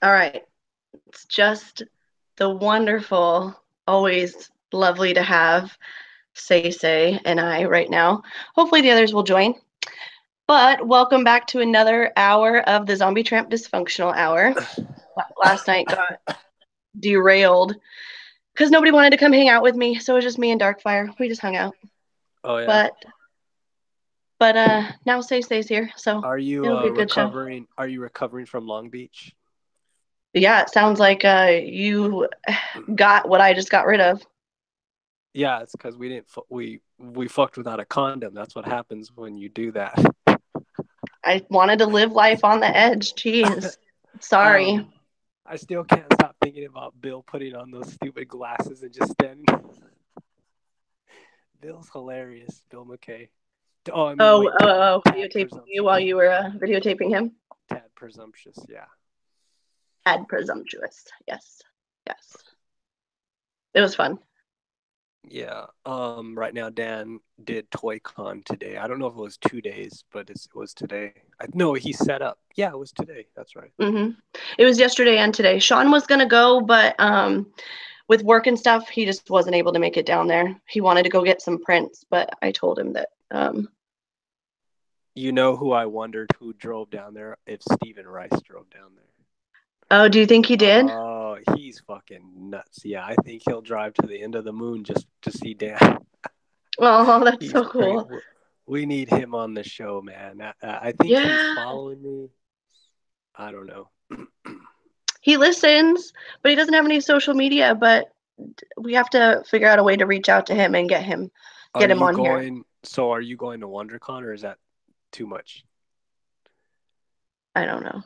All right. It's just the wonderful, always lovely to have Say and I right now. Hopefully the others will join. But welcome back to another hour of the Zombie Tramp Dysfunctional Hour. Last night got derailed because nobody wanted to come hang out with me, so it was just me and Darkfire. We just hung out. Oh yeah. But but now Say's here, so Are you it'll be a good show. recovering? Are you recovering from Long Beach? Yeah, it sounds like you got what I just got rid of. Yeah, it's because we didn't we fucked without a condom. That's what happens when you do that. I wanted to live life on the edge. Jeez. Sorry. um, I still can't stop thinking about Bill putting on those stupid glasses and just standing. Bill's hilarious. Bill McKay. Oh, I mean, Oh, wait, Tad videotaping you while presumptuous. you were videotaping him? Tad presumptuous. Yeah. Ad presumptuous. Yes. Yes. It was fun. Yeah. Right now, Dan did ToyCon today. I don't know if it was 2 days, but it was today. No, he set up. Yeah, it was today. That's right. It was yesterday and today. Sean was gonna go, but with work and stuff, he just wasn't able to make it down there. He wanted to go get some prints, but I told him that You know who I wondered who drove down there? If Stephen Rice drove down there. Oh, do you think he did? Oh, he's fucking nuts. Yeah, I think he'll drive to the end of the moon just to see Dan. Oh, that's He's so great. cool. We need him on the show, man. I think he's Yeah. following me. I don't know. He listens, but he doesn't have any social media, but we have to figure out a way to reach out to him and Are get him you on here. going? So, are you going to WonderCon, or is that too much? I don't know.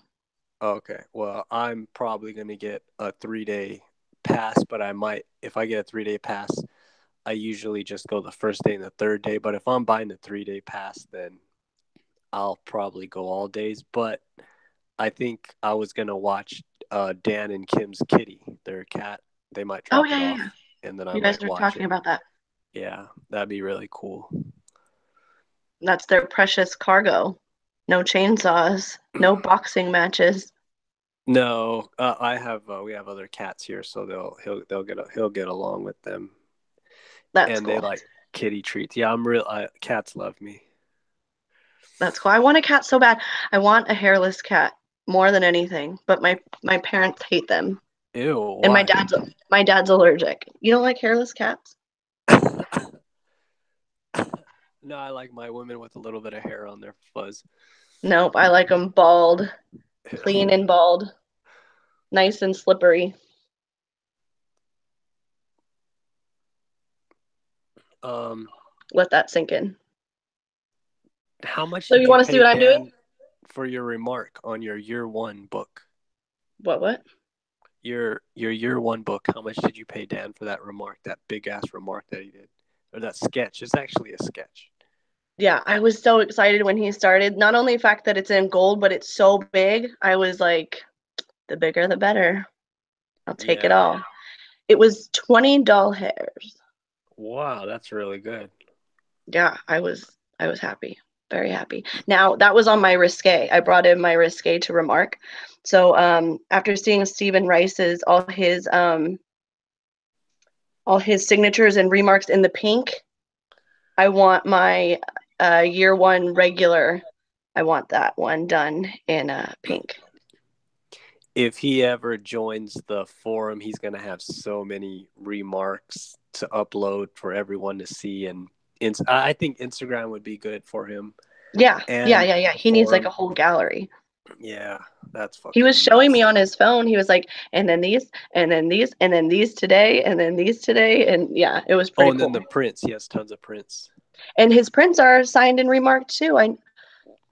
Okay. Well, I'm probably going to get a 3 day pass, but I might, if I get a 3 day pass, I usually just go the first day and the third day. But if I'm buying the 3 day pass, then I'll probably go all days. But I think I was going to watch Dan and Kim's kitty, their cat. They might Oh drop yeah, it yeah, off yeah. and then I You guys might are watch talking it. about that. Yeah, that'd be really cool. That's their precious cargo. No chainsaws, no boxing matches. No, I have we have other cats here, so he'll get along with them, That's and they cool. like kitty treats. Yeah, I'm real. Cats love me. That's cool. I want a cat so bad. I want a hairless cat more than anything, but my parents hate them. Ew, And why? my dad's allergic. You don't like hairless cats? No, I like my women with a little bit of hair on their fuzz. Nope, I like them bald, clean and bald, nice and slippery. Um, Let that sink in. how much So did you you want to see pay what I'm doing? Dan for your remark on your year one book? What? Your year one book. How much did you pay Dan for that remark? That big ass remark that he did, or that sketch? It's actually a sketch. Yeah, I was so excited when he started. Not only the fact that it's in gold, but it's so big. I was like, the bigger the better. I'll take it Yeah. all. It was $20. Wow, that's really good. Yeah, I was happy. Very happy. Now that was on my risque. I brought in my risque to remark. So after seeing Stephen Rice's all his signatures and remarks in the pink, I want my year one regular. I want that one done in pink. If he ever joins the forum, he's going to have so many remarks to upload for everyone to see. And I think Instagram would be good for him Yeah, yeah, and yeah, yeah. the He needs like a forum. whole gallery. Yeah, that's He was fucking showing nuts. me on his phone. He was like, and then these, and then these, and then these today, and then these today. And yeah, it was Oh, pretty and then cool. the prints. He has tons of prints. And his prints are signed and remarked too. I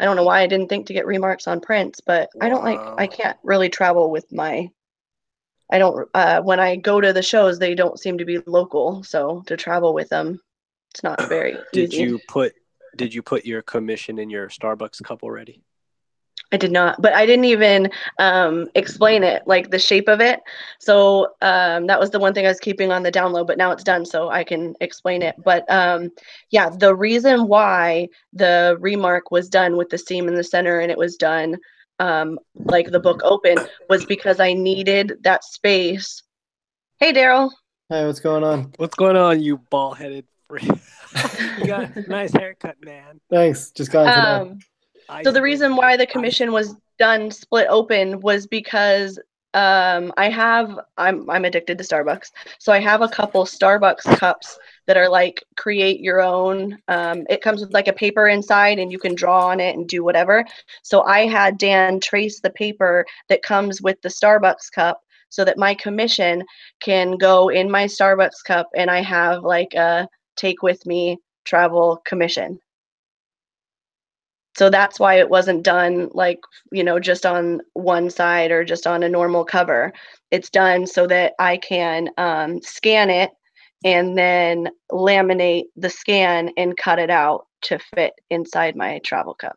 don't know why I didn't think to get remarks on prints, but I Wow. can't really travel with my I don't when I go to the shows they don't seem to be local, so to travel with them it's not very did easy. you put did you put your commission in your Starbucks cup already? I did not, but I didn't even explain it, like the shape of it. So that was the one thing I was keeping on the download, but now it's done, so I can explain it. But yeah, the reason why the remark was done with the seam in the center and it was done like the book open was because I needed that space. Hey, Daryl. Hey, what's going on? What's going on, you bald-headed freak? You got a nice haircut, man. Thanks. Just got into So the reason why the commission was done split open was because I'm addicted to Starbucks. So I have a couple Starbucks cups that are like create your own. It comes with like a paper inside and you can draw on it and do whatever. So I had Dan trace the paper that comes with the Starbucks cup so that my commission can go in my Starbucks cup and I have like a take with me travel commission. So that's why it wasn't done like, just on one side or just on a normal cover. It's done so that I can scan it and then laminate the scan and cut it out to fit inside my travel cup.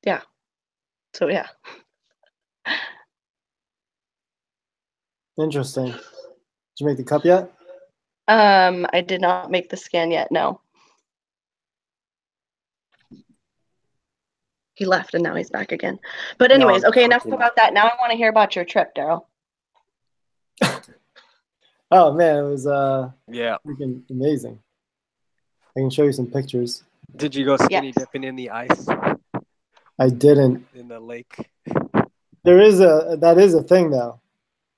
Yeah. So yeah. Interesting. Did you make the cup yet? I did not make the scan yet, no. He left and now he's back again. But anyways, okay, enough about that. Now I want to hear about your trip, Daryl. Oh man, it was freaking amazing. I can show you some pictures. Did you go skinny dipping in the ice? I didn't. In the lake. That is a thing though.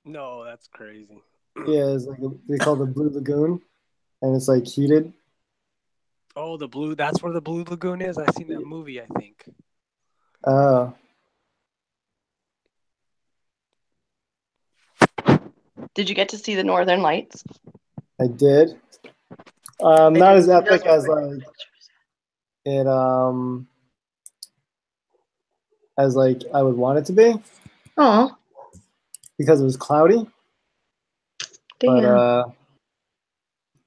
No, that's crazy. Yeah, it's like they call it the Blue Lagoon, and it's like heated. Oh, that's where the Blue Lagoon is? I've seen that movie, I think. Oh. Did you get to see the Northern Lights? I did. Not as epic as like it as like I would want it to be. Oh. Because it was cloudy. Damn. But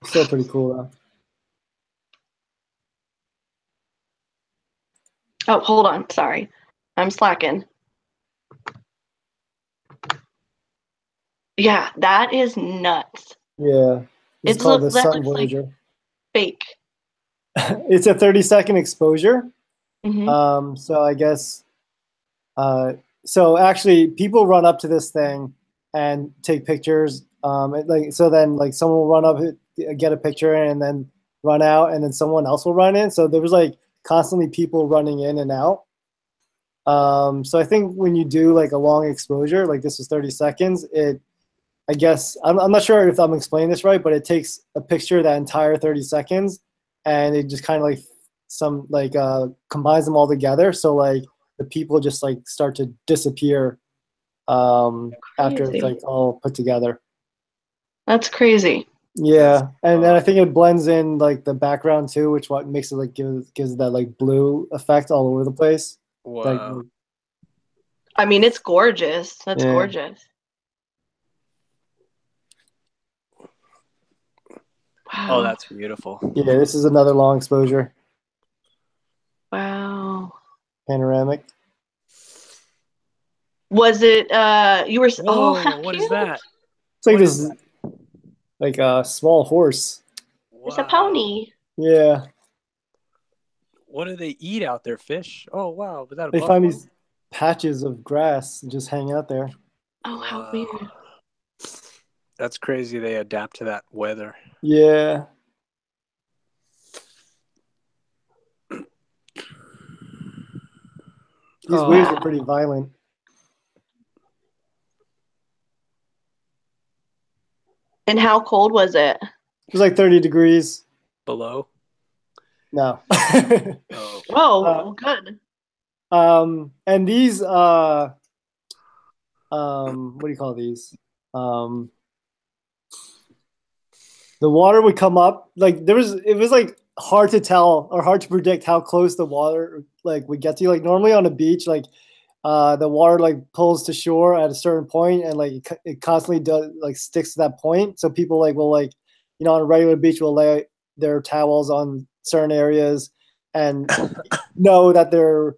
still pretty cool though. Oh, hold on. Sorry. I'm slacking. Yeah, that is nuts. Yeah. It's called the Sun Voyager. Like fake. It's a 30-second exposure. Mm-hmm. So I guess so actually people run up to this thing and take pictures. So then like someone will run up, get a picture, and then run out, and then someone else will run in. So there was like constantly people running in and out. So I think when you do like a long exposure, like this was 30 seconds, I guess I'm not sure if I'm explaining this right, but it takes a picture that entire 30 seconds, and it just kind of like combines them all together. So like the people just like start to disappear after it's like all put together. That's crazy. Yeah, and then I think it blends in like the background too, which what makes it like gives that like blue effect all over the place. Wow. Like, I mean, it's gorgeous. That's gorgeous. Wow. Oh, that's beautiful. Yeah, this is another long exposure. Wow. Panoramic. Was it you were what is that? It's like this like a small horse. Wow. It's a pony. Yeah. What do they eat out there? Fish? Oh wow. Was that a They find these patches of grass and just hang out there. Oh, how weird. That's crazy. They adapt to that weather. Yeah. These waves are pretty violent. And how cold was it? It was like 30 degrees. Below? No. Oh, good. And these what do you call these? The water would come up, like it was like hard to tell or hard to predict how close the water like would get to you. Like normally on a beach, like the water like pulls to shore at a certain point, and like it constantly does like sticks to that point. So people like will like, on a regular beach will lay their towels on certain areas and know that the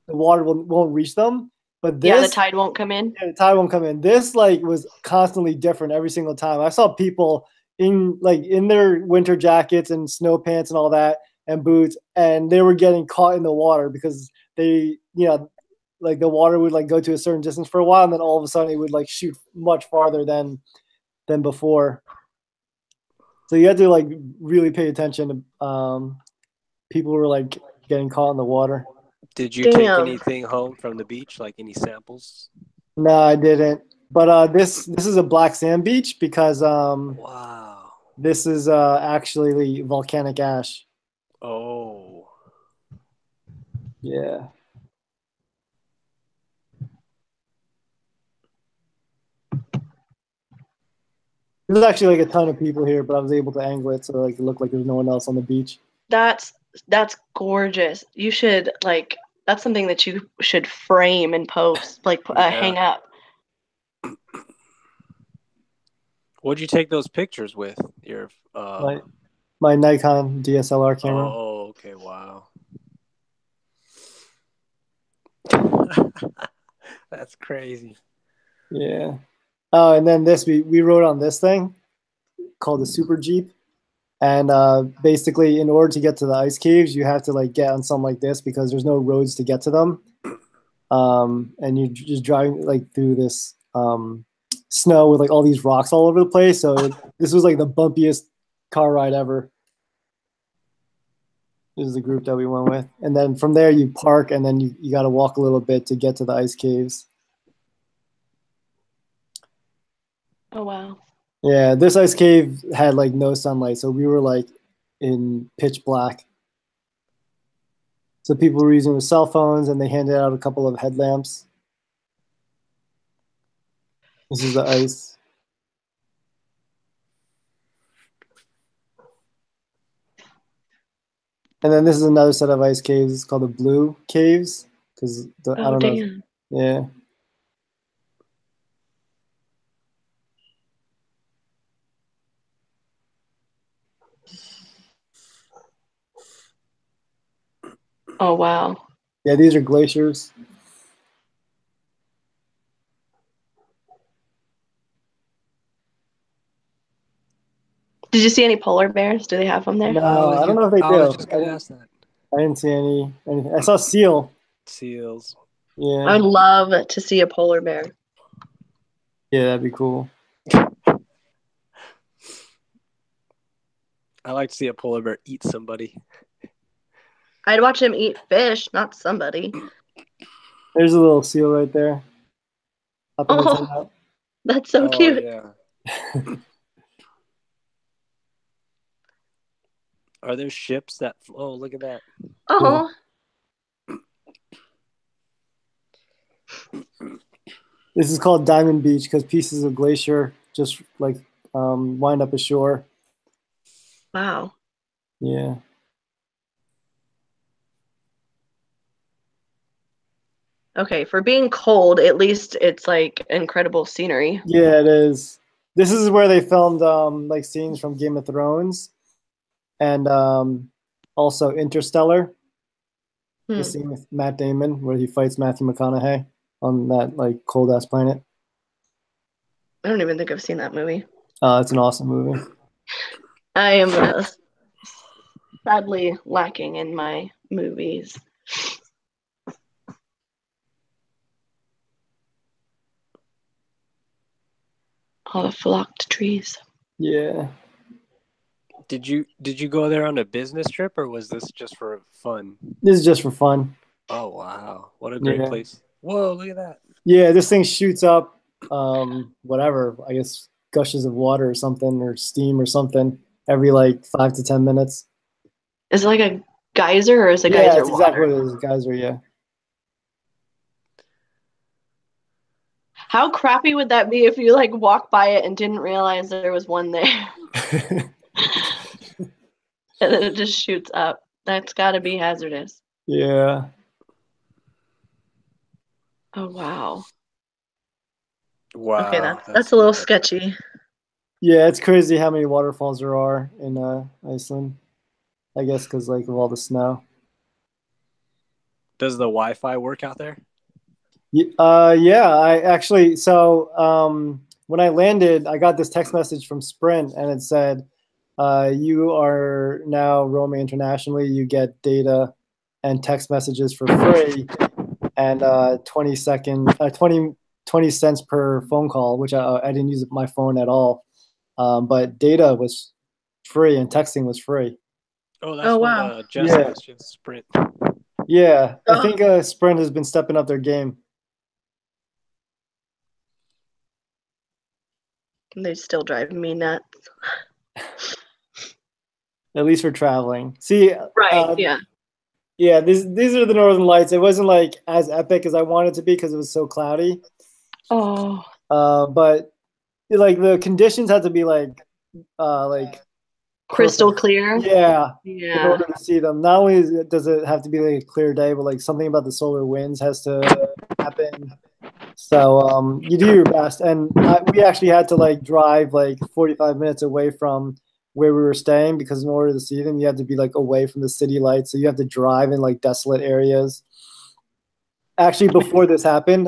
water won't reach them. But this, the tide won't come in. Yeah, the tide won't come in. This like was constantly different every single time. I saw people in their winter jackets and snow pants and all that and boots, and they were getting caught in the water because they, like the water would like go to a certain distance for a while, and then all of a sudden it would like shoot much farther than before. So you had to like really pay attention to people were like getting caught in the water. Did you take Damn. anything home from the beach, like any samples? No, I didn't. But this is a black sand beach because Wow. this is actually volcanic ash. Oh. Yeah. There's actually like a ton of people here, but I was able to angle it so like it looked like there's no one else on the beach. That's gorgeous. You should like that's something that you should frame and post, like hang up. What'd you take those pictures with? Your my Nikon DSLR camera. Oh, okay, wow. That's crazy. Yeah. Oh, and then this we rode on this thing called the Super Jeep. And basically, in order to get to the ice caves, you have to like get on something like this because there's no roads to get to them. And you're just driving like through this snow with like all these rocks all over the place. So this was like the bumpiest car ride ever. This is the group that we went with. And then from there, you park, and then you got to walk a little bit to get to the ice caves. Oh, wow. Yeah, this ice cave had like no sunlight, so we were like in pitch black. So people were using their cell phones, and they handed out a couple of headlamps. This is the ice. And then this is another set of ice caves. It's called the Blue Caves because I don't know. Yeah. Oh, wow. Yeah, these are glaciers. Did you see any polar bears? Do they have them there? No, I don't know if they do. I was just gonna ask that. I didn't see anything. I saw seal. Seals. Yeah. I'd love to see a polar bear. Yeah, that'd be cool. I like to see a polar bear eat somebody. I'd watch him eat fish, not somebody. There's a little seal right there. Oh, that's so cute. Yeah. Are there ships that? Oh, look at that. Oh. This is called Diamond Beach because pieces of glacier just like wind up ashore. Wow. Yeah. Okay, for being cold, at least it's like incredible scenery. Yeah, it is. This is where they filmed like scenes from Game of Thrones and also Interstellar. The scene with Matt Damon where he fights Matthew McConaughey on that like cold ass planet. I don't even think I've seen that movie. It's an awesome movie. I am sadly lacking in my movies. All the flocked trees. Yeah. Did you go there on a business trip or was this just for fun? This is just for fun. Oh wow. What a great place. Whoa, look at that. Yeah, this thing shoots up whatever, I guess gushes of water or something or steam or something every like 5 to 10 minutes. Is it like a geyser or is it geyser water? Yeah, it's exactly what it is, geyser, yeah. How crappy would that be if you like walked by it and didn't realize there was one there? And then it just shoots up. That's got to be hazardous. Yeah. Oh, wow. Wow. Okay, that's a little sketchy. Yeah, it's crazy how many waterfalls there are in Iceland. I guess because like of all the snow. Does the Wi-Fi work out there? Yeah, I actually when I landed, I got this text message from Sprint, and it said, "You are now roaming internationally. You get data and text messages for free, and 20 cents per phone call," which I didn't use my phone at all. But data was free and texting was free. Oh, that's Oh, what wow. Jess Yeah. asked you. Sprint. Yeah, I Oh. think Sprint has been stepping up their game. They still drive me nuts. At least for traveling. See, Right. Yeah. yeah, these are the Northern Lights. It wasn't like as epic as I wanted it to be because it was so cloudy. Oh. But like the conditions had to be like Crystal perfect. clear. Yeah, in Yeah. order to see them. Not only does it have to be like a clear day, but like something about the solar winds has to happen. So you do your best, and we actually had to like drive like 45 minutes away from where we were staying because in order to see them, you have to be like away from the city lights. So you have to drive in like desolate areas. Actually, before this happened,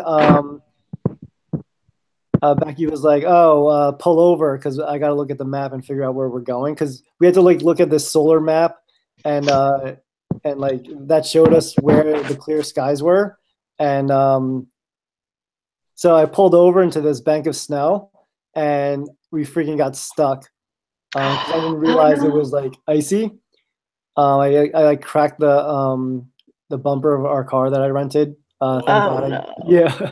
Becky was like, "Oh, pull over," because I got to look at the map and figure out where we're going. Because we had to like look at this solar map, and like that showed us where the clear skies were, and so I pulled over into this bank of snow, and we freaking got stuck. 'Cause I didn't realize it was like icy. I like cracked the bumper of our car that I rented. Thank God. No. Yeah,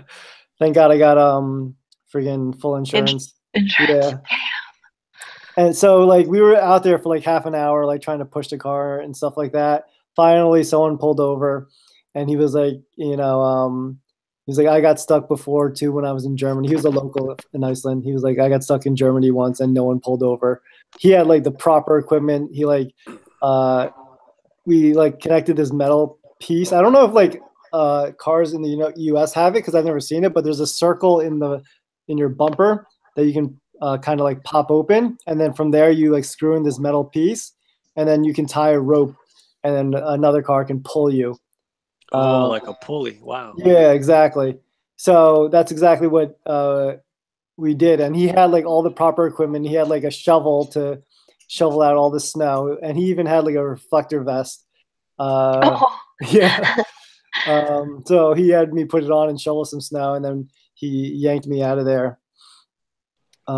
thank God I got freaking full insurance. Insurance. Yeah. And so like we were out there for like half an hour, like trying to push the car and stuff like that. Finally, someone pulled over, and he was like, he's like, I got stuck before too when I was in Germany. He was a local in Iceland. He was like, I got stuck in Germany once, and no one pulled over. He had like the proper equipment. He like, we like connected this metal piece. I don't know if like cars in the U.S. have it because I've never seen it, but there's a circle in your bumper that you can kind of like pop open, and then from there you like screw in this metal piece, and then you can tie a rope, and then another car can pull you. Oh, like a pulley. Wow. Yeah, exactly. So that's exactly what we did, and he had like all the proper equipment. He had like a shovel to shovel out all the snow, and he even had like a reflector vest. Oh. Yeah. So he had me put it on and shovel some snow, and then he yanked me out of there.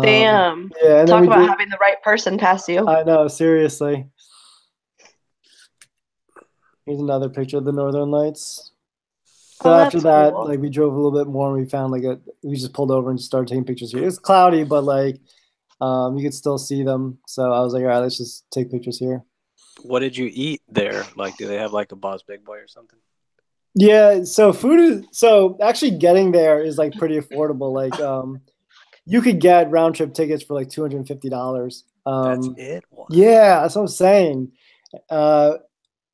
Damn. Yeah, and Talk then about having the right person pass you. I know, seriously. Here's another picture of the Northern Lights. So after that, cool. like we drove a little bit more, and we found like we just pulled over and started taking pictures here. It's cloudy, but like you could still see them. So I was like, all right, let's just take pictures here. What did you eat there? Like, do they have like a Boss Big Boy or something? Yeah, so actually getting there is like pretty affordable. Like you could get round trip tickets for like $250. That's it? Wow. Yeah, that's what I'm saying. I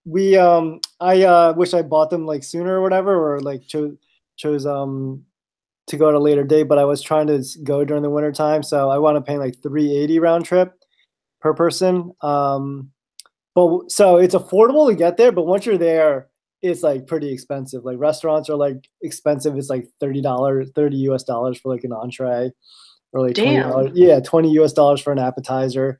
wish I bought them like sooner or whatever, or like chose to go at a later date, but I was trying to go during the winter time, so I wound up paying like $380 round trip per person. But so it's affordable to get there, but once you're there, it's like pretty expensive. Like restaurants are like expensive. It's like $30 US dollars for like an entree, or like $20. Yeah, $20 US dollars for an appetizer.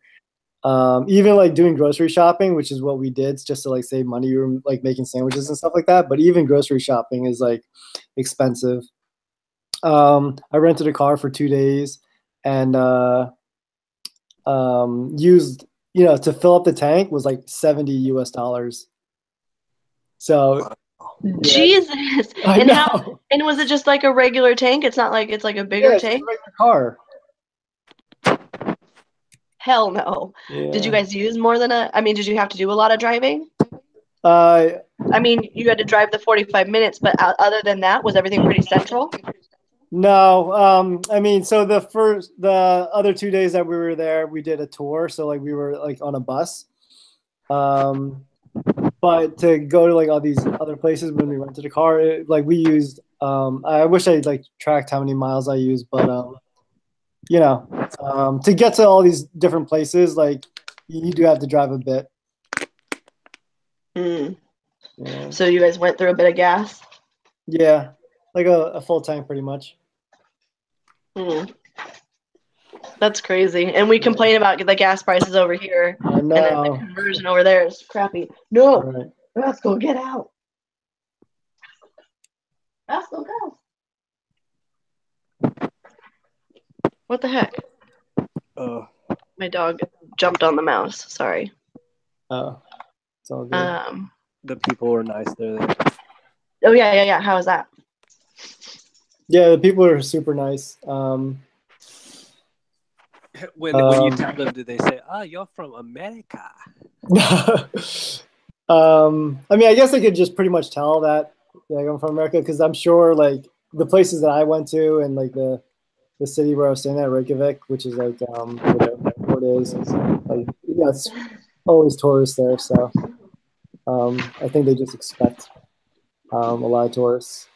Even like doing grocery shopping, which is what we did just to like save money. We were like making sandwiches and stuff like that. But even grocery shopping is like expensive. I rented a car for 2 days and used, to fill up the tank was like $70 US dollars. So yeah. Jesus. And was it just like a regular tank? It's not like it's like a bigger tank? It's a regular car. Hell no. Yeah. Did you guys use more than did you have to do a lot of driving? You had to drive the 45 minutes, but other than that, was everything pretty central? No. So the other 2 days that we were there, we did a tour. So like we were like on a bus. But to go to like all these other places when we rented a car, like we used, I wish I like tracked how many miles I used, but to get to all these different places, like you do have to drive a bit. Yeah. So you guys went through a bit of gas? Yeah, like a full tank pretty much. That's crazy. And we complain about the gas prices over here, I and then the know. conversion over there is crappy. No, Right. let's go get out. Let's go. What the heck? My dog jumped on the mouse. Sorry. Oh, it's all good. The people were nice there. Oh yeah. How is that? Yeah, the people are super nice. When you tell them, do they say, "Oh, you're from America"? I mean, I guess I could just pretty much tell that like I'm from America because I'm sure like the places that I went to and like the city where I was staying at, Reykjavik, which is like where it is, like yeah, it's always tourists there. So I think they just expect a lot of tourists.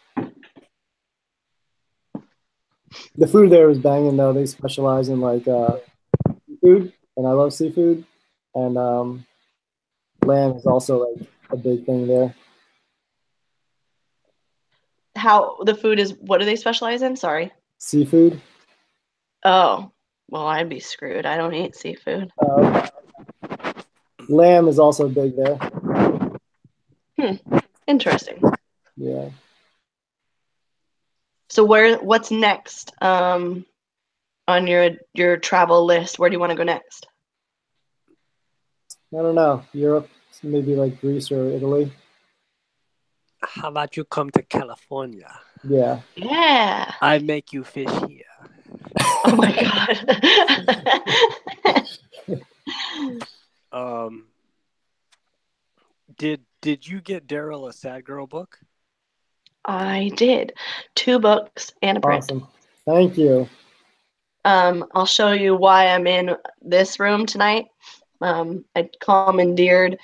The food there is banging though. They specialize in like seafood, and I love seafood, and lamb is also like a big thing there. How the food is? What do they specialize in? Sorry. Seafood. Oh, well, I'd be screwed. I don't eat seafood. Lamb is also big there. Interesting. Yeah. So what's next on your travel list? Where do you want to go next? I don't know. Europe, maybe like Greece or Italy. How about you come to California? Yeah. Yeah. I make you fish here. Oh my god. Did you get Daryl a Sad Girl book? I did 2 books and a print. Awesome. Thank you. I'll show you why I'm in this room tonight. I commandeered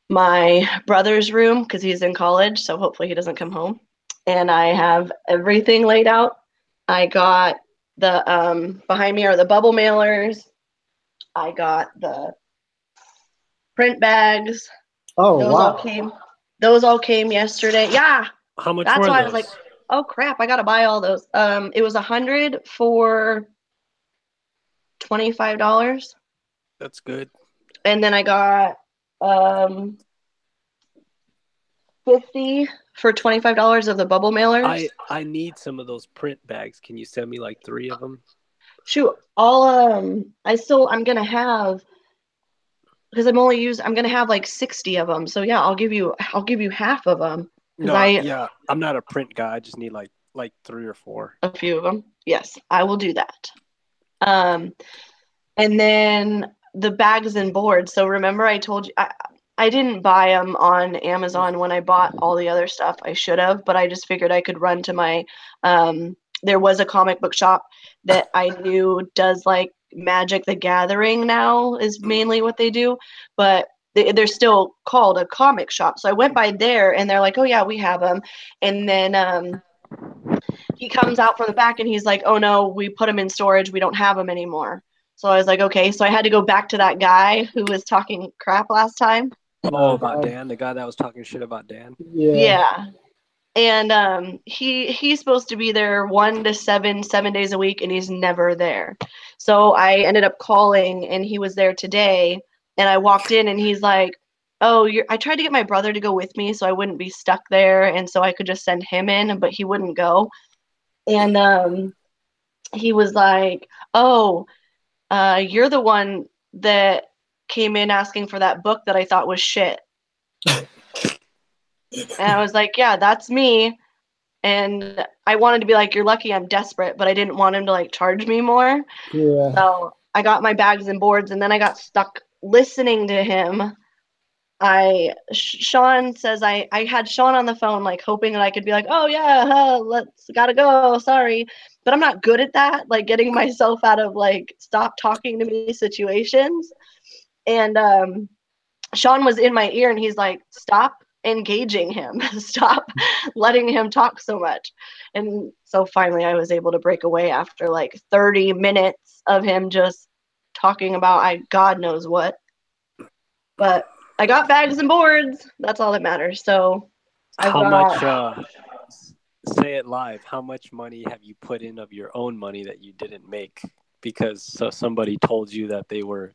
my brother's room because he's in college, so hopefully he doesn't come home. And I have everything laid out. I got the behind me are the bubble mailers. I got the print bags. Oh, wow. Those all came yesterday. Yeah. How much That's were why those? I was like, oh crap, I gotta buy all those. It was $100 for $25. That's good. And then I got $50 for $25 of the bubble mailers. I need some of those print bags. Can you send me like 3 of them? Shoot, I'm gonna have, because I'm gonna have like 60 of them. So yeah, I'll give you half of them. I'm not a print guy. I just need like 3 or 4. A few of them. Yes, I will do that. And then the bags and boards. So remember I told you I didn't buy them on Amazon when I bought all the other stuff. I should have, but I just figured I could run to my there was a comic book shop that I knew does like Magic the Gathering now is mainly what they do, but they're still called a comic shop. So I went by there and they're like, "Oh yeah, we have them." And then he comes out from the back and he's like, "Oh no, we put them in storage. We don't have them anymore." So I was like, "Okay." So I had to go back to that guy who was talking crap last time. Oh, about Dan, the guy that was talking shit about Dan. Yeah. And he's supposed to be there 1 to 7 days a week, and he's never there. So I ended up calling, and he was there today. And I walked in, and he's like, "Oh, I tried to get my brother to go with me, so I wouldn't be stuck there, and so I could just send him in, but he wouldn't go." And he was like, "Oh, you're the one that came in asking for that book that I thought was shit." And I was like, "Yeah, that's me." And I wanted to be like, "You're lucky I'm desperate," but I didn't want him to like charge me more. Yeah. So I got my bags and boards, and then I got stuck listening to him. Sean says I had Sean on the phone, like hoping that I could be like, "Oh yeah, gotta go, sorry." But I'm not good at that, like getting myself out of like stop talking to me situations. And Sean was in my ear and he's like, "Stop engaging him. Stop letting him talk so much." And so finally I was able to break away after like 30 minutes of him just talking about God knows what. But I got bags and boards. That's all that matters. So say it live. How much money have you put in of your own money that you didn't make? because somebody told you that they were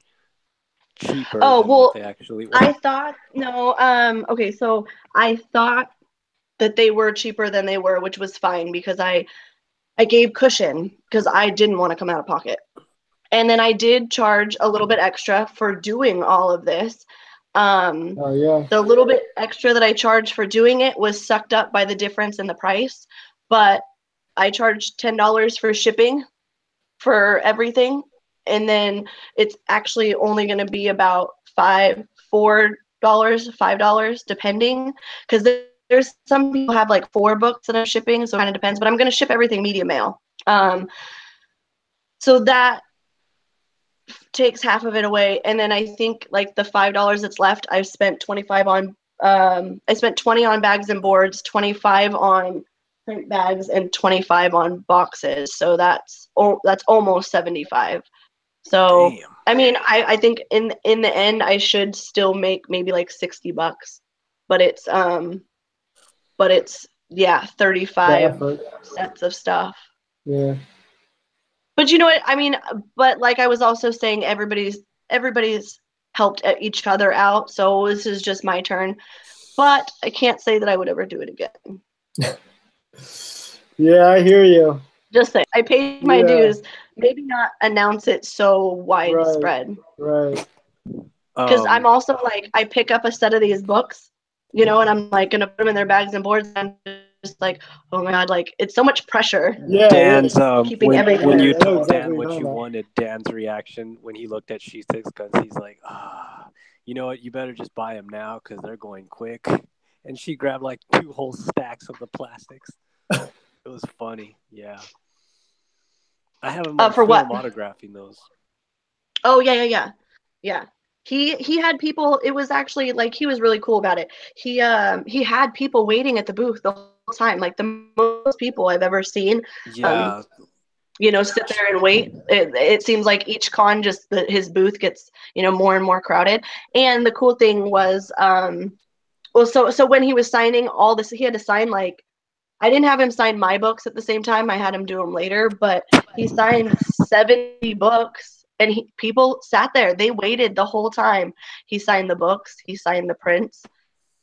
cheaper Oh, than what well, they actually were? I thought, no, okay, so I thought that they were cheaper than they were, which was fine because I gave cushion because I didn't want to come out of pocket. And then I did charge a little bit extra for doing all of this. Oh yeah. The little bit extra that I charged for doing it was sucked up by the difference in the price, but I charged $10 for shipping for everything, and then it's actually only going to be about $4, depending, because there's some people have like 4 books that I'm shipping, so it kind of depends. But I'm going to ship everything media mail, so that takes half of it away, and then I think like the $5 that's left, I've spent 25 on. I spent 20 on bags and boards, 25 on print bags, and 25 on boxes. So that's almost 75. So Damn. I mean, I think in the end I should still make maybe like $60, but it's yeah, 35 sets of stuff. Yeah. But you know what? I mean, but like I was also saying, everybody's helped each other out. So this is just my turn. But I can't say that I would ever do it again. Yeah, I hear you. Just say I paid my dues. Maybe not announce it so widespread. Right. Because I'm also like, I pick up a set of these books, and I'm like gonna put them in their bags and boards. And I'm just like, oh my god, like it's so much pressure. Yeah. Dan's keeping everything. when you I know told exactly Dan what what you're you talking wanted, Dan's reaction when he looked at sheet sticks, because he's like, you know what, you better just buy them now because they're going quick. And she grabbed like 2 whole stacks of the plastics. It was funny. Yeah, I have him on For film what? autographing those. Oh yeah. He had people. It was actually like he was really cool about it. He had people waiting at the booth the whole time, like the most people I've ever seen. Yeah. Sit there and wait. It seems like each con, just his booth gets more and more crowded. And the cool thing was, well, so when he was signing all this, he had to sign like, I didn't have him sign my books at the same time. I had him do them later, but he signed 70 books, and people sat there. They waited the whole time. He signed the books. He signed the prints,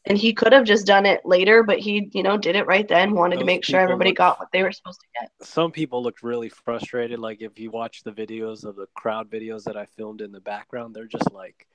and he could have just done it later, but he, did it right then. Wanted to make sure everybody got what they were supposed to get. Some people looked really frustrated. Like if you watch the videos of the crowd videos that I filmed in the background, they're just like,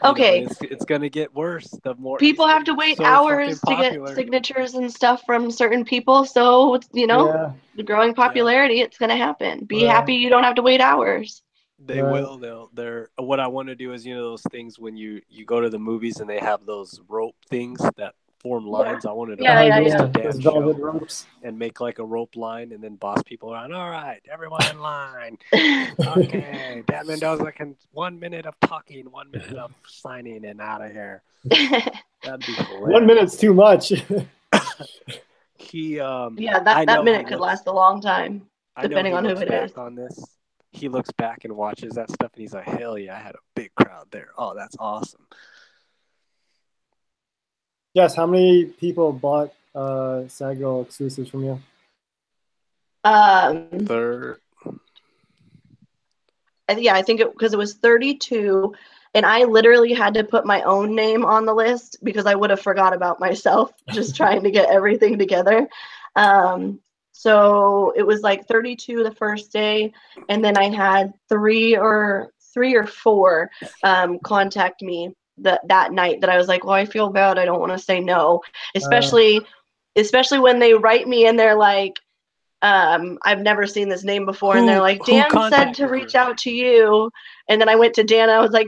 okay, it's gonna get worse. The more people have to wait hours to get signatures and stuff from certain people. So the growing popularity, it's gonna happen. Be happy you don't have to wait hours. They will. They're what I want to do is those things when you go to the movies and they have those rope things that form lines. I wanted to to dance show ropes and make like a rope line and then boss people around. All right, everyone in line. Okay, Dan Mendoza can 1 minute of talking, 1 minute of signing, and out of here. That'd be hilarious. 1 minute's too much. That minute could last a long time, depending on who it is. On this, he looks back and watches that stuff, and he's like, "Hell yeah, I had a big crowd there. Oh, that's awesome." Yes, how many people bought SAG Girl exclusives from you? Third. I think because it was 32, and I literally had to put my own name on the list because I would have forgot about myself just trying to get everything together. So it was like 32 the first day, and then I had three or four contact me that night that I was like, well, I feel bad. I don't want to say no, especially when they write me and they're like, I've never seen this name before, and they're like, Dan said to reach out to you, and then I went to Dan. I was like,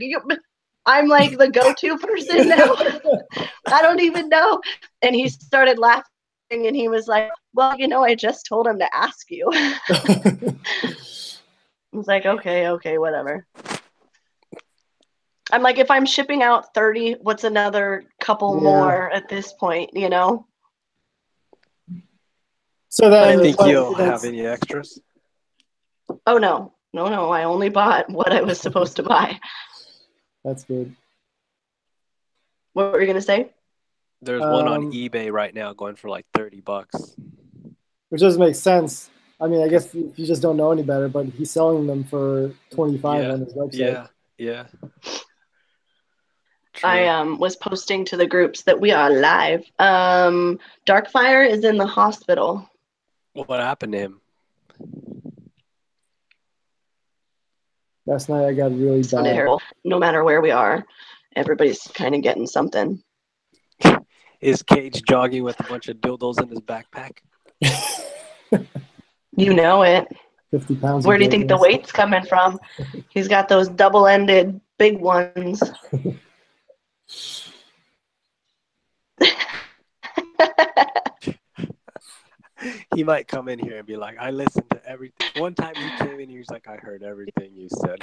I'm like the go-to person now. I don't even know. And he started laughing, and he was like, well, I just told him to ask you. I was like, okay, whatever. I'm like, if I'm shipping out 30, what's another couple more at this point, So do you think you'll have any extras? Oh, no. I only bought what I was supposed to buy. That's good. What were you going to say? There's one on eBay right now going for like $30. Which doesn't make sense I mean, I guess you just don't know any better, but he's selling them for 25 on his website. Yeah. I was posting to the groups that we are live. Darkfire is in the hospital. What happened to him? Last night I got really bad. No matter where we are, everybody's kind of getting something. Is Cage jogging with a bunch of dildos in his backpack? You know it. 50 pounds. Where do you think the weight's coming from? He's got those double-ended big ones. He might come in here and be like, I listened to everything. One time he came in, he was like, I heard everything you said.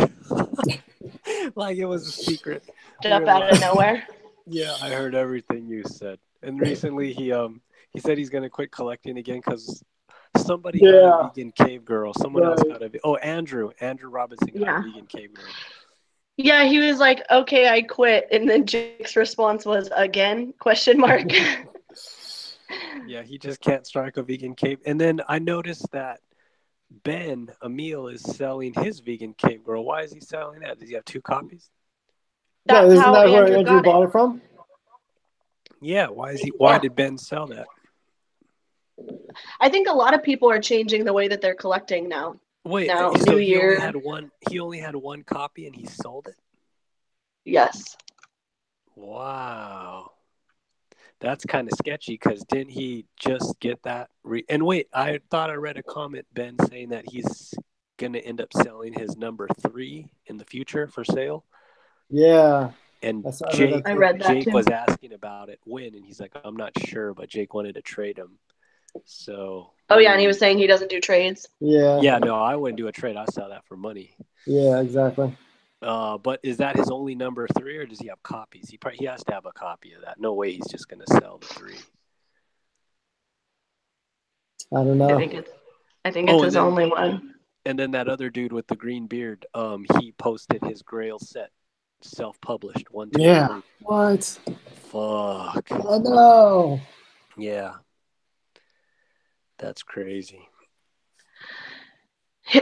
Like it was a secret. Up out of nowhere. Yeah, I heard everything you said. And recently he said he's gonna quit collecting again because somebody got a vegan cave girl. Someone else got Andrew Robinson got a vegan cave girl. Yeah, he was like, okay, I quit. And then Jake's response was, again, question mark. Yeah, he just can't strike a vegan cave. And then I noticed that Ben Emil is selling his vegan cave girl. Why is he selling that? Does he have 2 copies? That's isn't that where Andrew bought it from? Yeah, why did Ben sell that? I think a lot of people are changing the way that they're collecting now. Wait, now, so New he Year. only had one copy and he sold it? Yes. Wow. That's kind of sketchy because didn't he just get that? And wait, I thought I read a comment, Ben, saying that he's going to end up selling his number 3 in the future for sale. Yeah. And Jake was asking about it when, and he's like, I'm not sure, but Jake wanted to trade him. So. Oh, yeah, and he was saying he doesn't do trades. Yeah. Yeah, no, I wouldn't do a trade. I'll sell that for money. Yeah, exactly. But is that his only number 3, or does he have copies? He has to have a copy of that. No way he's just going to sell the 3. I don't know. I think it's his only one. And then that other dude with the green beard, he posted his Grail set, self-published 1, 2, 3. What? Fuck. Oh no. Yeah. That's crazy.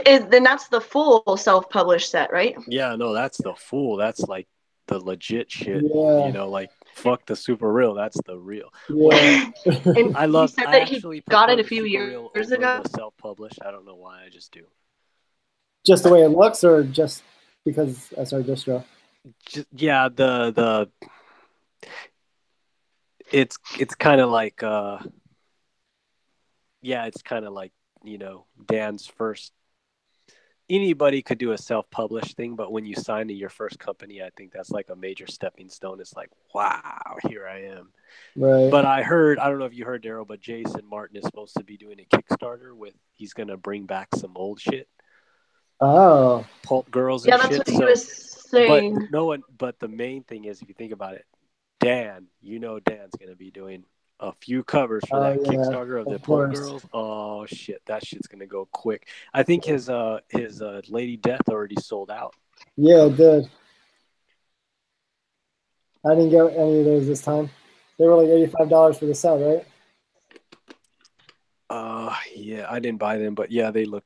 Then that's the full self-published set, right? Yeah, no, that's the full. That's like the legit shit. Yeah. You know, like fuck the super real. That's the real. Yeah. And I love. He said I that actually he got it a prefer few the super real years over ago. the self-published. I don't know why. I just do. Just the way it looks, or just because SR distro? Yeah, the. It's kind of like it's kind of like, you know, Dan's first. Anybody could do a self-published thing, but when you sign to your first company, I think that's like a major stepping stone. It's like, wow, here I am. Right. But I don't know if you heard, Daryl, but Jason Martin is supposed to be doing a Kickstarter he's going to bring back some old shit. Oh. Pulp girls and shit. Yeah, that's what he was saying. But the main thing is, if you think about it, Dan's going to be doing a few covers for that Kickstarter of the Pulp Girls. Oh shit, that shit's gonna go quick. I think his Lady Death already sold out. Yeah, it did. I didn't get any of those this time. They were like $85 for the set, right? Yeah, I didn't buy them, but yeah, they look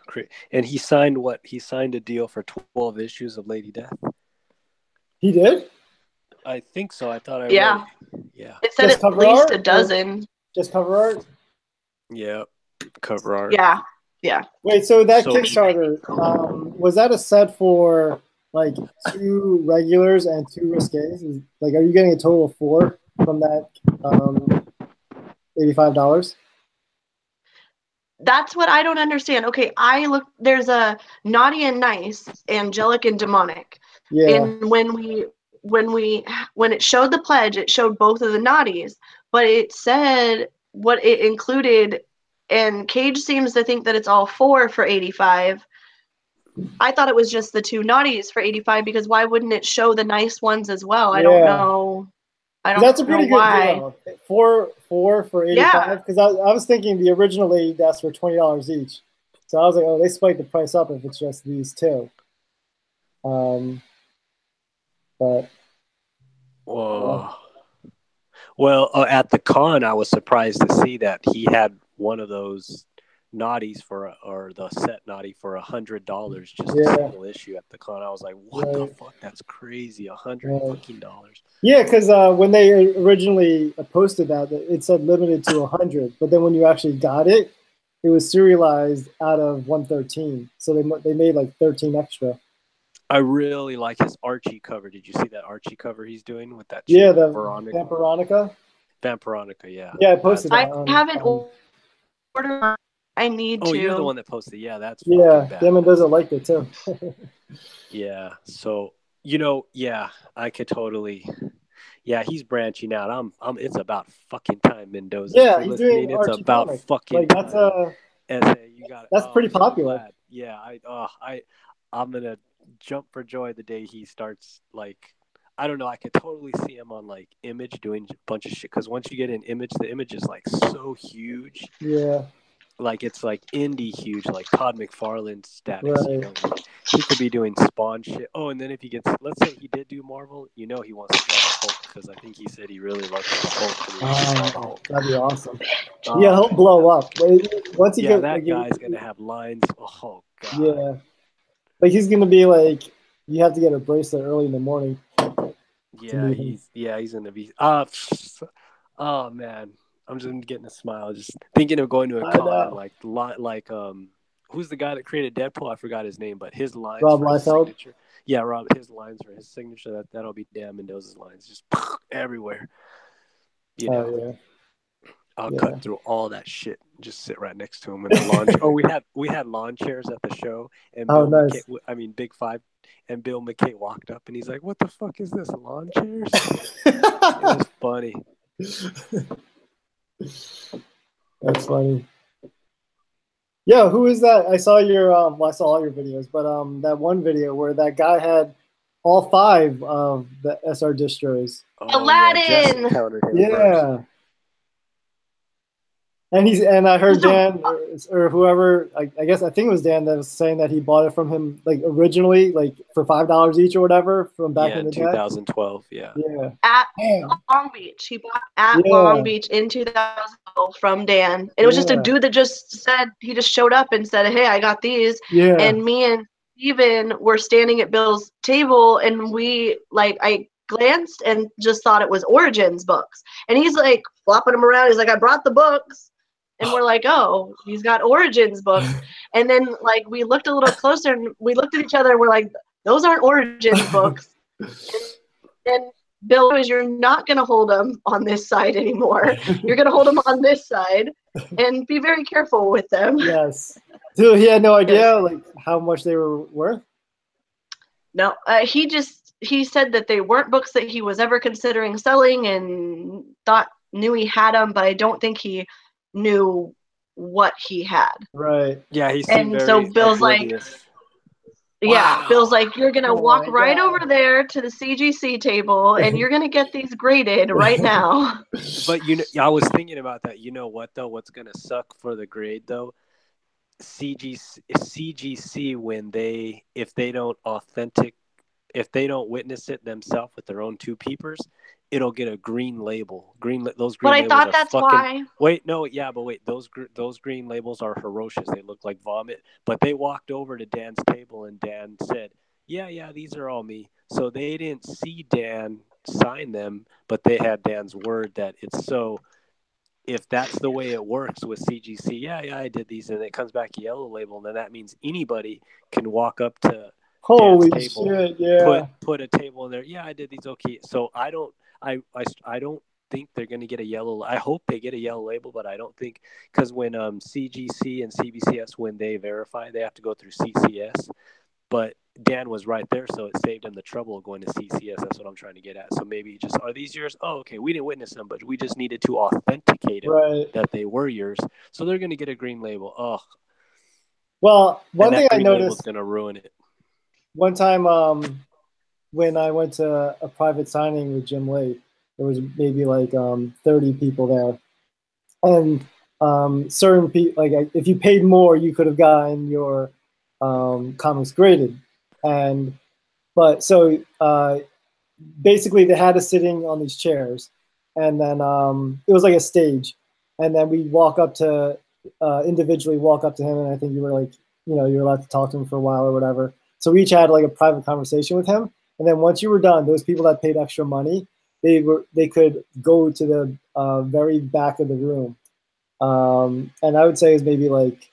great. And he signed a deal for 12 issues of Lady Death. He did? I think so. I thought I read. Yeah. It said at least a dozen. Just cover art? Yeah, cover art. Yeah. Wait, so that Kickstarter, was that a set for like 2 regulars and 2 risques? Like, are you getting a total of 4 from that $85? That's what I don't understand. Okay, there's a naughty and nice, angelic and demonic. Yeah. And when it showed the pledge, it showed both of the naughties, but it said what it included, and Cage seems to think that it's all 4 for 85. I thought it was just the 2 naughties for 85, because why wouldn't it show the nice ones as well? I don't know. That's a pretty good deal. 4 for 85. Because I was thinking the original Lady Deaths were $20 each. So I was like, oh, they spiked the price up if it's just these 2. But whoa. Well, at the con, I was surprised to see that he had one of those Naughties or the set Naughty for $100 just Yeah. a single issue at the con. I was like, what the fuck? That's crazy. $100 fucking dollars. Yeah, because when they originally posted that, it said limited to 100, but then when you actually got it, it was serialized out of 113. So they made like 13 extra. I really like his Archie cover. Did you see that Archie cover he's doing with that? Yeah, the Vampironic. Vampironic, yeah. Yeah, I posted that. I haven't ordered. I need to. Oh, you're the one that posted. Yeah, that's Mendoza liked it too. Yeah. So I could totally. Yeah, he's branching out. It's about fucking time, Mendoza. Yeah, he's doing It's Archie about comic. fucking that's time. That's pretty popular. Glad. Yeah, I'm gonna jump for joy the day he starts. Like, I don't know. I could totally see him on like Image doing a bunch of shit. Because once you get an Image, the Image is like so huge. Yeah. Like it's like indie huge, like Todd McFarlane status. Right. He could be doing Spawn shit. Oh, and then if he gets, let's say he did do Marvel, he wants to do the Hulk because I think he said he really likes the Hulk. That'd be awesome. Yeah, he'll blow up. Once he gets, that guy's gonna have lines. Oh god. Yeah, like he's gonna be like, you have to get a bracelet early in the morning. Yeah, he's gonna be. Oh man. I'm just getting a smile, just thinking of going to a con like who's the guy that created Deadpool? I forgot his name, but his lines Rob for his Liefeld. signature. Yeah, his lines for his signature. That'll be Dan Mendoza's lines, just everywhere. I'll cut through all that shit. Just sit right next to him in the lawn. We had lawn chairs at the show, and nice. Big Five, and Bill McKay walked up, and he's like, "What the fuck is this? Lawn chairs?" It was funny. That's funny. Yeah, who is that? I saw I saw all your videos, but that one video where that guy had all 5 of the SR distros. Aladdin. Yeah. And I heard Dan or whoever, I guess I think it was Dan that was saying that he bought it from him like originally, like for $5 each or whatever from back in the 2012. day. Yeah. At Long Beach, he bought at Long Beach in 2012 from Dan. And it was just a dude that he just showed up and said, "Hey, I got these." Yeah. And me and Steven were standing at Bill's table, and I glanced and just thought it was Origins books. And he's like flopping them around. He's like, "I brought the books." And we're like, "Oh, he's got Origins books." And then like we looked a little closer and we looked at each other and we're like, "Those aren't Origins books." And Bill goes, "You're not going to hold them on this side anymore. You're going to hold them on this side and be very careful with them." Yes. So he had no idea like how much they were worth? No, he said that they weren't books that he was ever considering selling and knew he had them, but I don't think he knew what he had. Right. Yeah, he seemed very so Bill's oblivious. Yeah, Bill's like, "You're going to walk right over there to the CGC table and you're going to get these graded right now." But I was thinking about that. You know what though? What's going to suck for the grade though? CGC when if they don't witness it themselves with their own 2 peepers, it'll get a green label. Those green. But I thought that's why. Wait, no, yeah, but wait, those green labels are ferocious. They look like vomit. But they walked over to Dan's table and Dan said, "Yeah, these are all me." So they didn't see Dan sign them, but they had Dan's word that it's so. If that's the way it works with CGC, yeah, I did these, and it comes back a yellow label, then that means anybody can walk up to Holy Dan's table, shit! Yeah, put a table in there. Yeah, I did these. Okay, so I don't think they're going to get a yellow. I hope they get a yellow label, but I don't think, because when CGC and CBCS, when they verify, they have to go through CCS. But Dan was right there, so it saved him the trouble of going to CCS. That's what I'm trying to get at. So maybe just, are these yours? Oh, okay, we didn't witness them, but we just needed to authenticate them that they were yours. So they're going to get a green label. Oh. Well, one thing I noticed is going to ruin it. One time when I went to a private signing with Jim Lee, there was maybe like 30 people there. And certain people, like if you paid more, you could have gotten your comics graded. But basically they had us sitting on these chairs, and then it was like a stage, and then we walk up to individually walk up to him, and I think you were like, you're allowed to talk to him for a while or whatever. So we each had like a private conversation with him, and then once you were done, those people that paid extra money, they could go to the very back of the room, and I would say it's maybe like,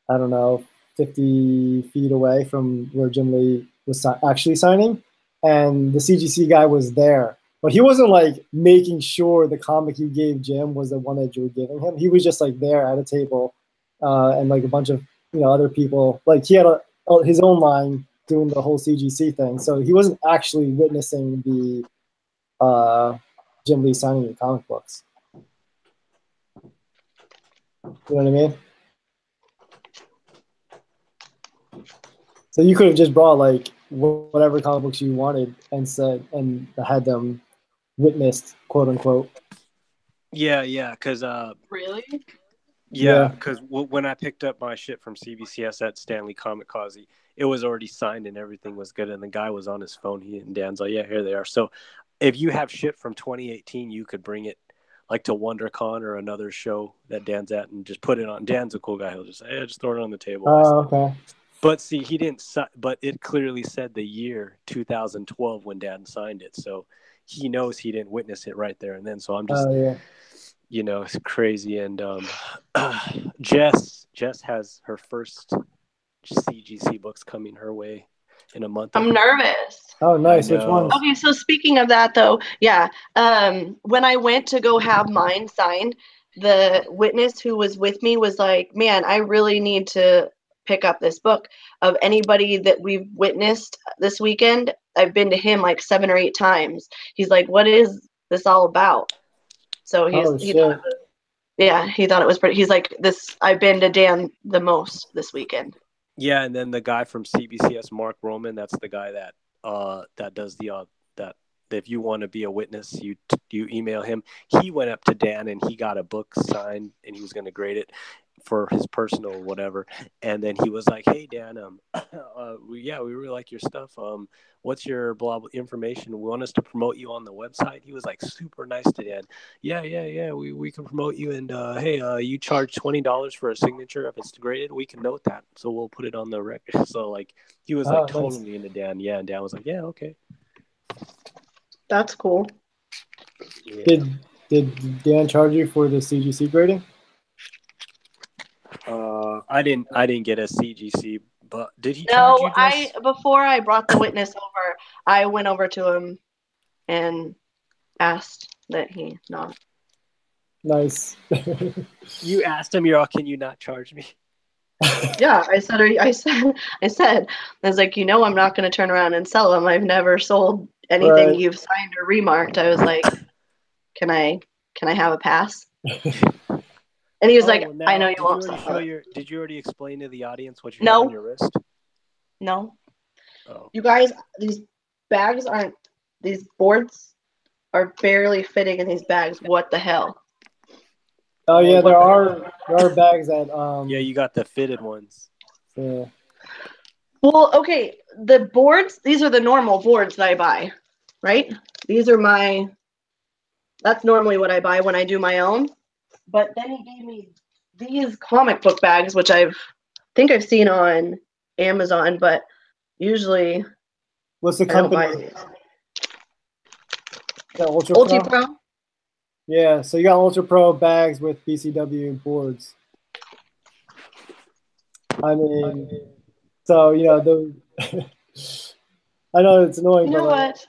I don't know, 50 feet away from where Jim Lee was actually signing, and the CGC guy was there. But he wasn't like making sure the comic you gave Jim was the one that you were giving him. He was just like there at a table, and like a bunch of other people. Like he had his own line doing the whole CGC thing, so he wasn't actually witnessing the Jim Lee signing the comic books. You know what I mean? So you could have just brought like whatever comic books you wanted and said and had them witnessed, quote unquote. Yeah, because Really? Yeah, because when I picked up my shit from CBCS at Stanley Comic Causey, it was already signed and everything was good, and the guy was on his phone. And Dan's like, "Yeah, here they are." So if you have shit from 2018, you could bring it like to WonderCon or another show that Dan's at and just put it on. Dan's a cool guy. He'll just say, "Hey, just throw it on the table." Oh, okay. But see, he didn't. But it clearly said the year 2012 when Dan signed it, so he knows he didn't witness it right there and then. So I'm just, it's crazy. And Jess has her first CGC books coming her way in a month. I'm nervous. Oh, nice. Which one? Okay, so speaking of that, though, yeah, when I went to go have mine signed, the witness who was with me was like, "Man, I really need to pick up this book. Of anybody that we've witnessed this weekend, I've been to him like 7 or 8 times. He's like, what is this all about?" So he thought it was pretty. He's like, I've been to Dan the most this weekend. Yeah, and then the guy from CBCS, Mark Roman, that's the guy that that does that if you want to be a witness, you email him. He went up to Dan and he got a book signed and he was going to grade it for his personal whatever. And then he was like, "Hey Dan, we really like your stuff. What's your blah information? We want us to promote you on the website." He was like super nice to Dan. Yeah. We can promote you, and hey, you charge $20 for a signature. If it's graded, we can note that, so we'll put it on the record. So like he was like totally into Dan. Yeah, and Dan was like, "Yeah, okay." That's cool. Yeah. Did Dan charge you for the CGC grading? I didn't get a CGC, but did he charge you, Jess? Before I brought the witness over, I went over to him and asked that he not. Nice. You asked him, "Can you not charge me?" Yeah, I said, I was like, I'm not going to turn around and sell them. I've never sold anything you've signed or remarked. I was like, can I have a pass? And he was like, now, I know you won't sell it. Did you already explain to the audience what you have on your wrist? No. Oh. You guys, these boards are barely fitting in these bags. What the hell? Oh yeah, there are bags that yeah, you got the fitted ones. Yeah. Well, okay, the boards, these are the normal boards that I buy, right? That's normally what I buy when I do my own. But then he gave me these comic book bags, which I think I've seen on Amazon, but usually what's the company? Ultra Pro. Yeah, so you got Ultra Pro bags with BCW boards. I mean, so I know it's annoying. You know what?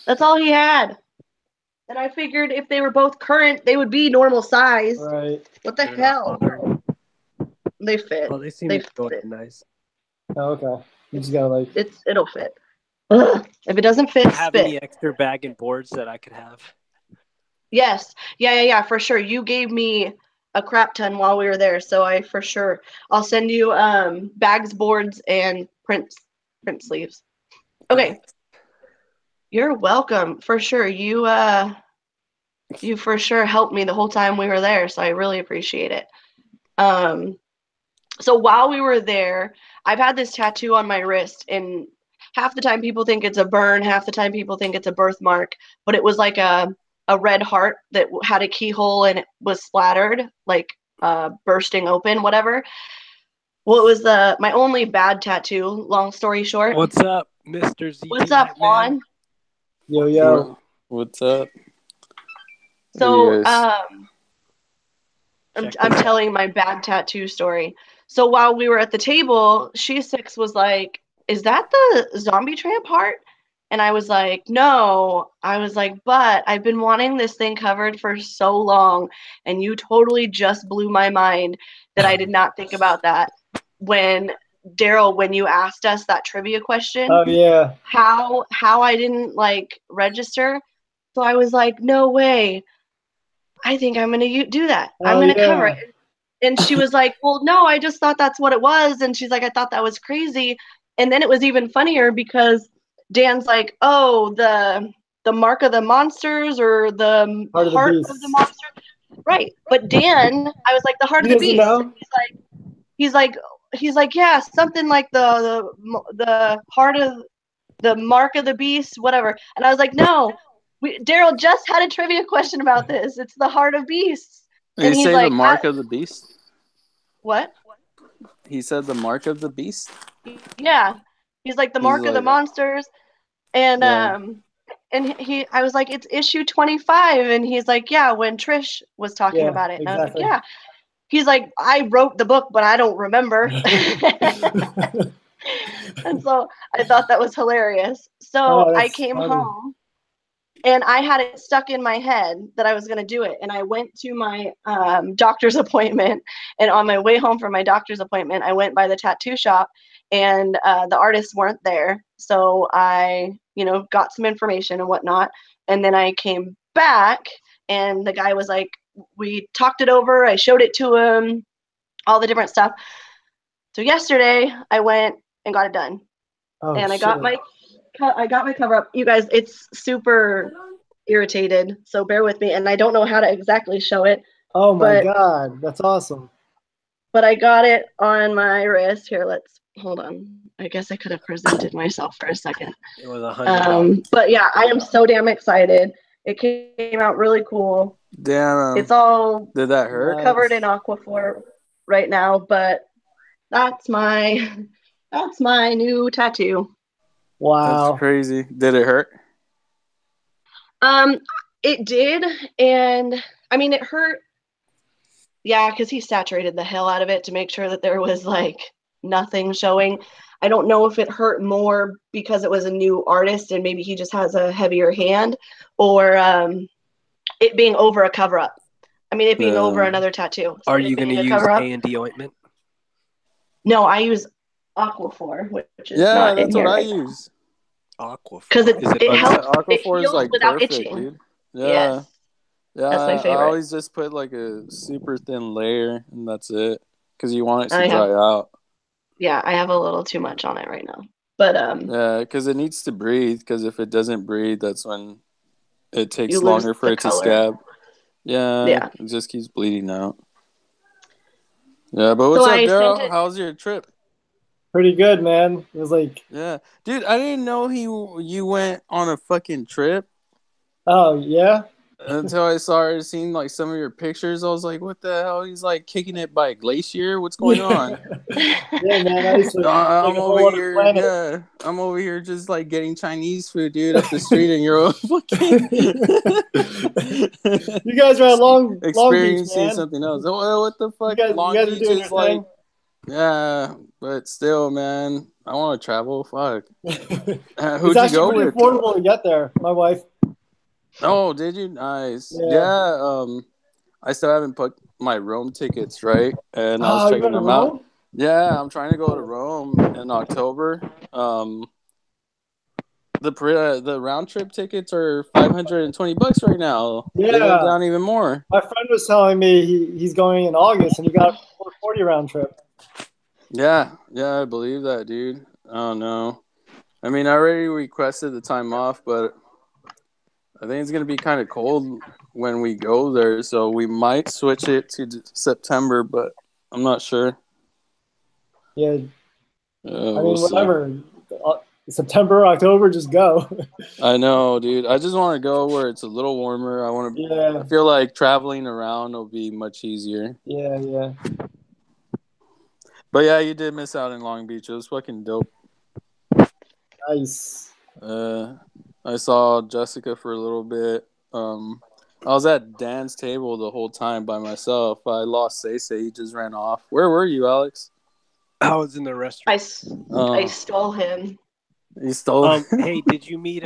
That's all he had. And I figured if they were both current, they would be normal size. Right. What the hell? They fit. Oh, they seem to fit nice. Oh, okay. You just gotta it'll fit. Ugh. If it doesn't fit, have any extra bag and boards that I could have? Yes. Yeah, for sure. You gave me a crap ton while we were there, so I'll send you bags, boards, and print sleeves. Okay. Nice. You're welcome, for sure. You for sure helped me the whole time we were there, so I really appreciate it. So while we were there, I've had this tattoo on my wrist, and half the time people think it's a burn, half the time people think it's a birthmark, but it was like a red heart that had a keyhole and it was splattered, like bursting open, whatever. Well, it was my only bad tattoo, long story short. What's up, Mr. ZT What's up, Juan? Yo, yo. What's up? So, I'm telling my bad tattoo story. So while we were at the table, She6 was like, "Is that the zombie tramp heart?" And I was like, "No." I was like, "But I've been wanting this thing covered for so long, and you totally just blew my mind that I did not think about that when Daryl, when you asked us that trivia question." Oh yeah. How I didn't like register. So I was like, "No way. I think I'm going to do that. I'm going to cover it." And she was like, "Well, no, I just thought that's what it was." And she's like, "I thought that was crazy." And then it was even funnier because Dan's like, "Oh, the mark of the monsters or the heart of the monster." Right. But Dan, I was like, "The heart of the beast." Know? He's like, "Yeah, something like the heart of the mark of the beast, whatever." And I was like, "No, Daryl just had a trivia question about this. It's the heart of beasts." And he's like, the mark of the beast? What? He said the mark of the beast? Yeah. He's like, the mark of the monsters. And yeah. I was like, "It's issue 25. And he's like, "Yeah, when Trish was talking about it." And I was like, "Yeah." He's like, "I wrote the book, but I don't remember." And so I thought that was hilarious. So I came home and I had it stuck in my head that I was going to do it. And I went to my doctor's appointment. And on my way home from my doctor's appointment, I went by the tattoo shop and the artists weren't there. So I, got some information and whatnot. And then I came back and the guy was like, we talked it over. I showed it to him, all the different stuff. So yesterday I went and got it done. And I got my cover up. You guys, it's super irritated, so bear with me. And I don't know how to exactly show it. Oh my God, that's awesome. But I got it on my wrist. Here, hold on. I guess I could have presented myself for a second. It was $100. But yeah, I am so damn excited. It came out really cool. Damn. It's all did that hurt? Covered in Aquaphor right now, but that's my new tattoo. Wow. That's crazy. Did it hurt? It did, and I mean it hurt. Yeah, because he saturated the hell out of it to make sure that there was like nothing showing. I don't know if it hurt more because it was a new artist and maybe he just has a heavier hand, or it being over a cover up. I mean, it being over another tattaoo. Are you going to use A&D ointment? No, I use Aquaphor, which is not in here. Yeah, that's what I use. Aquaphor. Because it helps. Aquaphor it heals is like without perfect, itching. Dude. Yeah. Yes. Yeah, that's my favorite. I always just put like a super thin layer and that's it. Because you want it to dry out. Yeah, I have a little too much on it right now. But yeah, because it needs to breathe. Because if it doesn't breathe, that's when it takes longer for it to scab. Yeah, it just keeps bleeding out. Yeah, but what's up, Daryl? How's your trip? Pretty good, man. It was like... Yeah. Dude, I didn't know you went on a fucking trip. Oh, yeah? Until I started seeing like some of your pictures, I was like, "What the hell?" He's like kicking it by a glacier. What's going on? Yeah, man. I'm over here. Yeah, I'm over here just like getting Chinese food, dude, up the street, and you're fucking. You guys are at Long experiencing Beach, man. something else. What the fuck? Long Beach is like. Yeah, but still, man, I want to travel. Fuck. Who'd it's you go with? It's affordable to get there. My wife. Oh, did you? Nice. Yeah. I still haven't put my Rome tickets, right? And I was checking them out. Yeah, I'm trying to go to Rome in October. The round trip tickets are $520 right now. Yeah. They went down even more. My friend was telling me he's going in August and he got a 440 round trip. Yeah, I believe that, dude. I don't know. I mean, I already requested the time off, but I think it's going to be kind of cold when we go there, so we might switch it to September, but I'm not sure. Yeah. I mean, whatever. September, October, just go. I know, dude. I just want to go where it's a little warmer. I feel like traveling around will be much easier. Yeah. But yeah, you did miss out in Long Beach. It was fucking dope. Nice. I saw Jessica for a little bit. I was at Dan's table the whole time by myself. I lost Say. He just ran off. Where were you, Alex? I was in the restaurant. I stole him. You stole. Hey, did you meet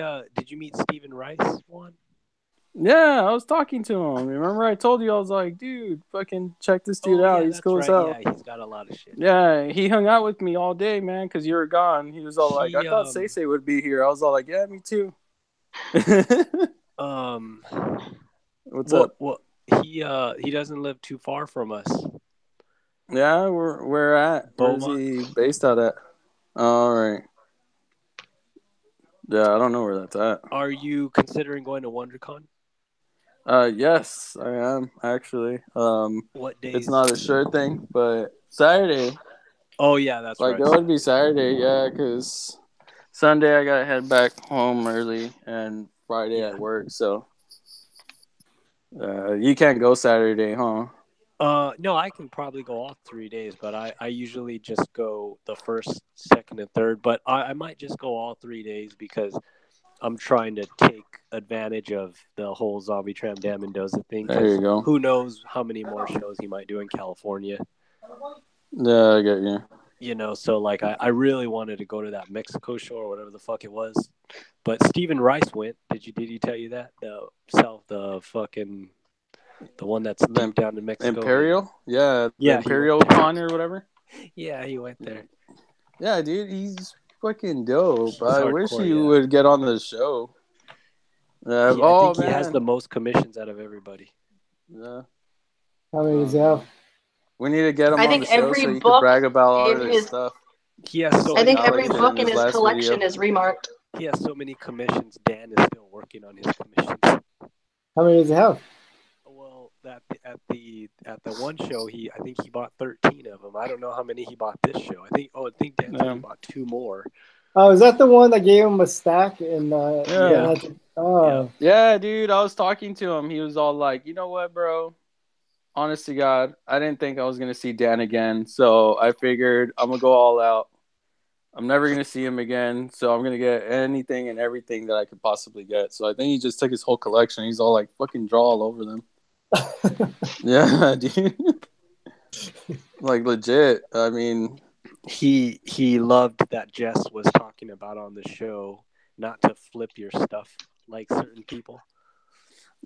Stephen Rice one? Yeah, I was talking to him. Remember, I told you I was like, dude, fucking check this dude out. Yeah, he's cool as hell. Yeah, he's got a lot of shit. Yeah, he hung out with me all day, man, because you were gone. He was all like, I thought Say would be here. I was all like, yeah, me too. What's up? Well, he doesn't live too far from us. Yeah, where at? Where's he based out at? All right. Yeah, I don't know where that's at. Are you considering going to WonderCon? Yes, I am actually. What days? It's not a sure thing, but Saturday. Oh yeah, that's right. It would be Saturday, yeah, because Sunday I gotta head back home early, and Friday at work. So, you can't go Saturday, huh? No, I can probably go off 3 days, but I usually just go the first, second, and third. But I might just go all 3 days because I'm trying to take advantage of the whole ZoMBie TRAMP Mendoza thing. There you go. Who knows how many more shows he might do in California? Yeah, I get you. You know, so like I really wanted to go to that Mexico show or whatever the fuck it was, but Stephen Rice went. Did he tell you that the one that's deep down in Mexico? Imperial? Yeah, Imperial Con or whatever. Yeah, he went there. Yeah, dude, he's fucking dope. I wish he would get on the show. I think he has the most commissions out of everybody. Yeah. How many does he have? We need to get him on the show so he can brag about all of his stuff. I think every book in his collection is remarked. He has so many commissions. Dan is still working on his commissions. How many does he have? Well, at the one show, I think he bought 13 of them. I don't know how many he bought this show. I think Dan said he bought 2 more. Oh, is that the one that gave him a stack? Yeah, dude. I was talking to him. He was all like, "You know what, bro? Honest to God, I didn't think I was gonna see Dan again. So I figured I'm gonna go all out. I'm never gonna see him again. So I'm gonna get anything and everything that I could possibly get. So I think he just took his whole collection. He's all like, fucking draw all over them. Yeah, dude. Like legit. I mean, he loved that Jess was talking about on the show, not to flip your stuff like certain people.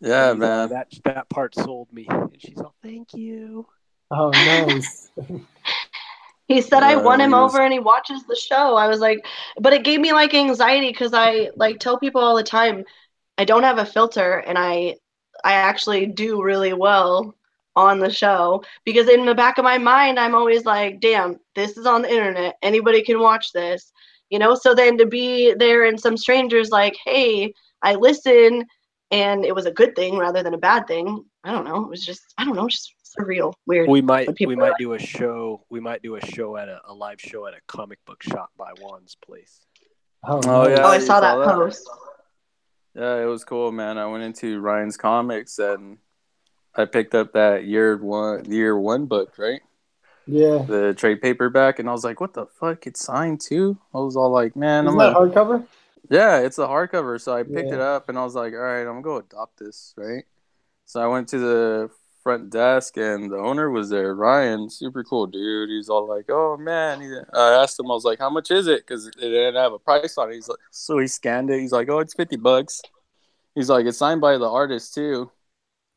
Yeah, man. That part sold me, and she's all, "Thank you." Oh, nice. He said I won him over, and he watches the show. I was like, but it gave me like anxiety because I like tell people all the time, I don't have a filter, and I actually do really well on the show because in the back of my mind, I'm always like, damn, this is on the internet. Anybody can watch this, you know? So then to be there and some strangers like, hey, I listen, and it was a good thing rather than a bad thing. I don't know. It was just, just surreal, weird. We might do a show. We might do a show at a live show at a comic book shop by Juan's place. Oh yeah. Oh, I saw that post. Yeah, it was cool, man. I went into Ryan's Comics and I picked up that year one book, right? Yeah. The trade paperback, and I was like, "What the fuck? It's signed too." I was all like, "Man, Isn't that hardcover?" Yeah, it's a hardcover. So I picked it up, and I was like, "All right, I'm gonna go adopt this, right?" So I went to the front desk, and the owner was there, Ryan, super cool dude. He's all like, "Oh man," I asked him, I was like, "How much is it?" Because it didn't have a price on it. He's like, so he scanned it. He's like, "Oh, it's $50." He's like, "It's signed by the artist too."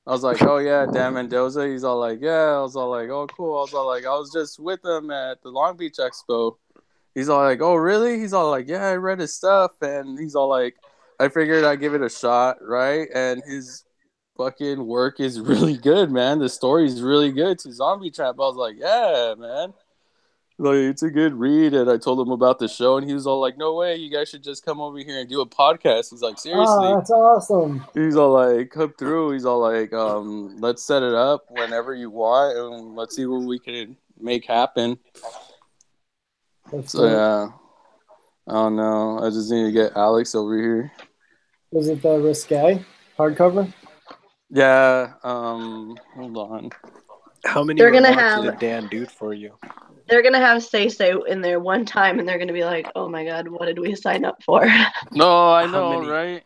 I was like, "Oh yeah, Dan Mendoza." He's all like, "Yeah." I was all like, "Oh cool." I was all like, "I was just with him at the Long Beach Expo." He's all like, "Oh really?" He's all like, "Yeah, I read his stuff," and he's all like, "I figured I'd give it a shot, right?" And his fucking work is really good, man. The story's really good to ZoMBie TRAMP. I was like, "Yeah, man, like it's a good read." And I told him about the show, and he was all like, "No way, you guys should just come over here and do a podcast." He's like, "Seriously?" Oh, that's awesome. He's all like, "Come through." He's all like, "Let's set it up whenever you want, and let's see what we can make happen." Yeah. Oh no, I just need to get Alex over here. Was it the risque hardcover? Yeah. Hold on. How many They're gonna remarks have did Dan do for you? they're gonna have Say in there one time, and they're gonna be like, "Oh my God, what did we sign up for?" No, I How know, many- right?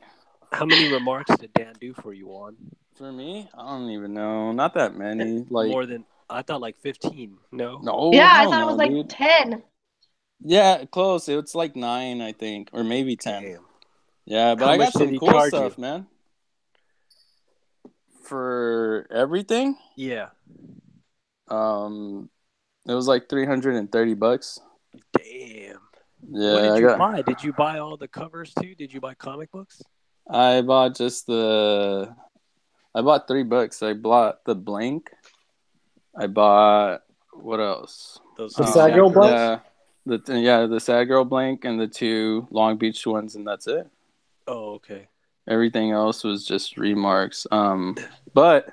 How many remarks did Dan do for you, Juan? For me, I don't even know. Not that many. Like More than I thought, like 15. No. no, Yeah, I hell thought it no, was like dude. 10. Yeah, close. It's like 9, I think, or maybe 10. Damn. Yeah, but How I much got did some he cool charge stuff, you? man. For everything, Yeah. um, it was like $330. Damn. What Yeah, did you buy? Did you buy all the covers too? Did you buy comic books? I bought I bought 3 books. I bought the blank. I bought what else? Those The two Sad Girl girls? blank? The Sad Girl blank and the 2 Long Beach ones, and that's it. Oh, okay. Everything else was just remarks. But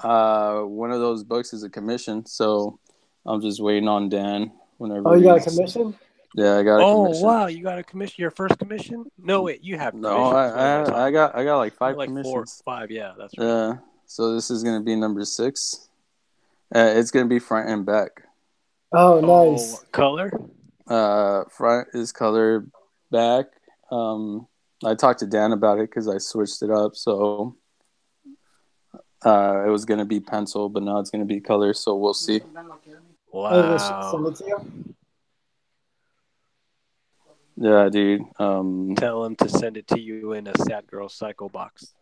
one of those books is a commission, so I'm just waiting on Dan whenever. Oh, you got a commission? Yeah, I got a Oh, commission. wow. You got a commission? Your first commission? No, wait. You have No, commissions. What am I talking about? I got like 5 Like 4, commissions. 5. Yeah, that's right. Yeah, so this is gonna be number 6. It's gonna be front and back. Oh, nice. Oh, color? Front is color, back. I talked to Dan about it because I switched it up. So it was gonna be pencil, but now it's gonna be color. So we'll see. Oh, send Wow. it to you? Yeah, dude. Tell him to send it to you in a Sad Girl Psycho box.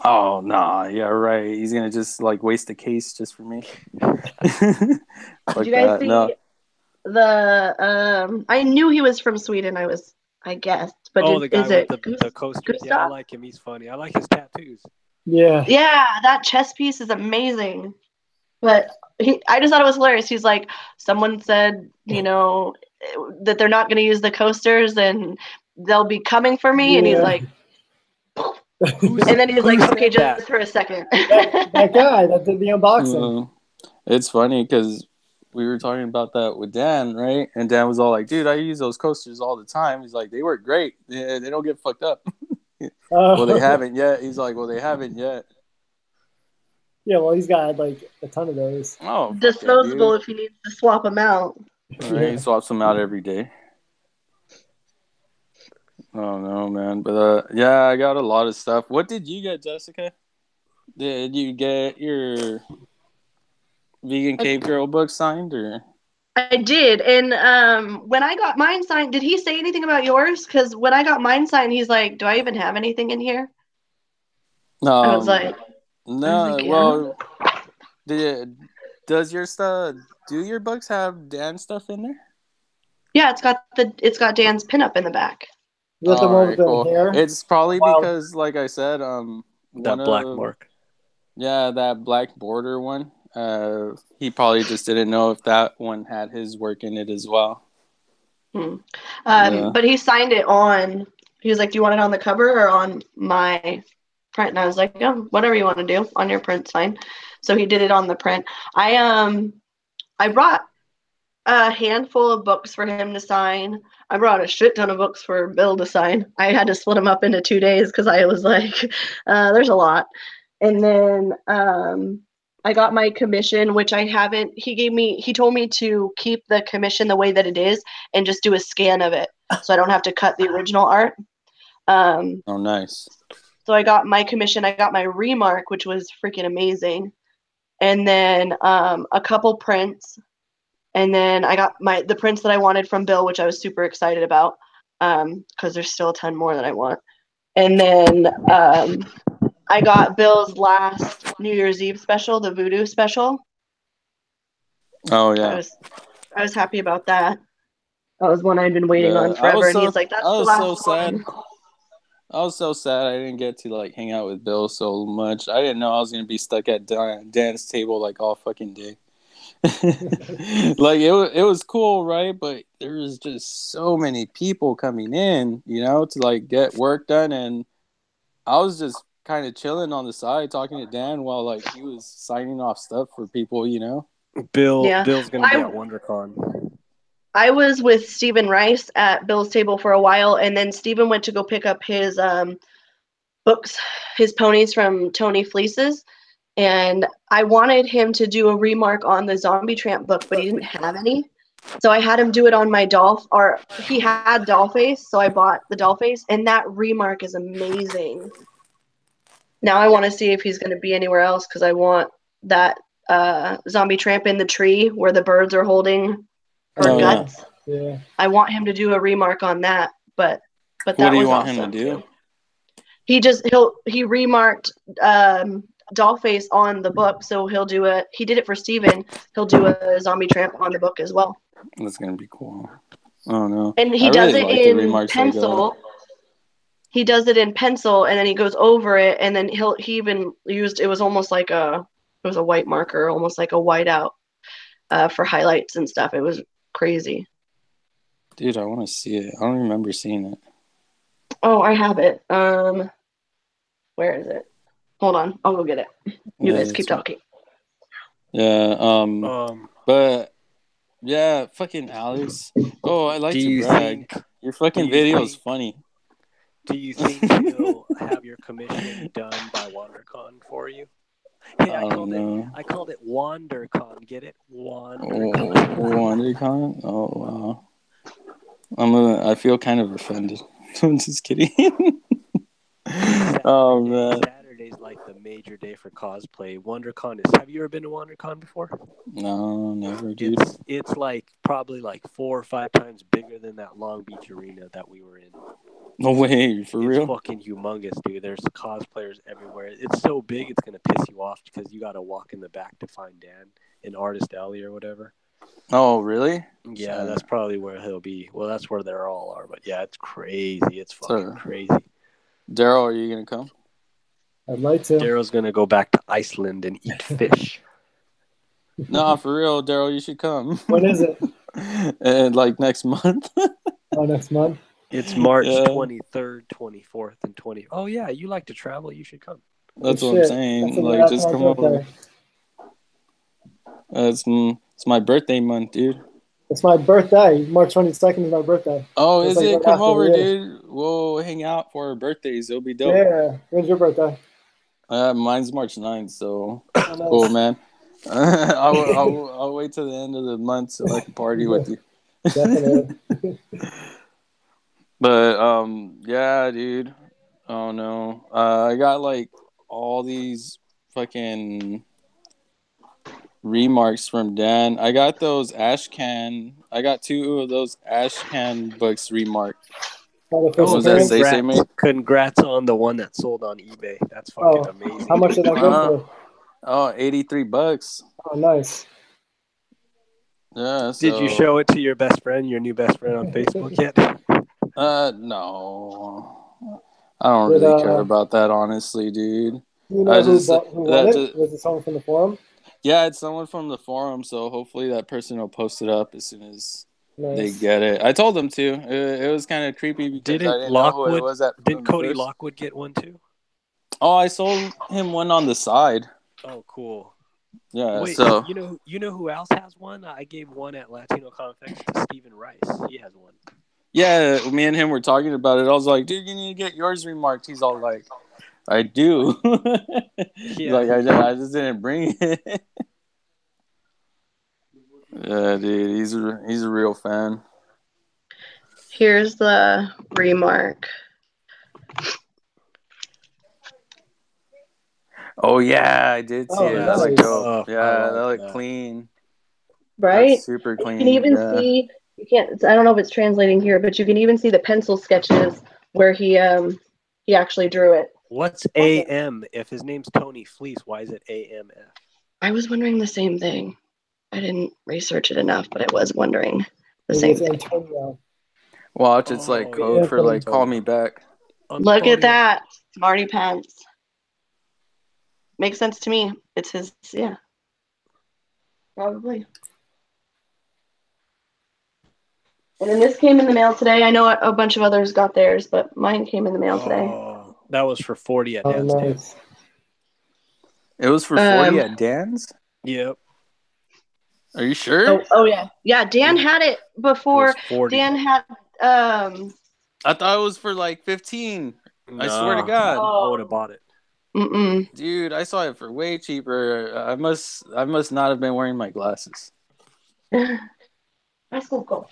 Oh nah, yeah, right. He's gonna just like waste a case just for me. Did Like you guys that. see No. I knew he was from Sweden, I guessed, but Oh, the guy is with it the coasters. Yeah, I Gustav? like him. He's funny. I like his tattoos. Yeah. Yeah, that chess piece is amazing. But I just thought it was hilarious. He's like, someone said, that they're not going to use the coasters and they'll be coming for me. And he's Yeah. like, and then he's like, Who okay, said that? just for a second. That guy that did the unboxing. It's funny because we were talking about that with Dan, right? And Dan was all like, "Dude, I use those coasters all the time." He's like, "They work great. They don't get fucked up." Well, they haven't yet. He's like, "Well, they haven't yet." Yeah, well, he's got like a ton of those. Oh, Disposable if he needs to swap them out. Right, he swaps them out every day. Oh no, man! But yeah, I got a lot of stuff. What did you get, Jessica? Did you get your Vegan Cave Girl book signed, or? I did. And when I got mine signed, did he say anything about yours? Because when I got mine signed, he's like, do I even have anything in here? I was like, no. yeah. Well, does your stuff? Do your books have Dan stuff in there? Yeah, it's got Dan's pinup in the back. You got the one with the hair? It's probably because, like I said, that black mark. Yeah, that black border one. He probably just didn't know if that one had his work in it as well. But he signed it on. He was like, "Do you want it on the cover or on my print?" And I was like, "Yeah, whatever you want to do on your print's fine." So he did it on the print. I brought a handful of books for him to sign. I brought a shit ton of books for Bill to sign. I had to split them up into 2 days because I was like, "There's a lot." And then I got my commission, which I haven't. He told me to keep the commission the way that it is and just do a scan of it, so I don't have to cut the original art. Oh, nice. So I got my commission. I got my remark, which was freaking amazing, and then a couple prints, and then I got the prints that I wanted from Bill, which I was super excited about, because there's still a ton more that I want, and then I got Bill's last New Year's Eve special, the Voodoo special. Oh yeah, I was happy about that. That was one I'd been waiting on forever, and he's like, "That's the last one." I was so sad I didn't get to like hang out with Bill so much. I didn't know I was gonna be stuck at Dan's table like all fucking day. Like it was cool, right? But there was just so many people coming in, to like get work done, and I was just kind of chilling on the side talking to Dan while like he was signing off stuff for people. Bill's gonna be at WonderCon. I was with Stephen Rice at Bill's table for a while, and then Stephen went to go pick up his books, his ponies from Tony Fleece's, and I wanted him to do a remark on the Zombie Tramp book, but he didn't have any. So I had him do it on my doll, or he had doll face, so I bought the doll face, and that remark is amazing. Now I want to see if he's going to be anywhere else, because I want that Zombie Tramp in the tree where the birds are holding her guts. Yeah. I want him to do a remark on that, but that What do you was want awesome him to do? Too. He remarked Dollface on the book, so he did it for Steven. He'll do a Zombie Tramp on the book as well. That's gonna be cool. Oh no. And he does it in pencil. He does it in pencil, and then he goes over it, and then he even used, it was almost like it was a white marker, almost like a whiteout for highlights and stuff. It was crazy. Dude, I want to see it. I don't remember seeing it. Oh, I have it. Where is it? Hold on, I'll go get it. You guys keep talking. Yeah. But yeah, fucking Alex. Oh, I like to brag. Your fucking video is funny. Do you think he'll have your commission done by WonderCon for you? Hey, I called it WonderCon. Get it? WonderCon. WonderCon? Oh wow. I feel kind of offended. I'm just kidding. Oh man. Saturday's like the major day for cosplay. WonderCon is. Have you ever been to WonderCon before? No, never, dude. It's like probably like 4 or 5 times bigger than that Long Beach arena that we were in. No way, for real? It's fucking humongous, dude. There's cosplayers everywhere. It's so big, it's gonna piss you off because you got to walk in the back to find Dan in Artist Alley or whatever. Oh, really? Yeah, that's probably where he'll be. Well, that's where they all are. But yeah, it's crazy. It's fucking crazy. Daryl, are you gonna come? I'd like to. Daryl's gonna go back to Iceland and eat fish. No, for real, Daryl, you should come. When is it? And like next month. Oh, next month. It's March 23rd, 24th, and 20th. Oh yeah, you like to travel? You should come. That's what I'm saying. Like, just come over. It's my birthday month, dude. It's my birthday. March 22nd is my birthday. Oh, is it? Come over, dude. We'll hang out for our birthdays. It'll be dope. Yeah. When's your birthday? Mine's March 9th, so cool, man. I'll wait till the end of the month so I can party with you. Definitely. But yeah, dude. Oh no. I got like all these fucking remarks from Dan. I got those Ashcan. I got 2 of those Ashcan books remarked. What was that say, mate? Congrats on the one that sold on eBay. That's fucking amazing. How much did that go for? Oh, $83. Oh, nice. Yeah. Did you show it to your best friend, your new best friend on Facebook yet? No. I don't really care about that, honestly, dude. You know who won it? Was it someone from the forum? Yeah, it's someone from the forum, so hopefully that person will post it up as soon as they get it. I told them to. It was kind of creepy because I didn't know who it was. Didn't Cody Lockwood get one too? Oh, I sold him one on the side. Oh, cool. Yeah, wait, so you know who else has one? I gave one at Latino Confex to Stephen Rice. He has one. Yeah, me and him were talking about it. I was like, dude, you need to get yours remarked. He's all like, I do. Yeah. Like, I just didn't bring it. Yeah, dude, he's a real fan. Here's the remark. Oh yeah, I did see it. That looked dope. Yeah, that looked clean. Right? That's super clean. You can even see. You can't. I don't know if it's translating here, but you can even see the pencil sketches where he actually drew it. What's AM? If his name's Tony Fleece, why is it AMF? I was wondering the same thing. I didn't research it enough, but I was wondering the same thing. Watch, it's like code for like call me back. Look at that, smarty pants. Makes sense to me. It's his, yeah. Probably. And then this came in the mail today. I know a bunch of others got theirs, but mine came in the mail today. Oh, that was for 40 at Dan's. Nice. It was for 40 at Dan's? Yep. Are you sure? Oh yeah. Yeah, Dan had it before. It was 40. Dan had I thought it was for like 15. I swear to No, God. I would have bought it. Dude, I saw it for way cheaper. I must not have been wearing my glasses. That's cool.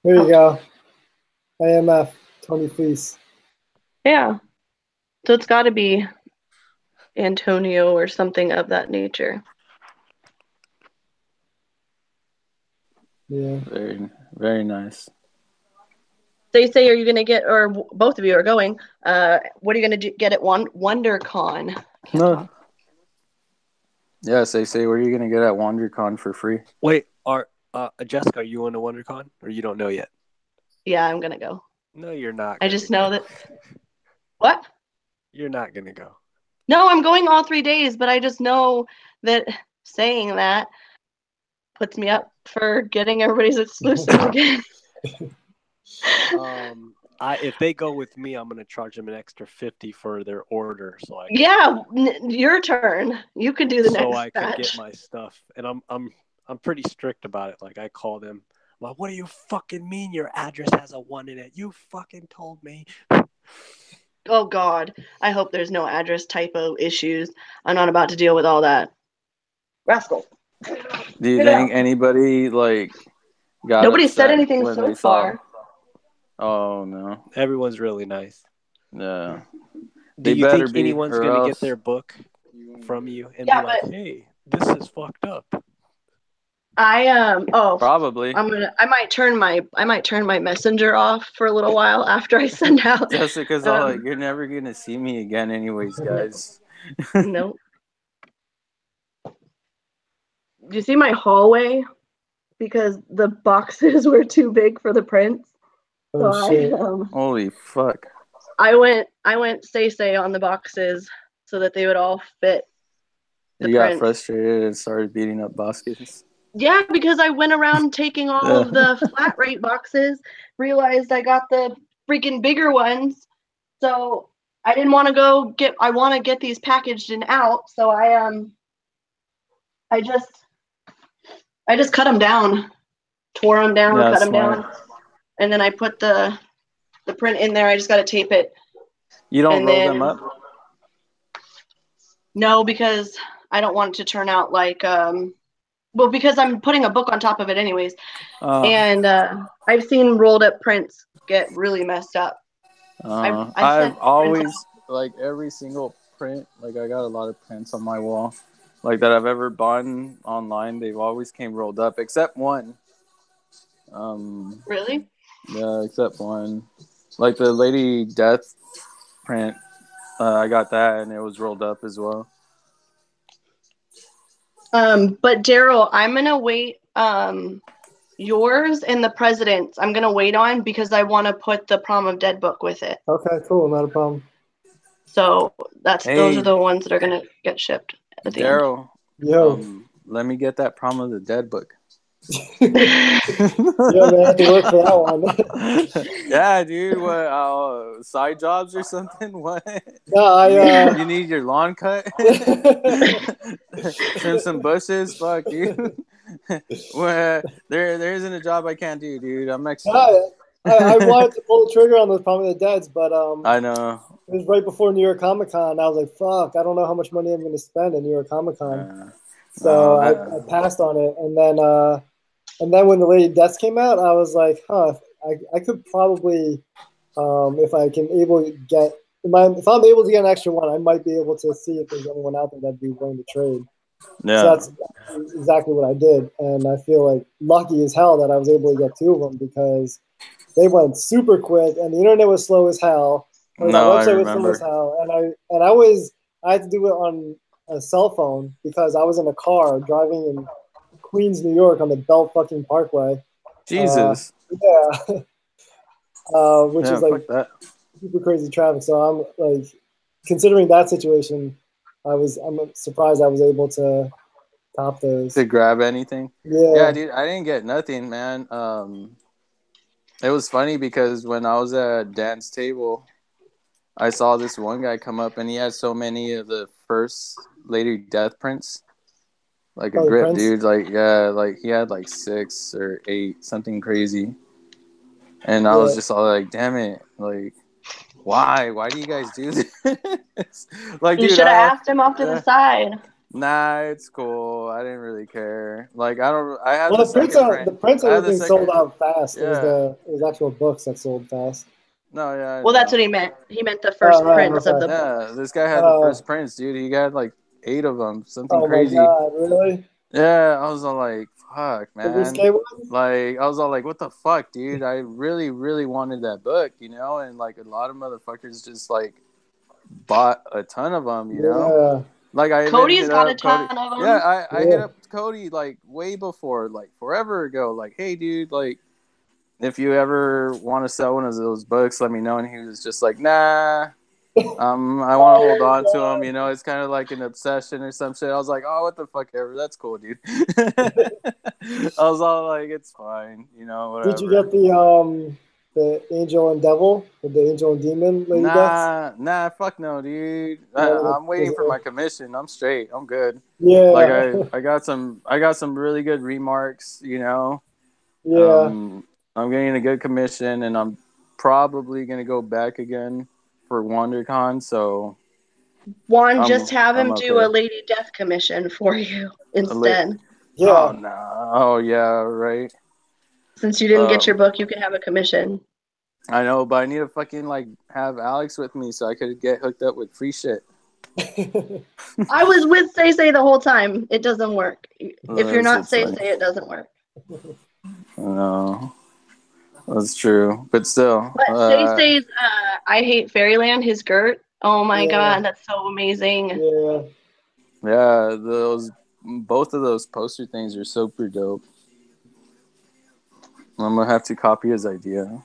Here you go. IMF, Tony Fleece. Yeah. So it's got to be Antonio or something of that nature. Yeah. Very, very nice. They say, are you going to get, or both of you are going, what are you going to get at WonderCon? No. Yeah, say, where are you going to get at WonderCon for free? Wait, Jessica, are you on to WonderCon, or you don't know yet? Yeah, I'm going to go. No, you're not. I just know that. What? You're not going to go. No, I'm going all 3 days, but I just know that saying that puts me up for getting everybody's exclusive again. If they go with me, I'm gonna charge them an extra $50 for their order, so your turn. You can do the next. So I batch. could get my stuff, and I'm pretty strict about it. Like I call them, I'm like, what do you fucking mean your address has a 1 in it? You fucking told me. Oh God, I hope there's no address typo issues. I'm not about to deal with all that. Rascal. Do you think anybody like got Nobody said upset anything when so they far. Oh no. Everyone's really nice. Yeah. Do you think anyone's gonna get their book from you and be like, hey, this is fucked up? Probably. I might turn my messenger off for a little while after I send out. Jessica's all like, you're never gonna see me again anyways, guys. Nope. Do you see my hallway? Because the boxes were too big for the prints. Oh shit. Holy fuck. I went say on the boxes so that they would all fit the You got prints. frustrated and started beating up baskets. Yeah, because I went around taking all of the flat rate boxes, realized I got the freaking bigger ones. So I didn't want to I want to get these packaged and out. So I just cut them down, tore them down, cut them down. And then I put the print in there. I just got to tape it. You don't roll them up? No, because I don't want it to turn out like, because I'm putting a book on top of it anyways. And I've seen rolled up prints get really messed up. I've always, like every single print, like I got a lot of prints on my wall, like that I've ever bought online. They've always came rolled up, except one. Really? Yeah, except one. Like the Lady Death print, I got that and it was rolled up as well. But Daryl, I'm gonna wait. Yours and the president's, I'm gonna wait on because I want to put the Prom of Dead book with it. Okay, cool, not a problem. So those are the ones that are gonna get shipped at the end. Yo, let me get that Prom of the Dead book. Yo, man, I have to work for that one. Yeah, dude. What? Side jobs or something? What? No, you need your lawn cut? Trim some bushes? Fuck, dude. Well, there isn't a job I can't do, dude. I'm Mexican. I wanted to pull the trigger on those Prom of the Deads, but I know. It was right before New York Comic Con. I was like, fuck, I don't know how much money I'm going to spend at New York Comic Con. So I passed on it. And then when the Lady Deaths came out, I was like, I could probably, if I'm able to get an extra one, I might be able to see if there's anyone out there that'd be willing to trade. Yeah. So that's exactly what I did. And I feel like lucky as hell that I was able to get two of them because they went super quick and the internet was slow as hell. The website was slow as hell. And I had to do it on a cell phone because I was in a car driving in Queens, New York on the Belt fucking Parkway. Jesus. Which is like super crazy traffic. So I'm like, considering that situation, I'm surprised I was able to top those. To grab anything? Yeah, dude, I didn't get nothing, man. It was funny because when I was at Dan's table, I saw this one guy come up and he had so many of the first Lady Death prints. like a Oh, the grip, Prince? dude. Like yeah, like he had like 6 or 8, something crazy. And I was Yeah. just all like, damn it, like why? Why do you guys do this? Like, You dude, should have asked him off to the side. nah, it's cool. I didn't really care. Like I don't. I had Well, the second print. the Prince I had the everything sold second. out fast. Yeah. It was actual books that sold fast. No, yeah, I Well, that's know. what he meant. He meant the Oh, first right, prints of the okay. book. Yeah, this guy had the first prints, dude. He got like 8 of them, something Oh my crazy. god, really? Yeah, I was all like, fuck, The man. risque ones? Like, I was all like, what the fuck, dude? I really, really wanted that book, you know? And like a lot of motherfuckers just like bought a ton of them, you know? Yeah. Like I even Cody's hit got a up Cody. ton of them. Yeah, I hit Yeah. up Cody like way before, like forever ago. Like, hey, dude, like if you ever want to sell one of those books, let me know. And he was just like, nah. I want to hold on to them. You know, it's kind of like an obsession or some shit. I was like, oh, what the fuck ever. That's cool, dude. I was all like, it's fine. You know, whatever. Did you get the Angel and Devil with the Angel and Demon Lady Deaths? Nah, fuck no, dude. No, I'm waiting for my commission. I'm straight. I'm good. Yeah. Like I got some really good remarks. You know. Yeah. I'm getting a good commission, and I'm probably gonna go back again for WonderCon. So Juan, just have him I'm do a okay. Lady Death commission for you instead. Yeah. Oh no! Oh yeah, right. Since you didn't get your book, you can have a commission. I know, but I need to fucking like have Alex with me so I could get hooked up with free shit. I was with Say Say the whole time. It doesn't work. If you're not Say Like, Say, it doesn't work. No, that's true, but still. But Say Say's I Hate Fairyland, his Gert. Oh my god, that's so amazing. Yeah. Yeah, both of those poster things are super dope. I'm gonna have to copy his idea.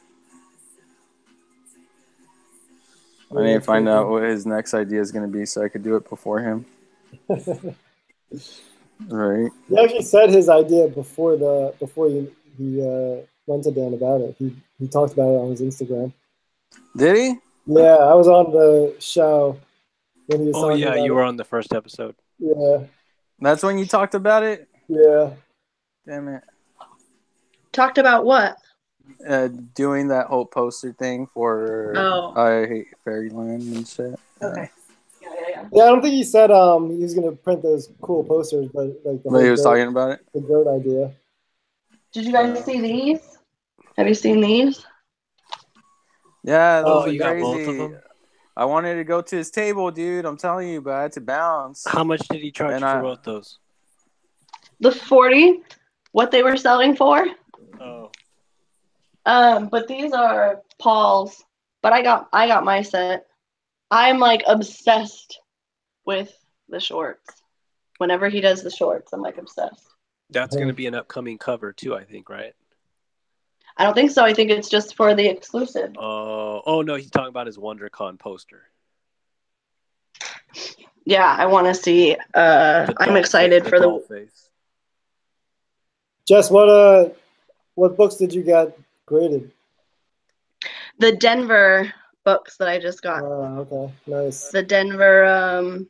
I need to find out what his next idea is gonna be so I could do it before him. Right. He actually said his idea before he went to Dan about it. He talked about it on his Instagram. Did he? Yeah, I was on the show when he was talking about you it. were on the first episode. Yeah. That's when you talked about it? Yeah. Damn it. Talked about what? Doing that whole poster thing for I Hate Fairyland and shit. Okay. Yeah, I don't think he said he was gonna print those cool posters, but like But he was talking about it. The goat idea. Did you guys see these? Have you seen these? Yeah, those are you got crazy. both of them? I wanted to go to his table, dude. I'm telling you, but I had to bounce. How much did he charge you for both those? The 40, what they were selling for. Oh. But these are Paul's. But I got my set. I'm like obsessed with the shorts. Whenever he does the shorts, I'm like obsessed. That's going to be an upcoming cover too, I think, right? I don't think so. I think it's just for the exclusive. Oh no, he's talking about his WonderCon poster. Yeah, I want to see. I'm excited for the face. Jess, what books did you get graded? The Denver books that I just got. Oh, okay, nice. The Denver,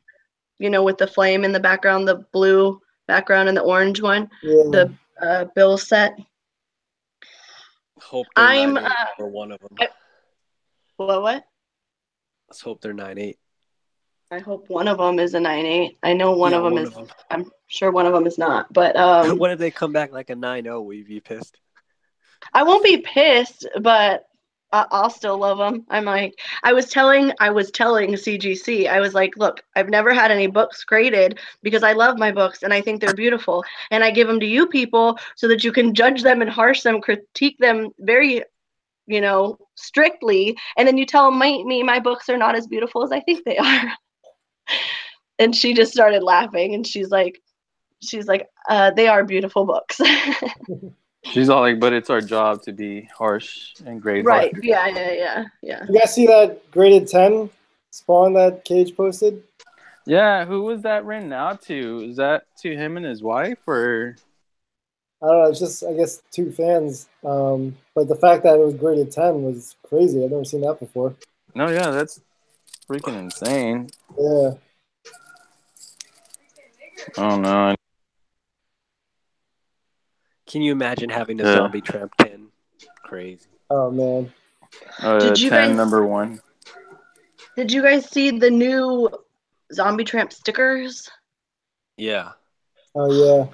with the flame in the background, the blue background and the orange one. Yeah. The Bill set. Hope they're 9.8 for one of them. What? Let's hope they're 9.8. I hope one of them is a 9.8. I know one of them is. I'm sure one of them is not. But what if they come back like a 9.0? Will you be pissed? I won't be pissed, but I'll still love them. I was telling CGC, I was like, look, I've never had any books graded because I love my books and I think they're beautiful. And I give them to you people so that you can judge them and harsh them, critique them very, strictly. And then you tell me my books are not as beautiful as I think they are. And she just started laughing and she's like, they are beautiful books. She's all like, but it's our job to be harsh and grade right. hard. Yeah. You guys see that graded 10 spawn that Cage posted? Yeah, who was that written out to? Is that to him and his wife, or? I don't know, it's just, I guess, 2 fans. But the fact that it was graded 10 was crazy. I've never seen that before. No, yeah, that's freaking insane. Yeah. I don't know. Can you imagine having a zombie Tramp 10? Crazy. Oh man. Did you 10 guys- number 1. Did you guys see the new Zombie Tramp stickers? Yeah. Oh yeah.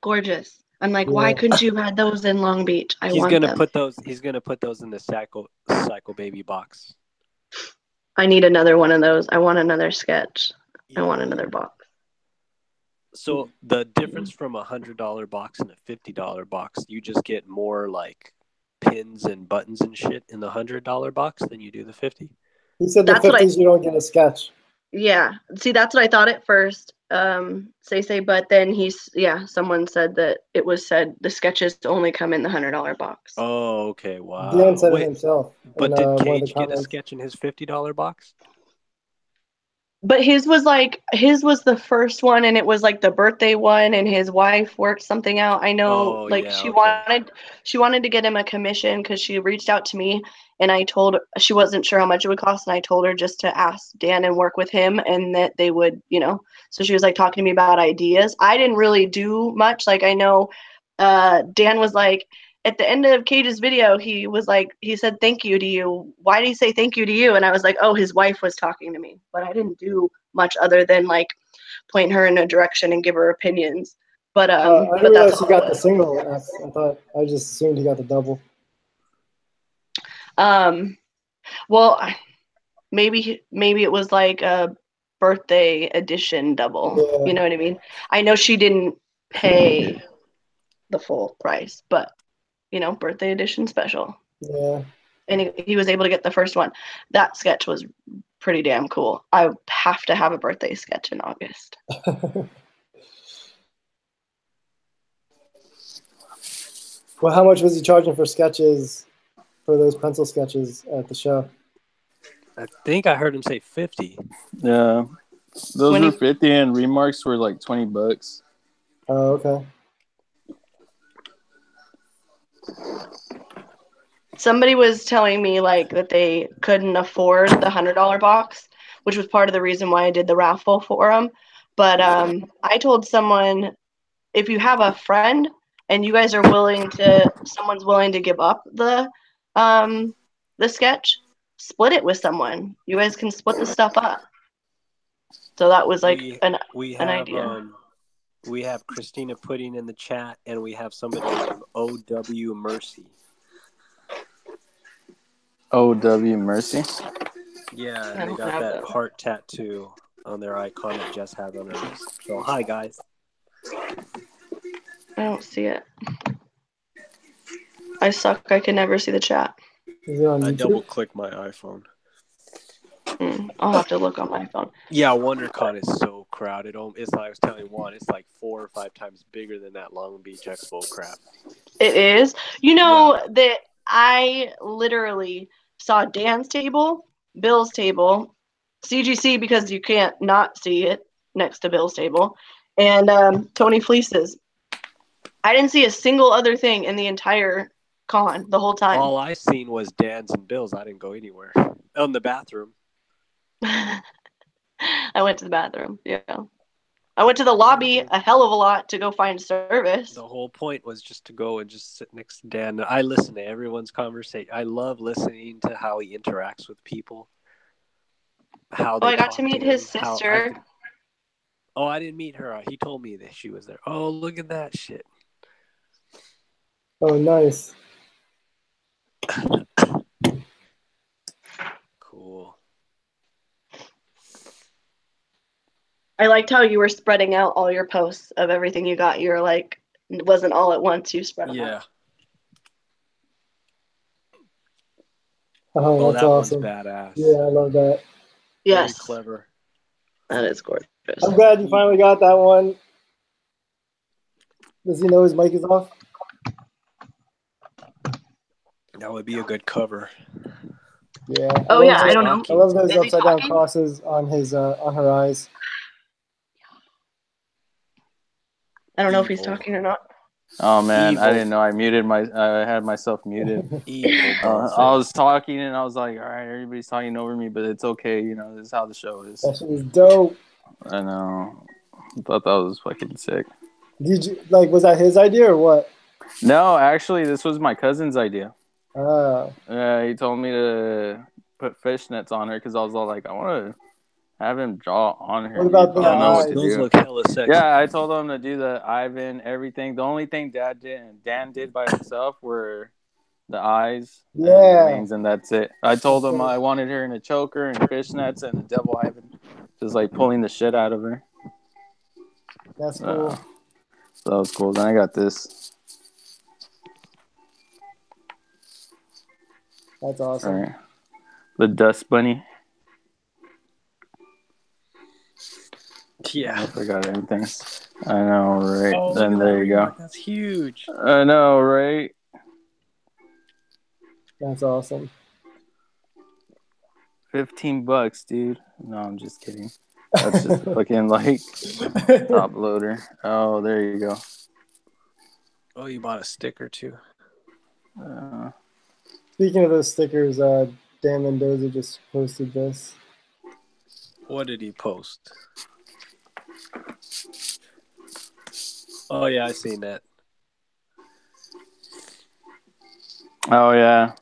Gorgeous. I'm like, Yeah. why couldn't you have had those in Long Beach? He's want gonna them. put those. He's gonna put those in the Psycho Baby box. I need another one of those. I want another sketch. I want another box. So the difference from $100 box and a $50 box, you just get more like pins and buttons and shit in the $100 box than you do the 50. He said the That's what 50s you don't get a sketch. Yeah. See, that's what I thought at first. Say, but then someone said that it was said the sketches only come in the $100 box. Oh, okay. Wow. Dan said it himself. But in, did one of the Cage get a comments. sketch in his $50 box? But his was the first one, and it was like the birthday one, and his wife worked something out. I know, she wanted to get him a commission because she reached out to me, and I told her she wasn't sure how much it would cost, and I told her just to ask Dan and work with him, and that they would, So she was like talking to me about ideas. I didn't really do much. Like I know, Dan was like. At the end of Cage's video, he said, thank you to you. Why did he say thank you to you? And I was like, oh, his wife was talking to me. But I didn't do much other than like point her in a direction and give her opinions. But I didn't realize he got the single. I just assumed he got the double. Well, maybe it was like a birthday edition double. Yeah. You know what I mean? I know she didn't pay the full price, but birthday edition special. Yeah. And he was able to get the first one. That sketch was pretty damn cool. I have to have a birthday sketch in August. Well, how much was he charging for sketches, for those pencil sketches at the show? I think I heard him say 50. Yeah. Those were 50 and remarks were like $20. Oh, okay. Somebody was telling me like that they couldn't afford the $100 box, which was part of the reason why I did the raffle for them. But I told someone, if you have a friend and you guys are someone's willing to give up the sketch, split it with someone. You guys can split the stuff up. So that was like an idea. We have Christina Pudding in the chat, and we have somebody named O.W. Mercy. O.W. Mercy? Yeah, and they got that heart tattoo on their icon that Jess has on her wrist. So, hi, guys. I don't see it. I suck. I can never see the chat. Is it on YouTube? I double-click my iPhone. I'll have to look on my phone. Yeah, WonderCon is so crowded. It's like I was telling Juan, it's like 4 or 5 times bigger than that Long Beach Expo crap. It is. That I literally saw Dan's table, Bill's table, CGC because you can't not see it next to Bill's table, and Tony Fleece's. I didn't see a single other thing in the entire con the whole time. All I seen was Dan's and Bill's. I didn't go anywhere. Oh, in the bathroom. I went to the bathroom. Yeah. I went to the lobby a hell of a lot to go find service. The whole point was just to go and just sit next to Dan. I listen to everyone's conversation. I love listening to how he interacts with people. I got to meet his sister. I didn't meet her. He told me that she was there. Oh, look at that shit. Oh, nice. Cool. I liked how you were spreading out all your posts of everything you got. You were like, it wasn't all at once. You spread them out. Oh, that's awesome. One's badass. Yeah, I love that. Yes. Very clever. That is gorgeous. I'm glad you finally got that one. Does he know his mic is off? That would be a good cover. Yeah. Oh, yeah, I don't know. I love those upside down crosses on his on her eyes. I don't know if he's talking or not. Oh man, Evil. I didn't know I had myself muted. I was talking and I was like, all right, everybody's talking over me, but it's okay, this is how the show is. That shit is dope. I know. I thought that was fucking sick. Did you was that his idea or what? No, actually, this was my cousin's idea. Oh. He told me to put fishnets on her because I was all like, I want to have him draw on her. What about dude. the I don't know what eyes? to Those do. look hella sexy. Yeah, I told him to do the Ivan, everything. The only thing Dan did by himself were the eyes and the Yeah. wings, and that's it. I told That's him cool. I wanted her in a choker and fishnets and the devil Ivan, just like pulling the shit out of her. That's cool. So that was cool. Then I got this. That's awesome. All right. The dust bunny. Yeah. I forgot everything. I know, right? Oh, Then look at there that you go. remark. That's huge. I know, right? That's awesome. $15, dude. No, I'm just kidding. That's just a fucking like top loader. Oh, there you go. Oh, you bought a sticker too. Speaking of those stickers, Dan Mendoza just posted this. What did he post? Oh yeah, I seen that. Oh yeah.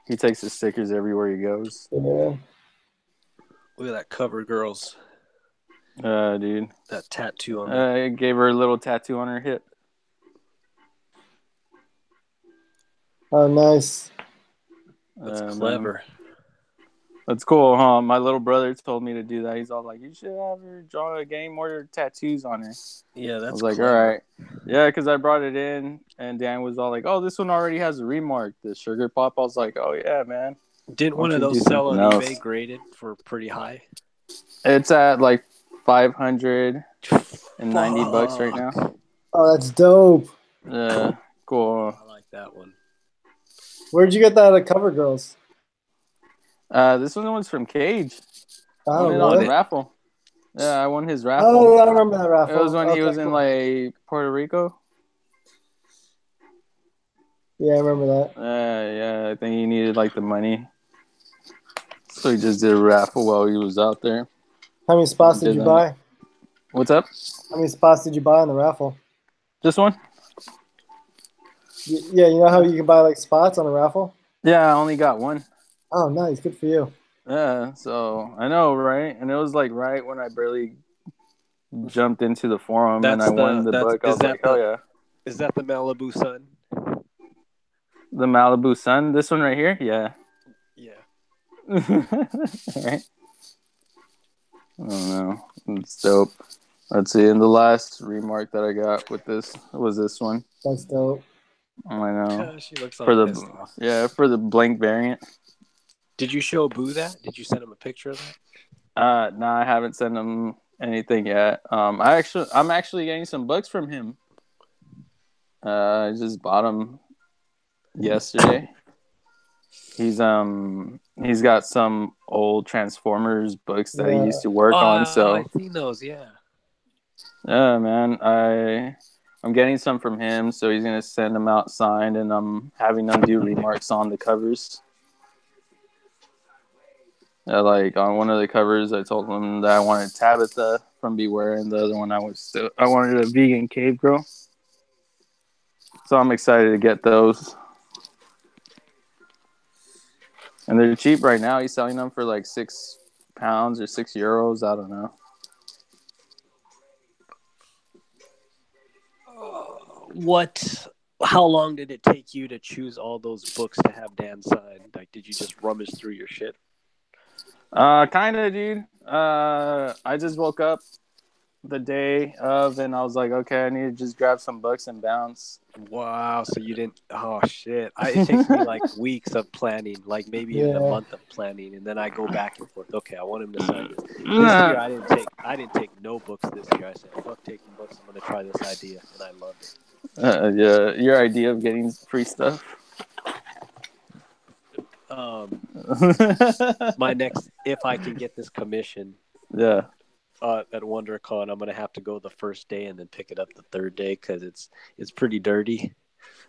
He takes his stickers everywhere he goes. Yeah. Look at that cover, girls. Dude. That tattoo on there. I gave her a little tattoo on her hip. Oh, nice. That's clever. That's cool, huh? My little brother told me to do that. He's all like, "You should have her draw a game or tattoos on her." Yeah, that's I was like, clever. all right. Yeah, because I brought it in, and Dan was all like, "Oh, this one already has a remark, the sugar pop." I was like, "Oh yeah, man." Didn't one Why of don't you those do sell on something eBay else? graded for pretty high? It's at like $590 right now. Oh, that's dope. Cool. I like that one. Where'd you get that at Cover Girls? This one was from Cage. I Oh, won it on really? a raffle. Yeah, I won his raffle. Oh, yeah, I remember that raffle. It was when he was in cool. like Puerto Rico. Yeah, I remember that. Yeah, I think he needed like the money, so he just did a raffle while he was out there. How many spots did you buy? What's up? How many spots did you buy on the raffle? Just one? Yeah, you know how you can buy like spots on a raffle? Yeah, I only got one. Oh, nice. Good for you. Yeah, so I know, right? And it was like right when I barely jumped into the forum and I won the book. I was like, oh yeah. Is that the Malibu Sun? The Malibu Sun? This one right here? Yeah. Yeah. Right? I don't know. It's dope. Let's see. And the last remark that I got with this was this one. That's dope. I know. She looks like For the pissed off. Yeah, for the blank variant. Did you show Boo that? Did you send him a picture of that? No, I haven't sent him anything yet. I'm actually getting some books from him. I just bought them yesterday. He's got some old Transformers books that he used to work on. So I've seen those. Yeah. Yeah, man. I'm getting some from him, so he's gonna send them out signed, and I'm having them do remarks on the covers. Like on one of the covers, I told him that I wanted Tabitha from Beware, and the other one I wanted a vegan cave girl. So I'm excited to get those, and they're cheap right now. He's selling them for like £6 or €6. I don't know. How long did it take you to choose all those books to have Dan sign? Like, did you just rummage through your shit? Kind of, dude. I just woke up the day of, and I was like, okay, I need to just grab some books and bounce. Wow. So you didn't? Oh shit! It takes me like weeks of planning, like maybe even a month of planning, and then I go back and forth. Okay, I want him to sign this. This year, I didn't take no books this year. I said, fuck taking books. I'm gonna try this idea, and I loved it. Yeah, your idea of getting free stuff. My next, if I can get this commission, yeah, at WonderCon, I'm gonna have to go the first day and then pick it up the third day because it's pretty dirty.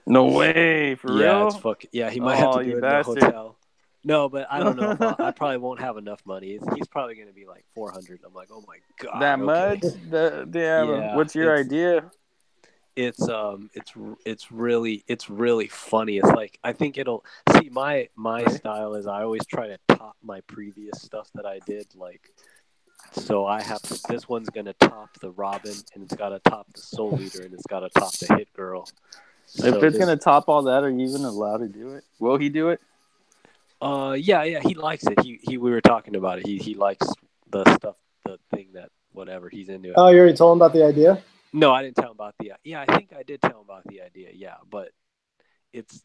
No way, for real? Yeah, it's fucking. Yeah, he might have to do it in the hotel. No, but I don't know. I probably won't have enough money. He's probably gonna be like 400. I'm like, oh my god, that much? Damn. Yeah, what's your idea? it's really funny. It's like I think it'll see my style is I always try to top my previous stuff that I did. Like, so I have to, this one's gonna top the Robin, and it's got to top the Soul Eater, and it's got to top the Hit Girl. If it's gonna top all that, are you even allowed to do it? Will he do it? Yeah, he likes it. We were talking about it. He likes the stuff, the thing that whatever he's into. Oh, you already told him about the idea? No, I didn't tell him about the. Yeah, I think I did tell him about the idea. Yeah, but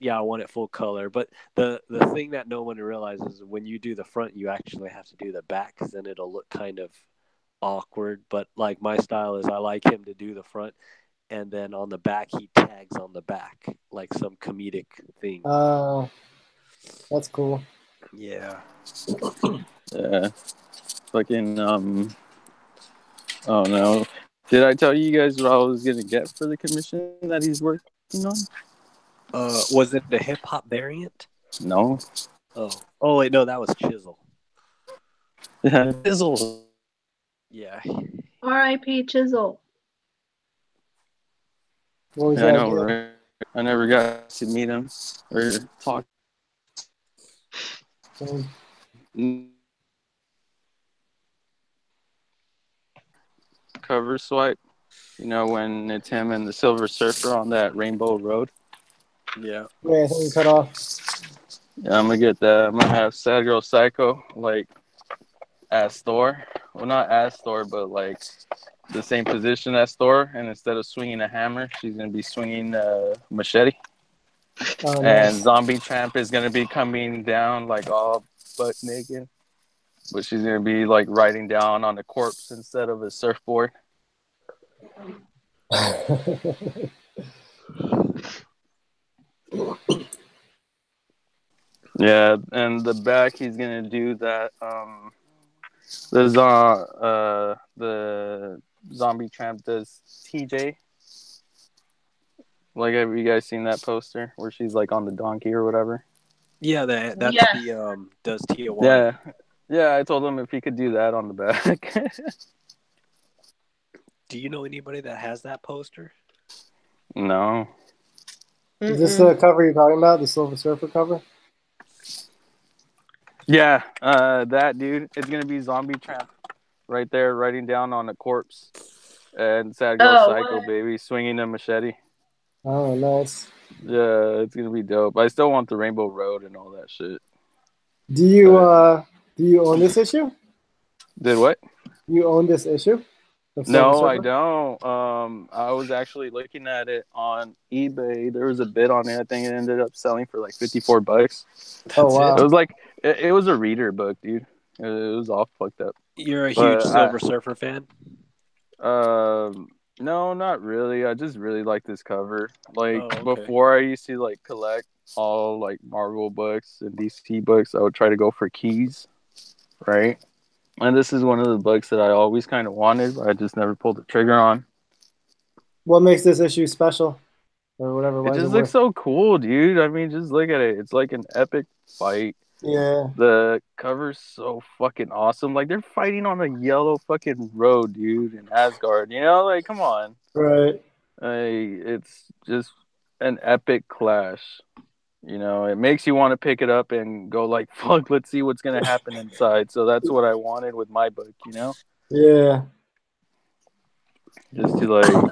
I want it full color. But the thing that no one realizes is when you do the front, you actually have to do the back, because then it'll look kind of awkward. But like my style is, I like him to do the front, and then on the back he tags on the back like some comedic thing. Oh, that's cool. Yeah. Yeah. Fucking oh no. Did I tell you guys what I was gonna get for the commission that he's working on? Was it the hip hop variant? No. Oh wait, no, that was Chisel. Yeah, Chisel. Yeah. R.I.P. Chisel. What was Yeah, I that know, idea? right? I never got to meet him or talk. Cover swipe. You know, when it's him and the Silver Surfer on that Rainbow Road. Yeah. Wait, I think we cut off. Yeah, I'm gonna get that. I'm gonna have Sad Girl Psycho like as Thor. Well, not as Thor, but like the same position as Thor. And instead of swinging a hammer, she's gonna be swinging a machete. Oh, And nice. Zombie Tramp is gonna be coming down like all butt naked, but she's gonna be like riding down on a corpse instead of a surfboard. Yeah, and the back he's gonna do that. The Zombie Tramp does TJ. Like, have you guys seen that poster where she's like on the donkey or whatever? Yeah, that's Yeah. the does Tia Wine. Yeah, yeah. I told him if he could do that on the back. Do you know anybody that has that poster? No. Is this the cover you're talking about? The Silver Surfer cover? Yeah, that dude. It's gonna be Zombie Tramp right there, riding down on a corpse, and Sad Girl Psycho what? baby swinging a machete. Oh, nice. Yeah, it's gonna be dope. I still want the Rainbow Road and all that shit. Do you own this issue? Did what? You own this issue? No, I don't. I was actually looking at it on eBay. There was a bid on it. I think it ended up selling for like $54. Oh, wow. It was like it was a reader book, dude. It was all fucked up. You're a huge Silver Surfer fan? No, not really. I just really like this cover. Like okay. Before, I used to like collect all like Marvel books and DC books. I would try to go for keys, right? And this is one of the books that I always kind of wanted, but I just never pulled the trigger on. What makes this issue special? Or whatever. It just looks so cool, dude. I mean, just look at it. It's like an epic fight. Yeah. The cover's so fucking awesome. Like, they're fighting on a yellow fucking road, dude, in Asgard. You know, like, come on. Right. It's just an epic clash. You know, it makes you want to pick it up and go like, fuck, let's see what's going to happen inside. So that's what I wanted with my book, you know? Yeah. Just to like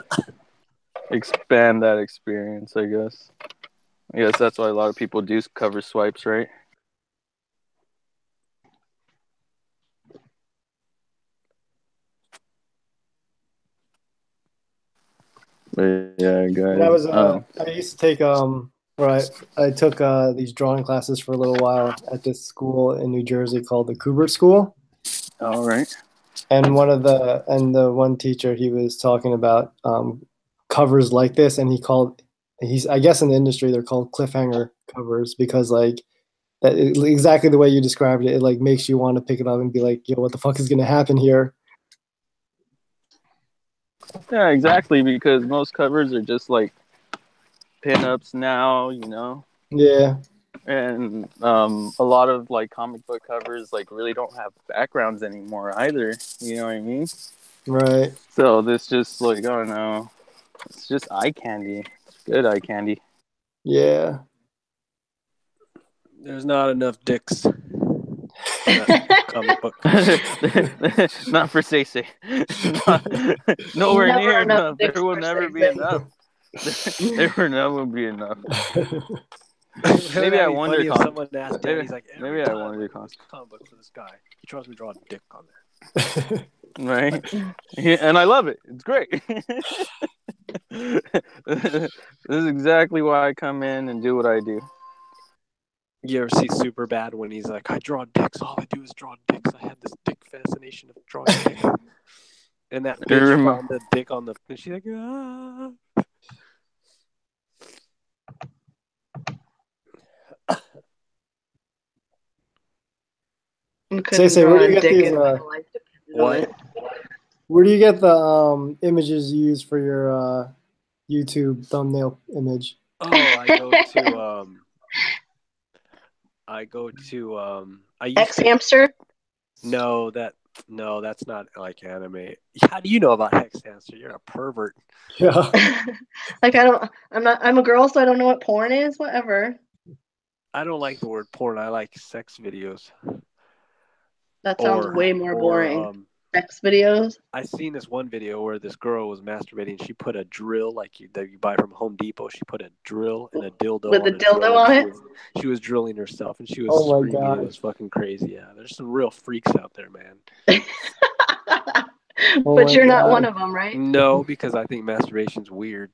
expand that experience, I guess. I guess that's why a lot of people do cover swipes, right? But yeah, guys. When I was I used to take I took these drawing classes for a little while at this school in New Jersey called the Kubert School. All right. And the one teacher, he was talking about covers like this, and I guess in the industry they're called cliffhanger covers because like that exactly the way you described it, it like makes you want to pick it up and be like, yo, what the fuck is gonna happen here? Yeah, exactly, because most covers are just like pinups now, you know. Yeah. And a lot of like comic book covers like really don't have backgrounds anymore either. You know what I mean? Right. So this just like, I don't know, It's just eye candy. Good eye candy. Yeah. There's not enough dicks in that comic book. Not for Say. Nowhere Never near enough enough. dicks There will for never Say be Say. enough. There will never be enough. Maybe I I wonder, funny if Con- someone asked Dad, he's like, every maybe I time wonder, I Con- read this comic book for this guy, he tries me to draw a dick on there. Right? Yeah, and I love it. It's great. This is exactly why I come in and do what I do. You ever see Superbad when he's like, I draw dicks, all I do is draw dicks. I have this dick fascination of drawing dicks. And that bitch found the dick on the, and she's like, ah. Say, where do you get these? What? Where do you get the images you use for your YouTube thumbnail image? Oh, I used X to, Hamster. no, that's not like anime. How do you know about Hex Hamster? You're a pervert. Yeah. Like I'm a girl, so I don't know what porn is. Whatever. I don't like the word porn. I like sex videos. That sounds way more boring. Sex videos. I seen this one video where this girl was masturbating. She put a drill that you buy from Home Depot. She put a drill and a dildo with on a dildo drill, on it. She was drilling herself, and she was Oh my screaming. God. It was fucking crazy. Yeah, there's some real freaks out there, man. But you're not one of them, right? No, because I think masturbation's weird.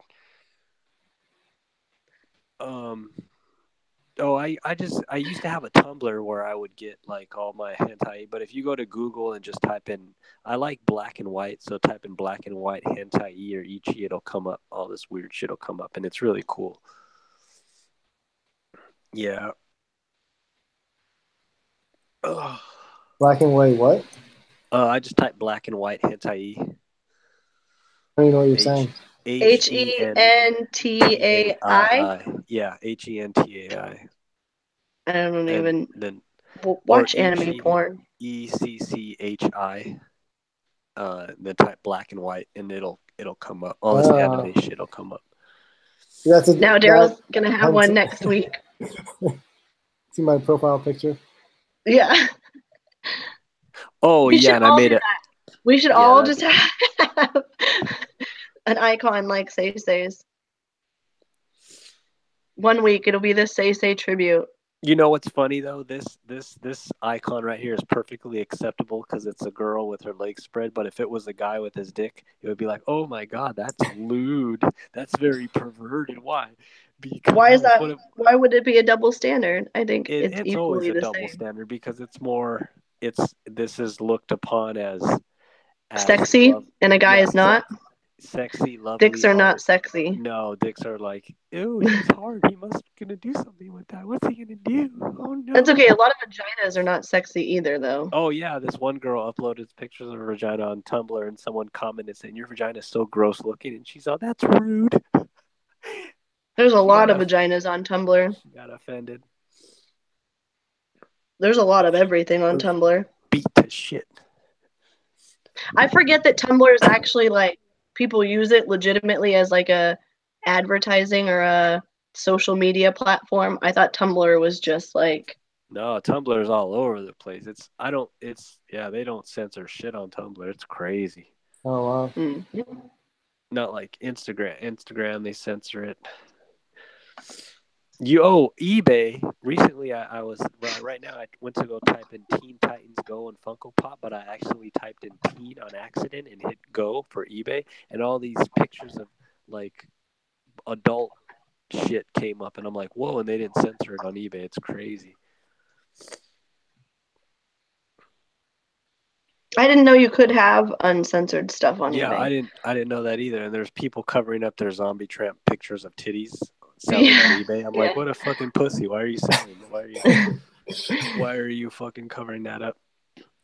I used to have a Tumblr where I would get like all my hentai, but if you go to Google and just type in, I like black and white, so type in black and white hentai or ichi, it'll come up. All this weird shit will come up, and it's really cool. Yeah. Ugh. Black and white what? I just typed black and white hentai. I don't even know what you're saying. HENTAI. Yeah, HENTAI. I don't even watch anime porn. ECCHI. Then type black and white, and it'll come up. All this anime shit will come up. Now Daryl's gonna have one next week. See my profile picture. Yeah. Oh yeah, and I made it. We should all just have an icon like Say Say's. 1 week it'll be the Say Say tribute. You know what's funny though? This icon right here is perfectly acceptable because it's a girl with her legs spread. But if it was a guy with his dick, it would be like, oh my god, that's lewd. That's very perverted. Why? Because why is that? Why would it be a double standard? I think it's equally always a the double same. standard because it's more. This is looked upon as sexy, and a guy is not. Sexy, lovely. Dicks are not sexy. No, dicks are like, ew, he's hard. He must gonna do something with that. What's he gonna do? Oh no. That's okay. A lot of vaginas are not sexy either, though. Oh yeah, this one girl uploaded pictures of her vagina on Tumblr, and someone commented saying your vagina is so gross looking, and she's all, that's rude. There's a lot of vaginas on Tumblr. She got offended. There's a lot of everything on Tumblr. Beat to shit. I forget that Tumblr is actually like people use it legitimately as like a advertising or a social media platform. I thought Tumblr was just like. No, Tumblr is all over the place. They don't censor shit on Tumblr. It's crazy. Oh wow. Mm-hmm. Not like Instagram. Instagram, they censor it. eBay. Recently, I was right now. I went to go type in Teen Titans Go and Funko Pop, but I actually typed in teen on accident and hit go for eBay, and all these pictures of like adult shit came up, and I'm like, whoa! And they didn't censor it on eBay. It's crazy. I didn't know you could have uncensored stuff on eBay. Yeah, I didn't know that either. And there's people covering up their zombie tramp pictures of titties selling on eBay. I'm like, what a fucking pussy. Why are you selling? Why are you fucking covering that up?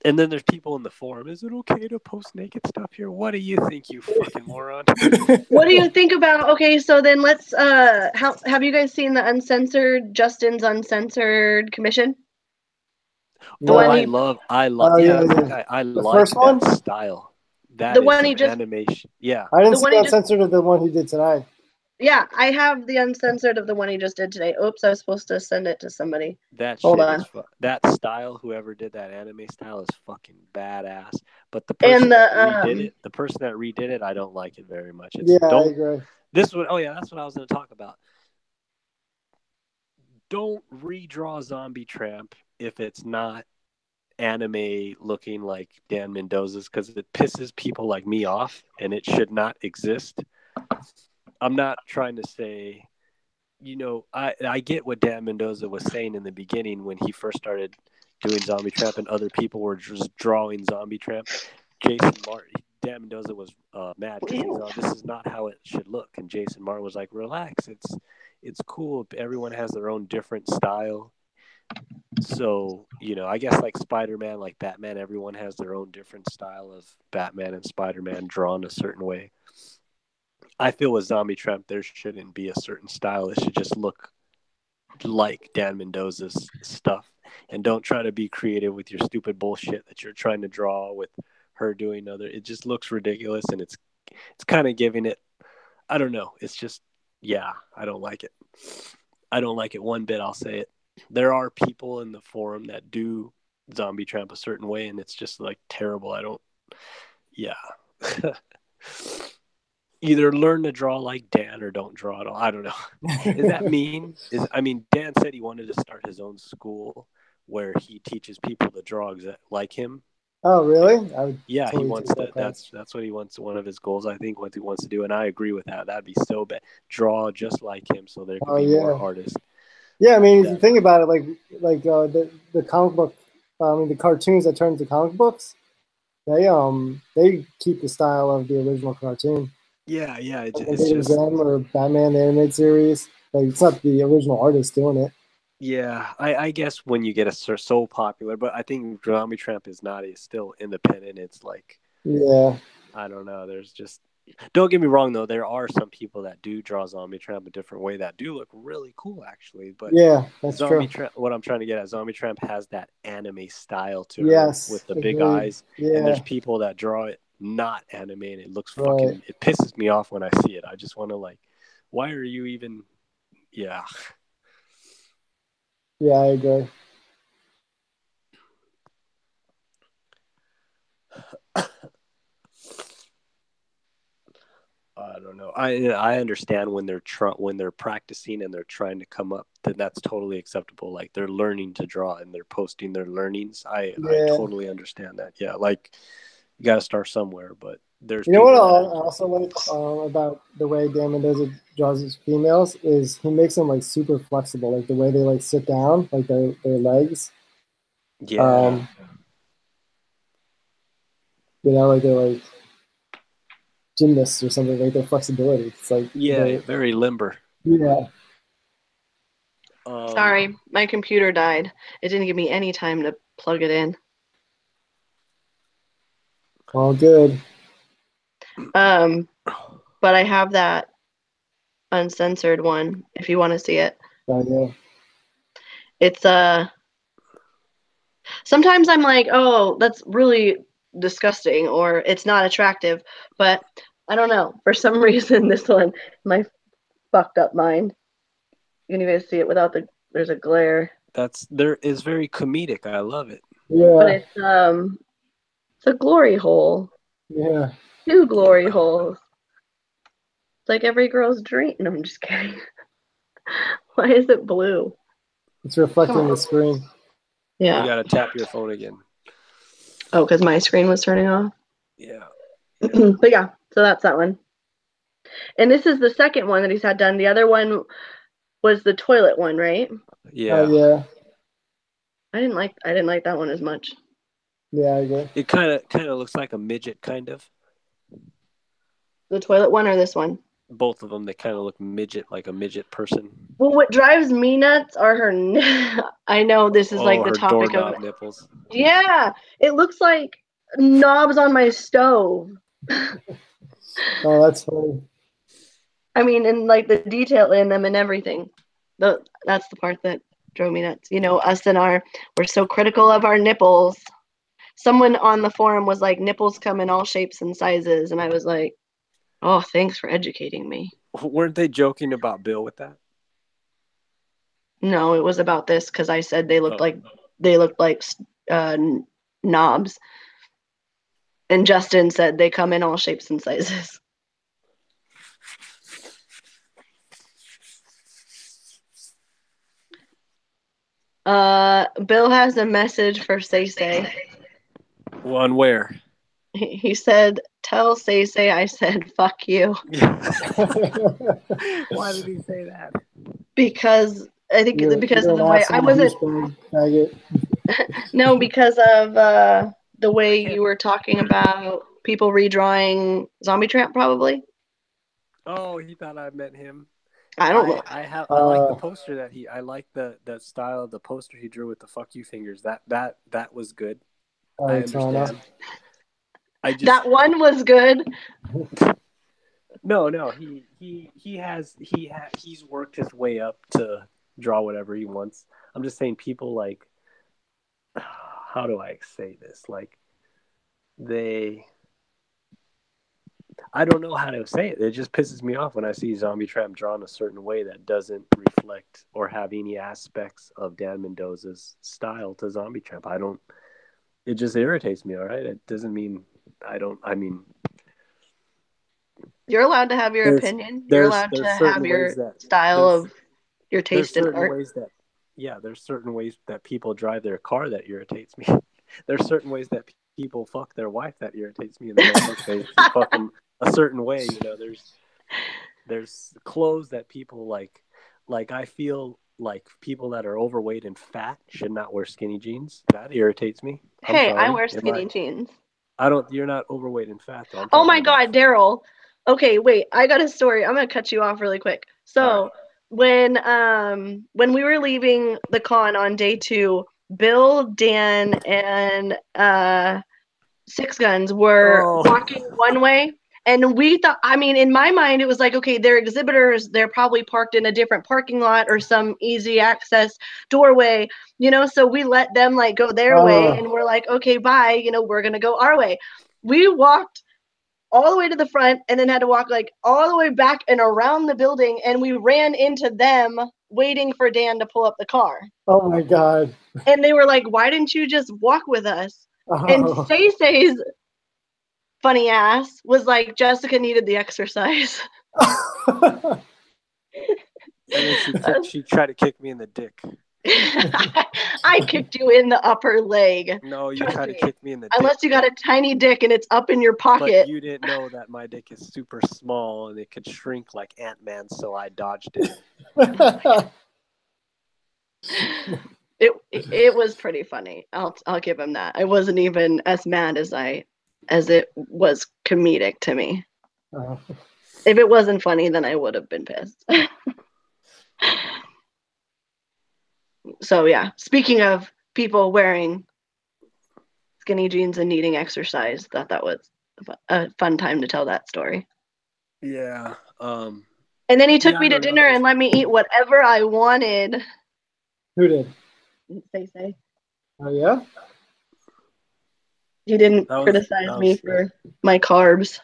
And then there's people in the forum. Is it okay to post naked stuff here? What do you think, you fucking moron? What do you think about? Okay, so then let's. Have you guys seen the Justin's Uncensored Commission? I love yeah. I like first one? that style. That The is one some he just, animation. Yeah. I didn't the see one he just, uncensored of the one he did tonight. yeah, I have the uncensored of the one he just did today. Oops, I was supposed to send it to somebody. That Hold shit on. is that style. Whoever did that anime style is fucking badass. But the And person that redid it, I don't like it very much. It's Yeah, I don't agree. this one. Oh yeah, that's what I was going to talk about. Don't redraw Zombie Tramp if it's not anime looking like Dan Mendoza's, because it pisses people like me off, and it should not exist. I'm not trying to say, I get what Dan Mendoza was saying in the beginning when he first started doing Zombie Tramp and other people were just drawing Zombie Tramp. Dan Mendoza was mad because he's like, this is not how it should look. And Jason Martin was like, relax, it's cool. Everyone has their own different style. So, I guess like Spider-Man, like Batman, everyone has their own different style of Batman and Spider-Man drawn a certain way. I feel with Zombie Tramp, there shouldn't be a certain style. It should just look like Dan Mendoza's stuff. And don't try to be creative with your stupid bullshit that you're trying to draw with her doing other. It just looks ridiculous, and it's kind of giving it, I don't know. It's just, yeah, I don't like it. I don't like it one bit, I'll say it. There are people in the forum that do Zombie Tramp a certain way, and it's just like terrible. Yeah. Either learn to draw like Dan or don't draw at all. I don't know. Is that mean? Dan said he wanted to start his own school where he teaches people to draw like him. Oh, really? Yeah, he wants that. That's what he wants. One of his goals, I think, what he wants to do, and I agree with that. That'd be so bad. Draw just like him, so there could be more artists. Yeah, I mean, if you think about it, like the comic book, the cartoons that turn into comic books, they keep the style of the original cartoon. Yeah. It's just them or Batman the animated series. Like, it's not the original artist doing it. Yeah, I guess when you get so popular, but I think Zombie Tramp is still independent. It's like, yeah, I don't know. There's just, don't get me wrong though. There are some people that do draw Zombie Tramp a different way that do look really cool actually. But yeah, that's Zombie true. Tramp, what I'm trying to get at, Zombie Tramp has that anime style to her with the big eyes, and there's people that draw it not anime, and it looks fucking. It pisses me off when I see it. I just want to why are you even? Yeah. Yeah, I agree. I don't know. I understand when they're practicing and they're trying to come up, then that's totally acceptable. Like they're learning to draw and they're posting their learnings. I totally understand that. Yeah, like you got to start somewhere. But there's what I also like about the way Dan Mendoza draws his females is he makes them like super flexible, like the way they like sit down, like their legs. Yeah. Like they're like gymnasts or something, like their flexibility. It's like very limber. Yeah. Sorry, my computer died. It didn't give me any time to plug it in. All good. But I have that uncensored one if you want to see it. Oh yeah. It's sometimes I'm like, oh, that's really disgusting or it's not attractive, but I don't know. For some reason this one, my fucked up mind. You can even see it without there's a glare. There is very comedic. I love it. Yeah. But it's a glory hole. Yeah. 2 glory holes. It's like every girl's dream. No, I'm just kidding. Why is it blue? It's reflecting the screen. Yeah. You gotta tap your phone again. Oh, because my screen was turning off? Yeah. But yeah, so that's that one. And this is the second one that he's had done. The other one was the toilet one, right? Yeah. Yeah. I didn't like that one as much. Yeah, I agree. It kind of looks like a midget, kind of. The toilet one or this one? Both of them, they kind of look like a midget person. Well, what drives me nuts are her. I know this is like the topic of nipples. Yeah, it looks like knobs on my stove. Oh, that's funny. I mean, and like the detail in them and everything. That's the part that drove me nuts. Us and we're so critical of our nipples. someone on the forum was like, nipples come in all shapes and sizes, and I was like, oh, thanks for educating me. Weren't they joking about Bill with that? No, it was about this because I said they looked like knobs, and Justin said they come in all shapes and sizes. Bill has a message for Say. One where? He said, "Tell Say I said fuck you." Why did he say that? Because I think because of the way I wasn't. No, because of the way you were talking about people redrawing Zombie Tramp, probably. Oh, he thought I meant him. I don't know. I like the poster that I like the style of the poster he drew with the fuck you fingers. That was good. I understand. That one was good. No, he's worked his way up to draw whatever he wants. I'm just saying people like, how do I say this? Like I don't know how to say it. It just pisses me off when I see Zombie Tramp drawn a certain way that doesn't reflect or have any aspects of Dan Mendoza's style to Zombie Tramp. It just irritates me, all right? It doesn't mean you're allowed to have your opinion. You're allowed to have your style of your taste in art. There's certain ways that people drive their car that irritates me. There's certain ways that people fuck their wife that irritates me, and they don't fuck them a certain way. You know, there's clothes that people like. Like I feel like people that are overweight and fat should not wear skinny jeans. That irritates me. Hey, I wear skinny jeans. You're not overweight and fat though. Oh my God, Daryl. Okay, wait, I got a story. I'm gonna cut you off really quick. So when we were leaving the con on day 2, Bill, Dan, and Six Guns were walking one way. And we thought, I mean, in my mind, it was like, okay, they're exhibitors. They're probably parked in a different parking lot or some easy access doorway, you know? So we let them like go their way and we're like, okay, bye. You know, we're going to go our way. We walked all the way to the front and then had to walk like all the way back and around the building. And we ran into them waiting for Dan to pull up the car. Oh my God. And they were like, why didn't you just walk with us? And Say's funny ass was like, Jessica needed the exercise. And then she tried to kick me in the dick. I kicked you in the upper leg. No, you tried to kick me in the dick. Unless you got a tiny dick and it's up in your pocket. But you didn't know that my dick is super small and it could shrink like Ant-Man, so I dodged it. It was pretty funny. I'll give him that. I wasn't even as mad as it was comedic to me. If it wasn't funny, then I would have been pissed. So yeah, speaking of people wearing skinny jeans and needing exercise, thought that was a fun time to tell that story. Yeah. And then he took me to dinner and let me eat whatever I wanted. Who did? Say. Oh yeah? He didn't criticize me for my carbs.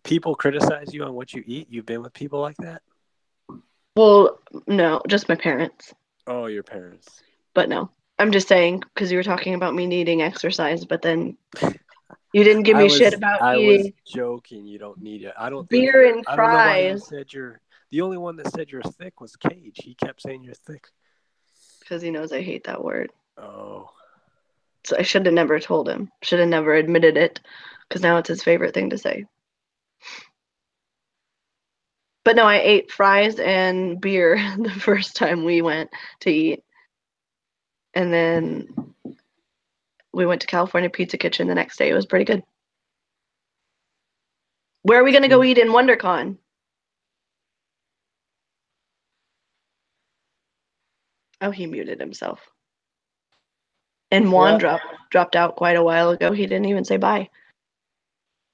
People criticize you on what you eat? You've been with people like that? Well, no, just my parents. Oh, your parents. But no, I'm just saying because you were talking about me needing exercise, but then you didn't give me shit about eating. I was joking. You don't need it. I don't beer and fries. I don't know why you said the only one that said you're thick was Cage. He kept saying you're thick. Because he knows I hate that word. Oh. So I should have never told him. Should have never admitted it. Because now it's his favorite thing to say. But no, I ate fries and beer the first time we went to eat. And then we went to California Pizza Kitchen the next day. It was pretty good. Where are we going to go eat in WonderCon? Oh, he muted himself. And Juan dropped out quite a while ago. He didn't even say bye.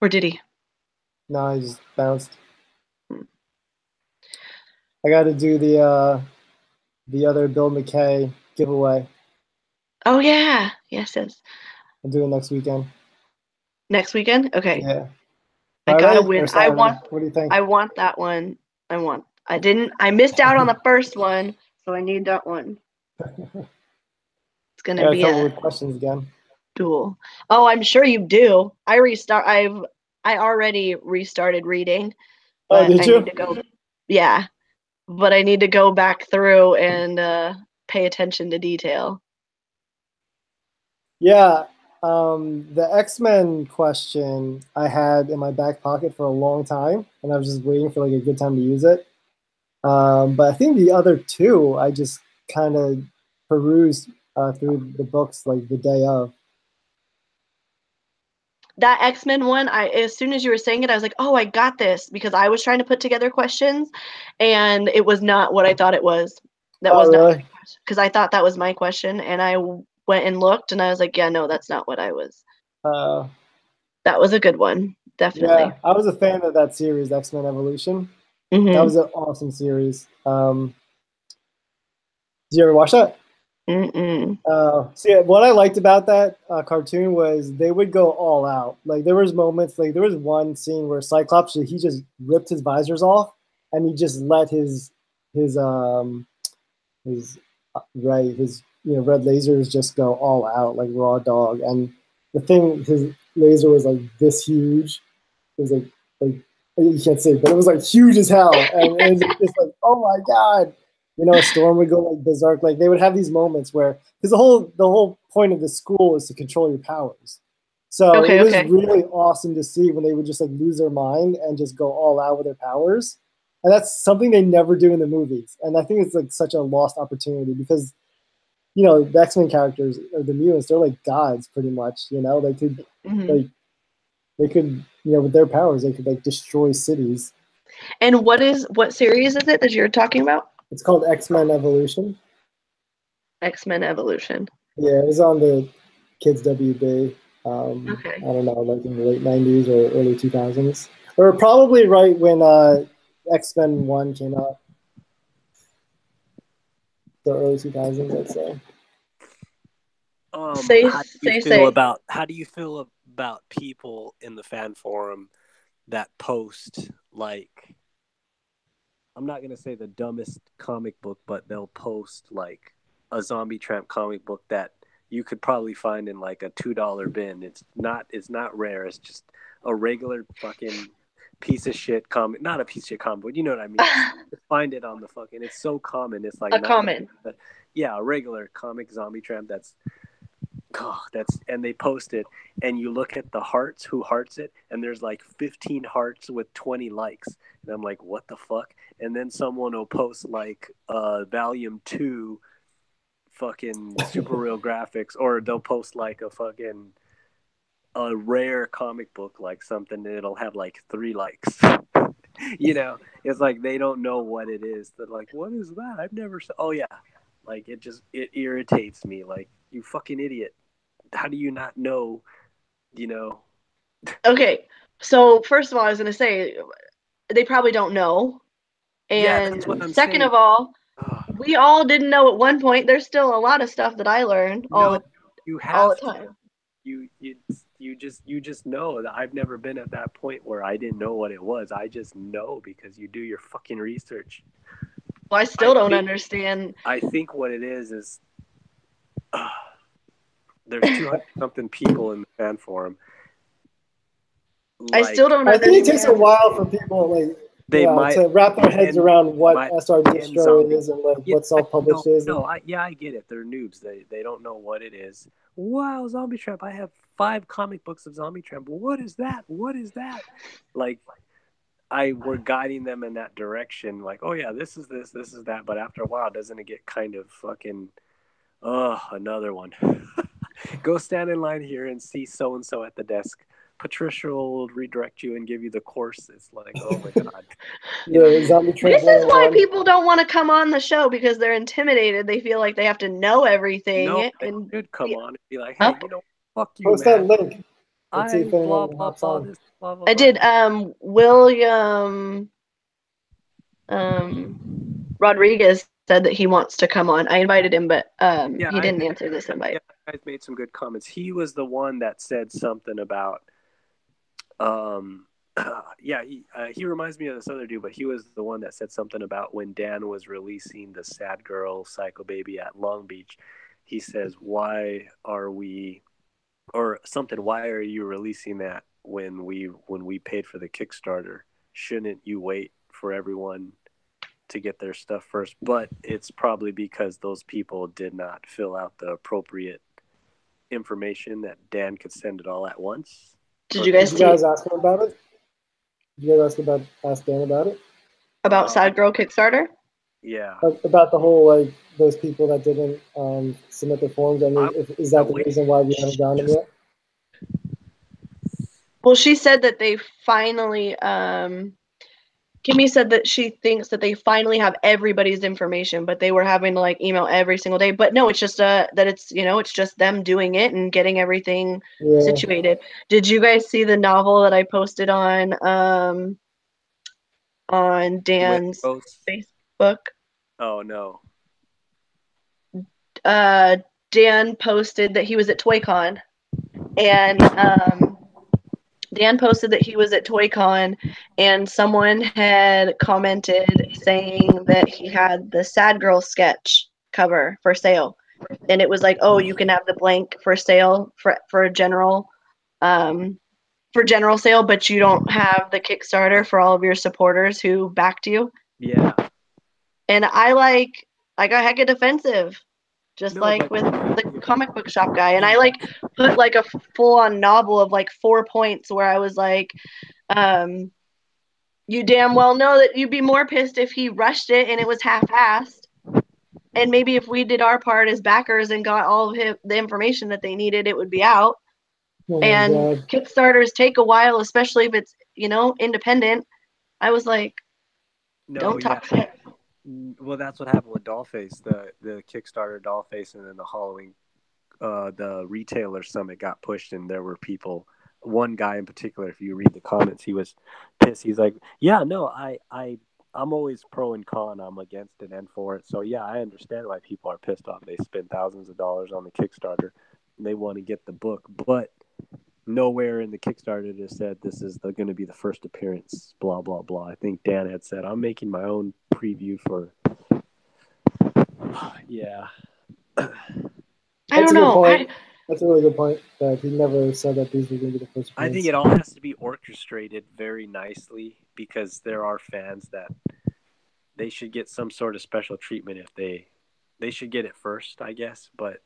Or did he? No, he just bounced. I got to do the other Bill McKay giveaway. Oh yeah, yes. I'll do it next weekend. Next weekend? Okay. Yeah. I gotta Friday or win. Saturday? What do you think? I want that one. I missed out on the first one, so I need that one. It's I gonna gotta be come up a with questions again. duel. Oh, I'm sure you do. I already restarted reading, Oh, but did I you? need to go. Yeah, but I need to go back through and pay attention to detail. Yeah. The X-Men question I had in my back pocket for a long time, and I was just waiting for like a good time to use it. But I think the other two I just kind of perused through the books like the day of. That X-Men one, as soon as you were saying it, I was like, oh, I got this, because I was trying to put together questions and it was not what I thought it was. That Oh, was not really? because I thought that was my question, and I went and looked and I was like, yeah, no, that's not what I was. Uh, That was a good one, definitely. yeah, I was a fan of that series, X-Men Evolution. That Mm-hmm. was an awesome series. Did you ever watch that? Mm-mm. So yeah, what I liked about that cartoon was they would go all out. Like there was moments, like there was one scene where Cyclops, he just ripped his visors off and he just let his his his red lasers just go all out like raw dog. And the thing, his laser was like this huge. It was like you can't say, but it was like huge as hell, and it was just like, oh my god, Storm would go like berserk. Like they would have these moments where, because the whole point of the school is to control your powers. So it was really awesome to see when they would just like lose their mind and just go all out with their powers. And that's something they never do in the movies. And I think it's like such a lost opportunity because, the X-Men characters or the mutants, they're like gods pretty much, they could with their powers, they could like destroy cities. And what series is it that you're talking about? It's called X-Men Evolution. X-Men Evolution. Yeah, it was on the Kids WB. I don't know, like in the late 90s or early 2000s. Or probably right when X-Men 1 came out. The early 2000s, I'd say. How do you feel about people in the fan forum that post, like, I'm not going to say the dumbest comic book, but they'll post like a Zombie Tramp comic book that you could probably find in like a $2 bin. It's not rare. It's just a regular fucking piece of shit comic, not a piece of shit comic, but you know what I mean. Find it on the fucking, it's so common. It's like a regular comic Zombie Tramp and they post it, and you look at the hearts, who hearts it, and there's like 15 hearts with 20 likes, and I'm like, what the fuck? And then someone will post like volume 2 fucking super real graphics, or they'll post like a rare comic book, like something that'll have like 3 likes. It's like they don't know what it is. They're like, what is that? I've never oh yeah. Like it irritates me. Like, you fucking idiot. How do you not know, Okay, so first of all, I was going to say, they probably don't know. And that's what I'm second saying. Of all, we all didn't know at one point. There's still a lot of stuff that I learned all the time. You just know that I've never been at that point where I didn't know what it was. I just know because you do your fucking research. Well, I still don't understand. I think what it is there's 200 something people in the fan forum. I still don't understand. I think it takes a while for people to wrap their heads around what SRD story is and like what self-published is. I get it. They're noobs. They don't know what it is. Wow, Zombie Tramp! I have 5 comic books of Zombie Tramp. What is that? What is that? Like, we're guiding them in that direction. Like, oh yeah, this is this is that. But after a while, doesn't it get kind of fucking? Another one. Go stand in line here and see so and so at the desk. Patricia will redirect you and give you the course. It's like, oh my god. This is why people don't want to come on the show, because they're intimidated. They feel like they have to know everything. No, they should come on and be like, hey, fuck you, post man. that link. I blah blah blah this, blah blah. I did. William Rodriguez said that he wants to come on. I invited him, but he didn't answer this invite. Yeah, guys made some good comments. He was the one that said something about, yeah, he reminds me of this other dude, but he was the one that said something about when Dan was releasing the Sad Girl Psycho Baby at Long Beach. He says, "Why are we, or something? Why are you releasing that when we paid for the Kickstarter? Shouldn't you wait for everyone to get their stuff first?" But it's probably because those people did not fill out the appropriate information that Dan could send it all at once. Did you guys ask him about it? Did you guys ask Dan about it? About Sad Girl Kickstarter? Yeah. About the whole, like, those people that didn't submit the forms. I mean, is that the reason why we haven't gotten them yet? Well, she said that they finally, Kimmy said that she thinks that they finally have everybody's information, but they were having to like email every single day. But no, it's just that it's, you know, it's just them doing it and getting everything situated. Did you guys see the novel that I posted on Dan's Facebook? Oh no. Dan posted that he was at ToyCon, and Dan posted that he was at ToyCon, and someone had commented saying that he had the Sad Girl sketch cover for sale, and it was like, oh, you can have the blank for sale for general sale, but you don't have the Kickstarter for all of your supporters who backed you. Yeah. And I got hecka defensive. Just like with the comic book shop guy. And I like put like a full on novel of like 4 points where I was like, you damn well know that you'd be more pissed if he rushed it and it was half-assed. And maybe if we did our part as backers and got all of the information that they needed, it would be out. And Kickstarters take a while, especially if it's, you know, independent. I was like, don't talk shit. Well, that's what happened with Dollface, the Kickstarter Dollface, and then the Halloween, the retailer summit got pushed, and there were people. One guy in particular, if you read the comments, he was pissed. He's like, "Yeah, no, I'm always pro and con. I'm against it and for it. So yeah, I understand why people are pissed off. They spend thousands of dollars on the Kickstarter, and they want to get the book, but nowhere in the Kickstarter it said this is going to be the first appearance, blah, blah, blah. I think Dan had said, I'm making my own preview for... Yeah. I don't know. That's a really good point, that he never said that these were going to be the first appearance. I think it all has to be orchestrated very nicely, because there are fans that they should get some sort of special treatment if they should get it first, I guess. But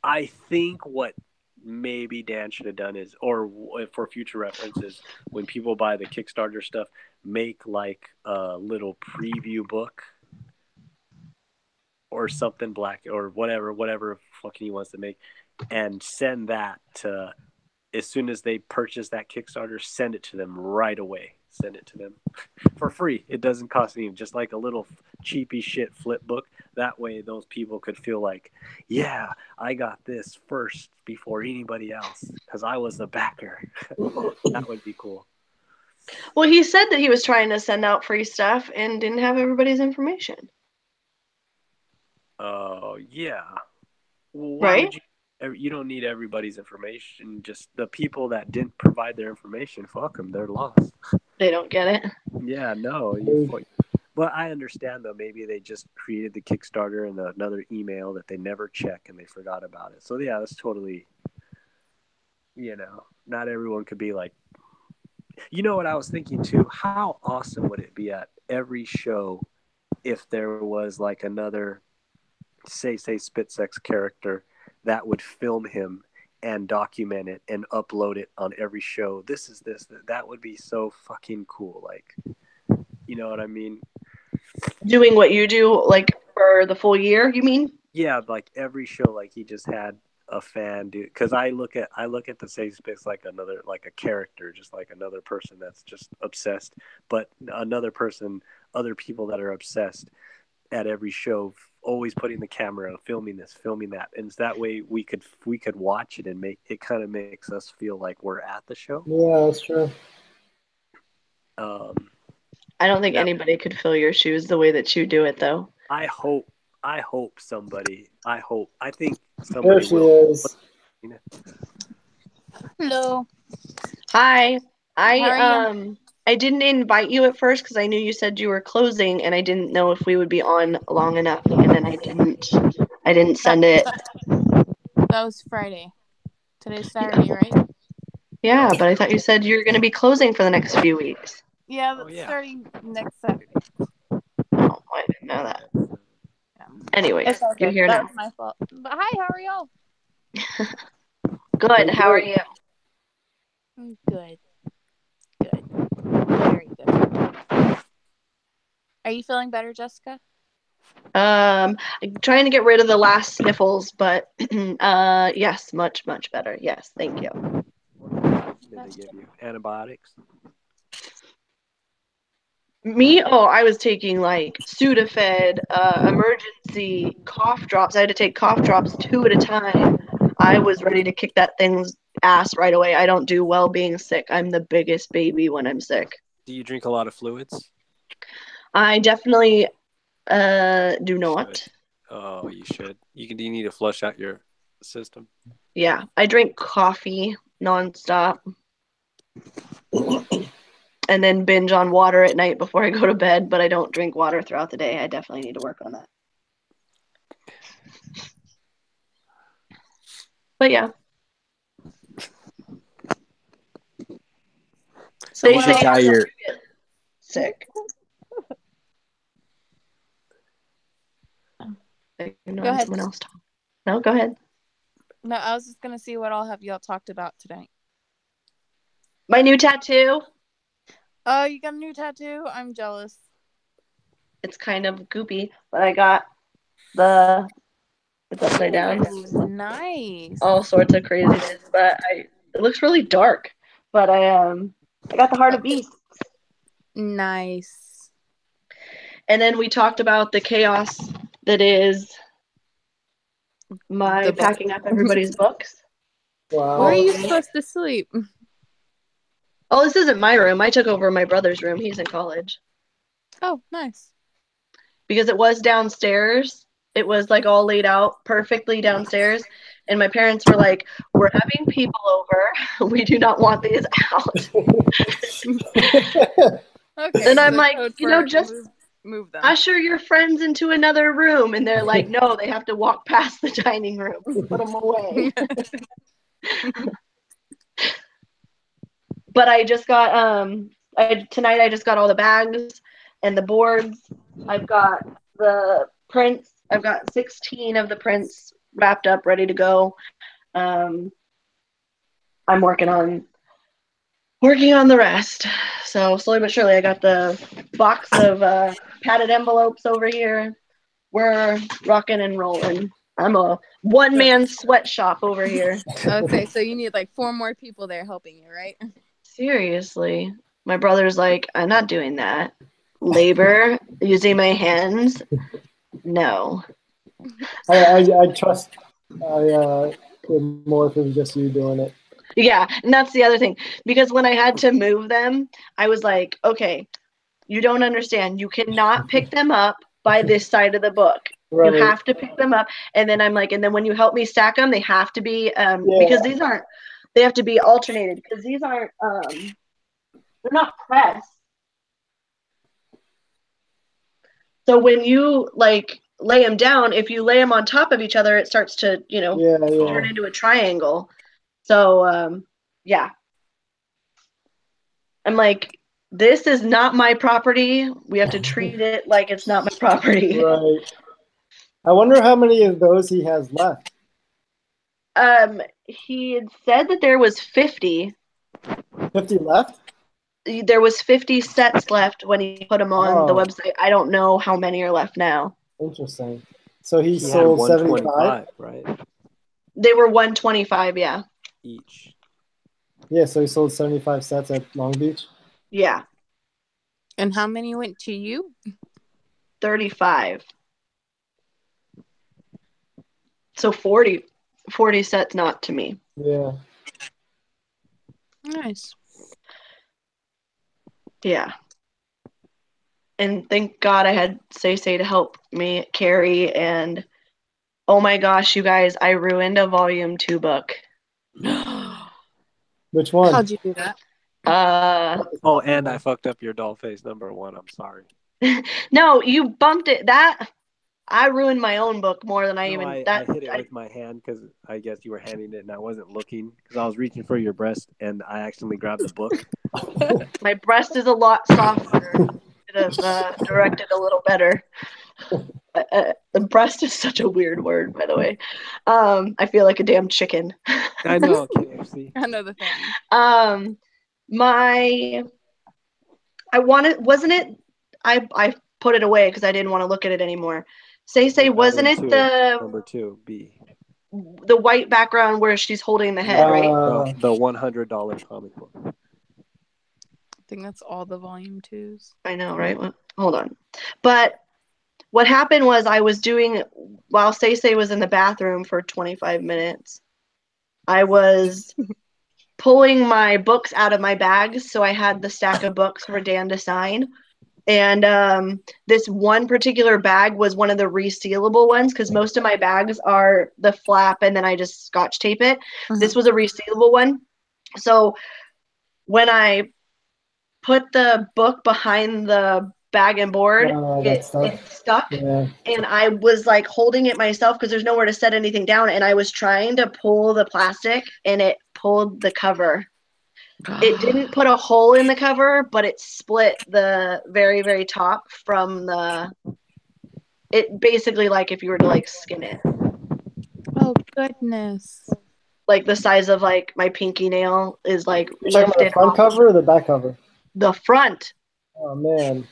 I think what maybe Dan should have done is, or for future references, when people buy the Kickstarter stuff, make like a little preview book or something, black or whatever fucking he wants to make, and send that to, as soon as they purchase that Kickstarter, send it to them right away. Send it to them for free. It doesn't cost anything, just like a little cheapy shit flip book. That way those people could feel like, yeah, I got this first before anybody else because I was the backer. That would be cool. Well, he said that he was trying to send out free stuff and didn't have everybody's information. Oh, yeah. Well, right? You don't need everybody's information. Just the people that didn't provide their information, fuck them. They're lost. They don't get it. Yeah, no. But I understand, though. Maybe they just created the Kickstarter and another email that they never check and they forgot about it. So, yeah, that's totally, not everyone could be like, you know what I was thinking, too? How awesome would it be at every show if there was like another, say Spit Sex character that would film him and document it and upload it on every show. This is this. That would be so fucking cool. Like, you know what I mean? Doing what you do, like, for the full year, you mean? Yeah, like every show, like he just had a fan do. Because I look at the Safe Space like a character, just like another person that's just obsessed, but another person, other people that are obsessed at every show, always putting the camera, filming this, filming that, and that way we could watch it and kind of makes us feel like we're at the show. Yeah, that's true. I don't think anybody could fill your shoes the way that you do it, though. I hope I hope somebody. I think There somebody she will. is. Hello. Hi. How are I didn't invite you at first because I knew you said you were closing, and I didn't know if we would be on long enough, and then I didn't send it. That was Friday. Today's Saturday, right? Yeah, but I thought you said you were going to be closing for the next few weeks. Yeah, Oh, that's yeah. starting next Saturday. Oh, I didn't know that. Yeah. Anyway, It's all you're good. here That now. was my fault. But hi, how are y'all? Good. How are you? Good. Good. Very good. Are you feeling better, Jessica? I'm trying to get rid of the last sniffles, but yes, much better. Yes, thank you. What did they give you? Antibiotics? Me? Oh, I was taking like Sudafed, emergency cough drops. I had to take cough drops 2 at a time. I was ready to kick that thing's ass right away. I don't do well being sick. I'm the biggest baby when I'm sick. Do you drink a lot of fluids? I definitely do not. Should. Oh, you should. You need to flush out your system. Yeah, I drink coffee nonstop. And then binge on water at night before I go to bed, but I don't drink water throughout the day. I definitely need to work on that. But yeah. So They what say else? Dye your sick. Go ahead. Someone else talk. No, go ahead. No, I was just gonna see what all have y'all talked about tonight. My new tattoo. Oh, you got a new tattoo? I'm jealous. It's kind of goopy, but I got it's upside down. Ooh, nice. All sorts of craziness, but it looks really dark. But I got the heart of beast. Nice. And then we talked about the chaos that is my The book. packing up everybody's books. Wow. Where are you supposed to sleep? Oh, this isn't my room. I took over my brother's room. He's in college. Oh, nice. Because it was downstairs. It was like all laid out perfectly downstairs. And my parents were like, we're having people over. We do not want these out. Okay. And I'm so like, code you know, for just move them. usher your friends into another room. And they're like, no, they have to walk past the dining room. Put them away. But I just got tonight I just got all the bags and the boards. I've got the prints. I've got 16 of the prints wrapped up, ready to go. I'm working on the rest. So slowly but surely, I got the box of padded envelopes over here. We're rocking and rolling. I'm a one-man sweatshop over here. Okay, so you need like 4 more people there helping you, right? Seriously. My brother's like, I'm not doing that. Labor, using my hands? No. I trust it more if it was just you doing it. Yeah, and that's the other thing. Because when I had to move them, I was like, okay, you don't understand. You cannot pick them up by this side of the book. Right. You have to pick them up. And then I'm like, and then when you help me stack them, they have to be, because they have to be alternated, because these aren't, they're not pressed. So when you like lay them down, if you lay them on top of each other, it starts to, turn into a triangle. So, yeah. I'm like, this is not my property. We have to treat it like it's not my property. Right. I wonder how many of those he has left. He had said that there was 50. 50 left? There was 50 sets left when he put them on the website. I don't know how many are left now. Interesting. So he had sold 75? right? They were 125, yeah. Each. Yeah, so he sold 75 sets at Long Beach? Yeah. And how many went to you? 35. So 40 sets not to me. Yeah. Nice. Yeah. And thank God I had Say to help me carry. And oh my gosh, you guys, I ruined a volume 2 book. Which one? How'd you do that? Oh, and I fucked up your doll face #1. I'm sorry. No, you bumped it. I ruined my own book more than I hit it with my hand because I guess you were handing it and I wasn't looking because I was reaching for your breast and I accidentally grabbed the book. My breast is a lot softer. Should have directed a little better. The breast is such a weird word, by the way. I feel like a damn chicken. I know, KFC. I know the thing. I put it away because I didn't want to look at it anymore. Say, wasn't it #2 B? The white background where she's holding the head, right? The $100 comic book. I think that's all the volume 2s. I know, right? Well, hold on. But what happened was while Say was in the bathroom for 25 minutes, I was pulling my books out of my bags. So I had the stack of books for Dan to sign. And this one particular bag was one of the resealable ones because most of my bags are the flap and then I just scotch tape it. Mm-hmm. This was a resealable one. So when I put the book behind the bag and board, it stuck. Yeah. And I was like holding it myself because there's nowhere to set anything down. And I was trying to pull the plastic and it pulled the cover. It didn't put a hole in the cover, but it split the very, very top from it basically like if you were to like skin it. Oh, goodness. Like the size of like my pinky nail is like You're talking about the front cover or the back cover? The front. Oh, man.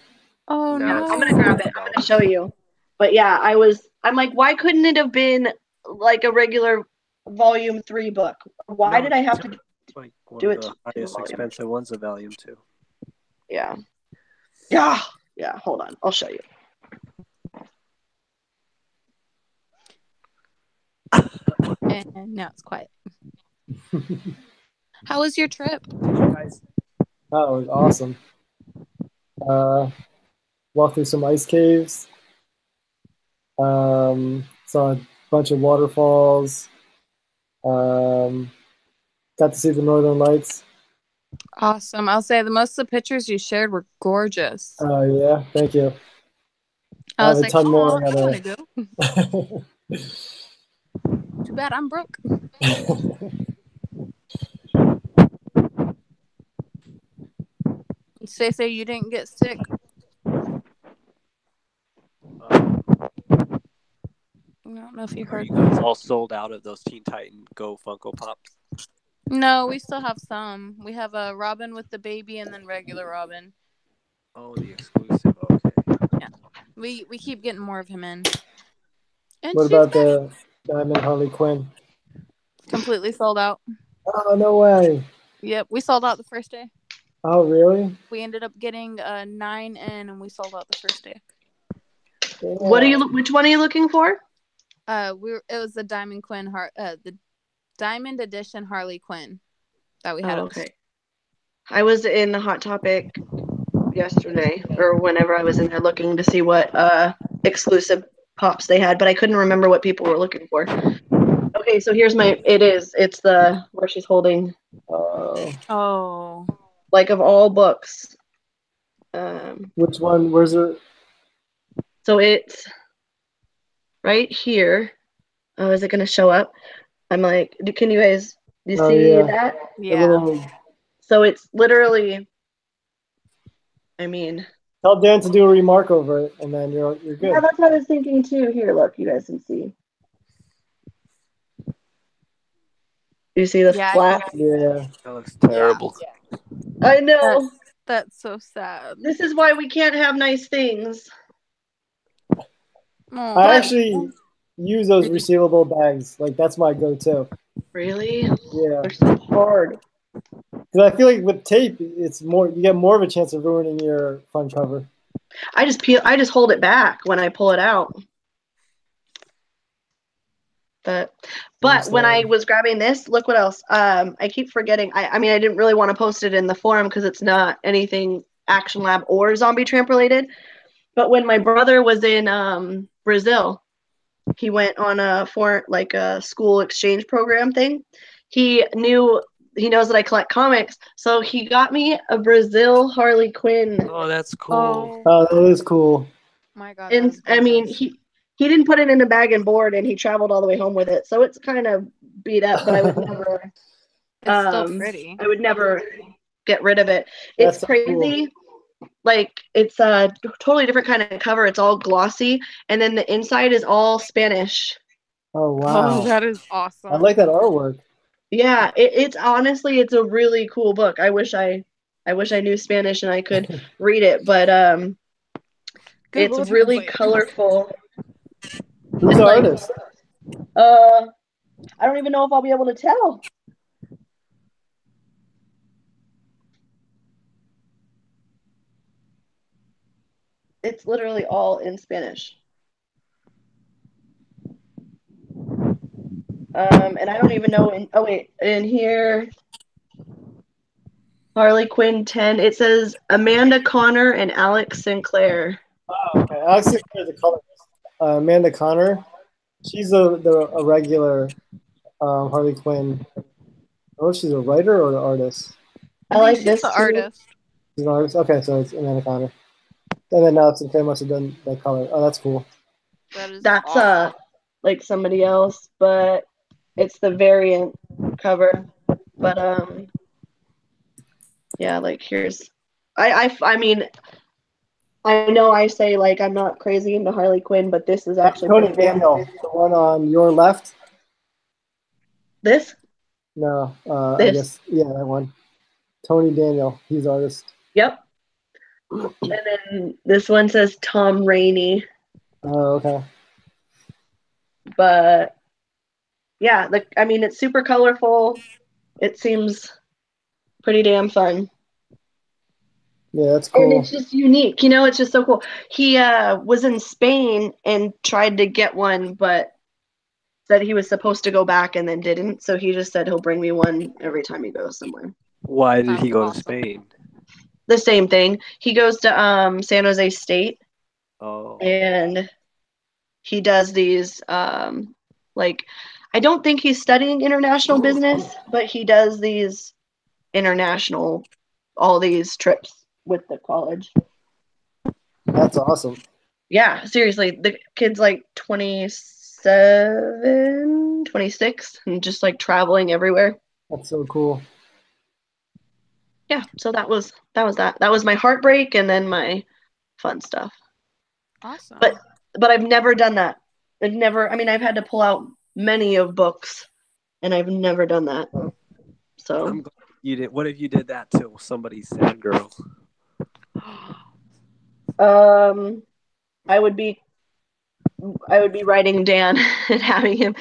Oh, no. I'm going to grab it. I'm going to show you. But yeah, I'm like, why couldn't it have been like a regular volume 3 book? Why did I have to like one do of it? the highest expensive ones of volume 2. Yeah. Yeah. Yeah. Hold on. I'll show you. And now it's quiet. How was your trip? That was awesome. Walked through some ice caves. Saw a bunch of waterfalls. Got to see the Northern Lights. Awesome. I'll say most of the pictures you shared were gorgeous. Oh, yeah. Thank you. I was have a like, ton more. I want to go. Too bad I'm broke. Say you didn't get sick. I don't know if you heard. You guys all sold out of those Teen Titan Go Funko Pops? No, we still have some. We have a Robin with the baby and then regular Robin. Oh, the exclusive. Okay. Yeah, we keep getting more of him in. And what about the Diamond Harley Quinn? Completely sold out. Oh, no way. Yep, we sold out the first day. Oh, really? We ended up getting 9 in, and we sold out the first day. Yeah. Which one are you looking for? It was the Diamond Quinn the Diamond Edition Harley Quinn that we had. Oh, okay. I was in the Hot Topic yesterday or whenever I was in there looking to see what exclusive pops they had, but I couldn't remember what people were looking for. Okay, so here's it's the where she's holding like of all books. Which one? Where's it? So it's right here. Oh, is it going to show up? I'm like, can you guys see that? Yeah. So it's literally, I mean. Tell Dan to do a remark over it, and then you're good. Yeah, that's what I was thinking too. Here, look, you guys can see. You see the flap? Yeah. That looks terrible. Yeah. I know. That's so sad. This is why we can't have nice things. I actually use those resealable bags. Like, that's my go-to. Really? Yeah. They're so hard. Because I feel like with tape, you get more of a chance of ruining your front cover. I just hold it back when I pull it out. But when I was grabbing this, look what else. I keep forgetting. I mean, I didn't really want to post it in the forum because it's not anything Action Lab or Zombie Tramp related. But when my brother was in Brazil, he went on a school exchange program thing. He knows that I collect comics, so he got me a Brazil Harley Quinn. Oh, that's cool. Oh, that is cool. My God, And I mean, he didn't put it in a bag and board, and he traveled all the way home with it, so it's kind of beat up. But I would never. It's still pretty. I would never get rid of it. That's It's so crazy. Like, it's a totally different kind of cover. It's all glossy, and then the inside is all Spanish. Oh wow, Oh, that is awesome. I like that artwork. Yeah, it's honestly, it's a really cool book. I wish I knew Spanish and I could read it, but Google it's really Translate. colorful. Who's the artist? I don't even know if I'll be able to tell. It's literally all in Spanish. And I don't even know in here, Harley Quinn 10, it says Amanda Connor and Alex Sinclair. Oh, okay. Alex Sinclair, the colorist. Amanda Connor, she's a regular Harley Quinn. Oh, she's a writer or an artist? I like She's this the too. artist. She's an artist. Okay, so it's Amanda Connor. And then Alex Sinclair must have done that color. Oh, that's cool. That's awesome. like somebody else, but it's the variant cover. But yeah, like here's I mean, I know I say like I'm not crazy into Harley Quinn, but this is actually Tony pretty damn Daniel, the one on your left. This? No, I This. guess that one. Tony Daniel, he's artist. Yep. And then this one says Tom Rainey. Oh, okay. But yeah, I mean, it's super colorful. It seems pretty damn fun. Yeah, that's cool. And it's just unique, it's just so cool. He was in Spain and tried to get one, but said he was supposed to go back and then didn't. So he just said he'll bring me one every time he goes somewhere. Why did That's he go awesome. to Spain? The same thing. He goes to San Jose State. Oh. And he does these I don't think he's studying international business, but he does these all these trips with the college. That's awesome. Yeah, seriously, the kid's like 27, 26, and just like traveling everywhere. That's so cool. Yeah, so that was that. That was my heartbreak and then my fun stuff. Awesome. But I've never done that. I've had to pull out many of books, and I've never done that. So I'm glad you did. What if you did that to somebody's sad girl? I would be writing Dan and having him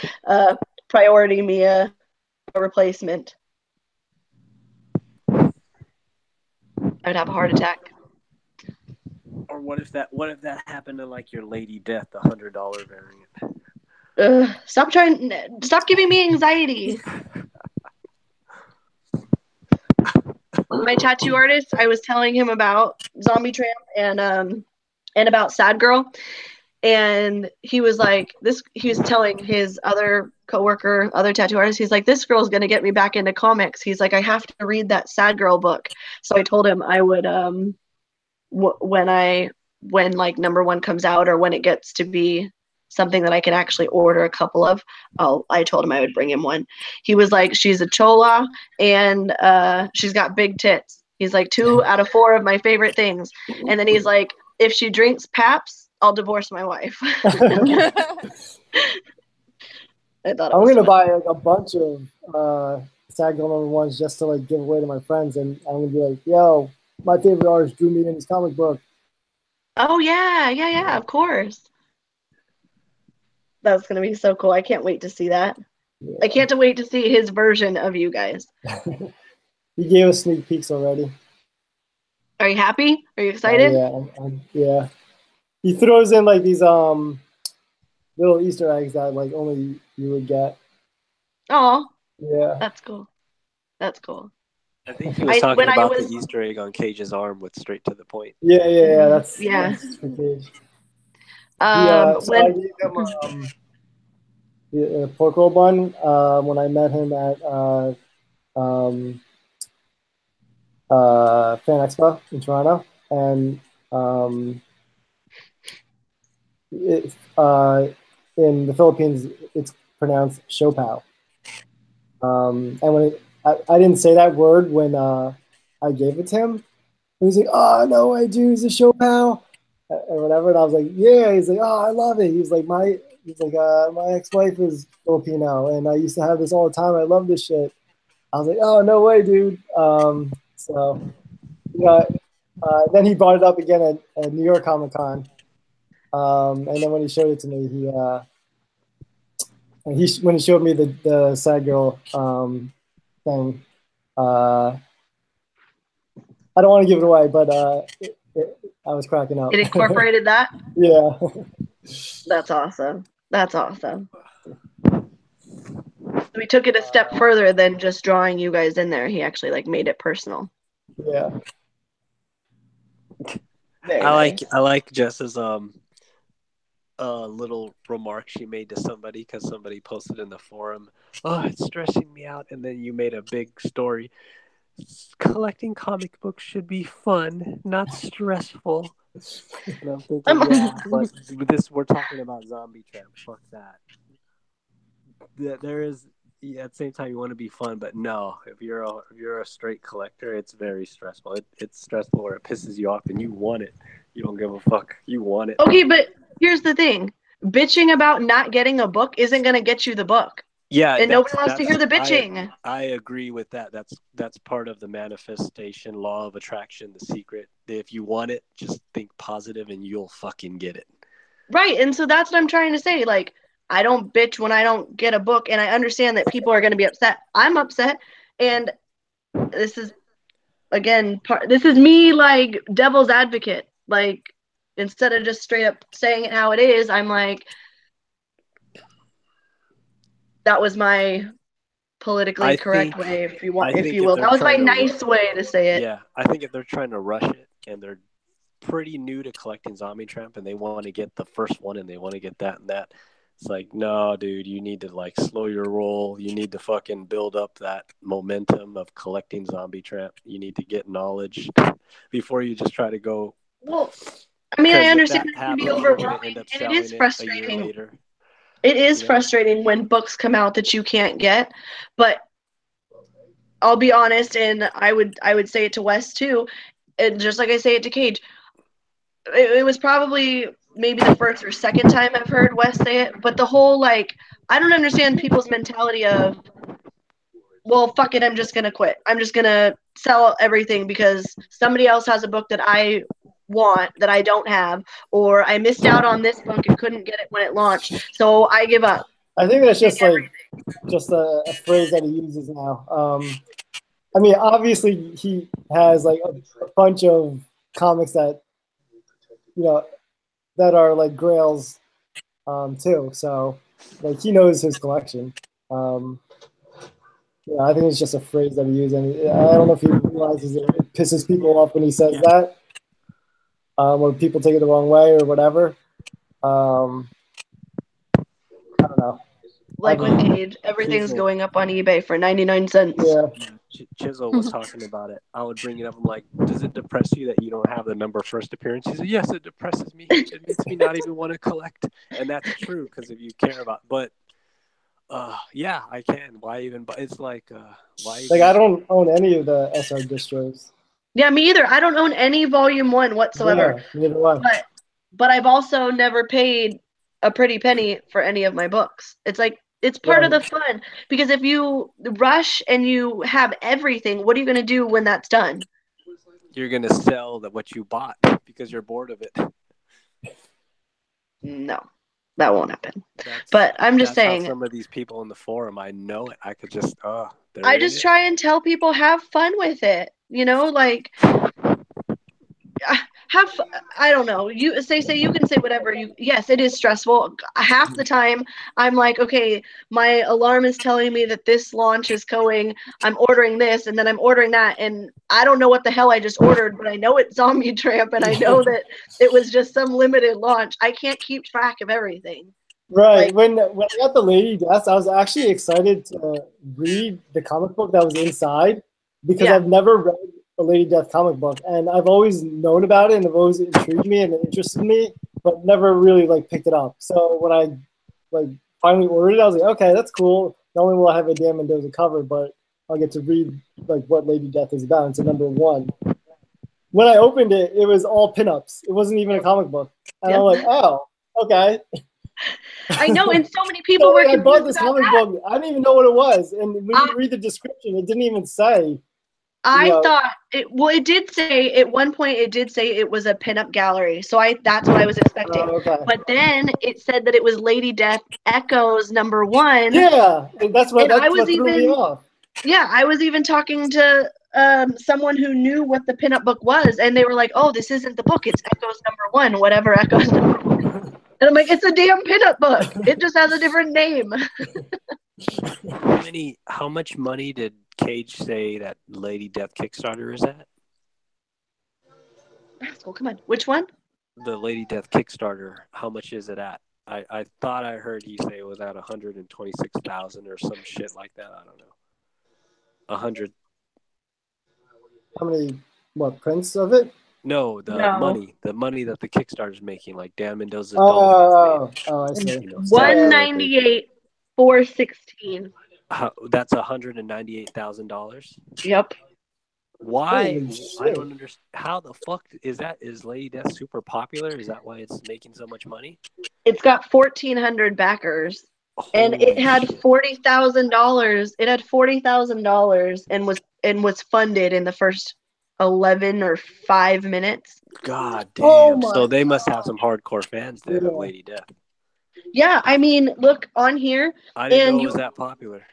priority me a replacement. I'd have a heart attack. Or what if that happened to like your Lady Death, the $100 variant? Stop giving me anxiety. My tattoo artist, I was telling him about ZoMBie Tramp and about Sad Girl, and he was like, he was telling his other coworker, other tattoo artist, he's like, this girl's gonna get me back into comics. He's like, I have to read that Sad Girl book. So I told him I would when like number 1 comes out, or when it gets to be something that I can actually order a couple of, I told him I would bring him one. He was like, she's a chola and she's got big tits. He's like, 2 out of 4 of my favorite things. And then he's like, if she drinks Paps, I'll divorce my wife. I thought I'm gonna buy like a bunch of Sad Girl #1s just to like give away to my friends, and I'm gonna be like, yo, my favorite artist drew me in his comic book. Oh yeah, of course. That's gonna be so cool. I can't wait to see that. Yeah. I can't wait to see his version of you guys. He gave us sneak peeks already. Are you happy? Are you excited? Yeah. He throws in like these little Easter eggs that like only you would get. Oh. Yeah. That's cool. I think he was talking when I about was the Easter egg on Cage's arm with straight to the point. Yeah. That's for Cage. So I when gave him the pork roll bun when I met him at um, Fan Expo in Toronto, and it, in the Philippines it's pronounced Siopao. And when I didn't say that word when I gave it to him, he was like, "Oh no way, dude, it's a Siopao," or whatever. And I was like, "Yeah." He's like, "Oh, I love it." My ex-wife is Filipino, and I used to have this all the time. I love this shit. I was like, "Oh no way, dude." So yeah. Then he brought it up again at New York Comic Con, and then when he showed it to me, when he showed me the sad girl thing. I don't want to give it away, but I was cracking up. it incorporated that. Yeah. That's awesome. That's awesome. So we took it a step further than just drawing you guys in there. He actually like made it personal. Yeah. Very I nice. like Jess's little remark she made to somebody because somebody posted in the forum, "Oh, it's stressing me out," and then you made a big story. Collecting comic books should be fun, not stressful. And I'm thinking, yeah, but we're talking about Zombie Tramp. Fuck that. There is, yeah, at the same time you want to be fun, but no, if you're a straight collector, it's very stressful. It's stressful or it pisses you off and you want it. You don't give a fuck. You want it. Okay, but here's the thing. Bitching about not getting a book isn't going to get you the book. Yeah, and nobody wants to hear the bitching. I agree with that. That's part of the manifestation, law of attraction, the secret. If you want it, just think positive and you'll fucking get it. Right, and so that's what I'm trying to say. Like, I don't bitch when I don't get a book, and I understand that people are going to be upset. I'm upset, and this is, again, this is me, like, devil's advocate. Like, instead of just straight up saying it how it is, I'm like, that was my politically correct way, if you will. That was my nice way to say it. Yeah, I think if they're trying to rush it and they're pretty new to collecting Zombie Tramp and they want to get the first one and they want to get that and that, it's like, no, dude, you need to like slow your roll. You need to fucking build up that momentum of collecting Zombie Tramp. You need to get knowledge before you just try to go. Well, I mean, I understand it can be overwhelming, and it is frustrating. It is frustrating when books come out that you can't get, but I'll be honest, and I would say it to Wes too, and just like I say it to Cage, it was probably maybe the first or second time I've heard Wes say it, but the whole, like, I don't understand people's mentality of, well, fuck it, I'm just going to quit. I'm just going to sell everything because somebody else has a book that I want that I don't have, or I missed out on this book and couldn't get it when it launched, so I give up. I think that's just like a phrase that he uses now. I mean, obviously he has like a bunch of comics that, you know, that are like grails too. So like he knows his collection. Yeah, I think it's just a phrase that he uses. And I don't know if he realizes it pisses people off when he says that, or people take it the wrong way or whatever. I don't know. Like with Cage, everything's going up on eBay for 99 cents. Yeah. Chisel was talking about it. I would bring it up. I'm like, does it depress you that you don't have the number first appearance? He said, yes, it depresses me. It makes me not even want to collect. And that's true because if you care about, but yeah, I can. Why even? But it's like, why? Like I don't own any of the SR distros. Yeah, me either. I don't own any Volume 1 whatsoever. Yeah, neither one. But I've also never paid a pretty penny for any of my books. It's like, it's part of the fun, because if you rush and you have everything, what are you going to do when that's done? You're going to sell what you bought because you're bored of it. No, that won't happen. But I'm just saying, some of these people in the forum, I know it. I could just, I just try and tell people have fun with it. You know, like, I don't know. You say you can say whatever you. Yes, it is stressful. Half the time, I'm like, okay, my alarm is telling me that this launch is going. I'm ordering this, and then I'm ordering that, and I don't know what the hell I just ordered, but I know it's ZoMBie Tramp, and I know that it was just some limited launch. I can't keep track of everything. Right. When I got the Lady Deaths, I was actually excited to read the comic book that was inside because I've never read a Lady Death comic book, and I've always known about it and it always intrigued me and it interested me, but never really like picked it up. So when I like finally ordered it, I was like, okay, that's cool. Not only will I have a Dan Mendoza cover, but I'll get to read like what Lady Death is about. It's a #1. When I opened it, it was all pinups. It wasn't even a comic book, and I'm like, oh, okay. I know, and so many people were. I bought this comic book. I didn't even know what it was, and when you read the description, it didn't even say. I thought it. Well, it did say at one point. It did say it was a pinup gallery, so that's what I was expecting. Okay. But then it said that it was Lady Death Echoes #1. Yeah, that's what threw me off. Yeah, I was even talking to someone who knew what the pinup book was, and they were like, "Oh, this isn't the book. It's Echoes #1, whatever Echoes #1." And I'm like, "It's a damn pinup book. It just has a different name." How much money did Cage say that Lady Death Kickstarter is at? Rascal, come on. Which one? The Lady Death Kickstarter. How much is it at? I thought I heard he say it was at 126,000 or some shit like that. I don't know. 100. How many prints of it? No, the money that the Kickstarter's making, like Dan Mendoza. I see. 198,416. That's $198,000. Yep. Why? I don't understand. How the fuck is that? Is Lady Death super popular? Is that why it's making so much money? It's got 1,400 backers, and it had $40,000. It had $40,000 and was funded in the first 11 or 5 minutes. God damn! So they must have some hardcore fans then of Lady Death. Yeah, I mean, look on here. I didn't know it was that popular.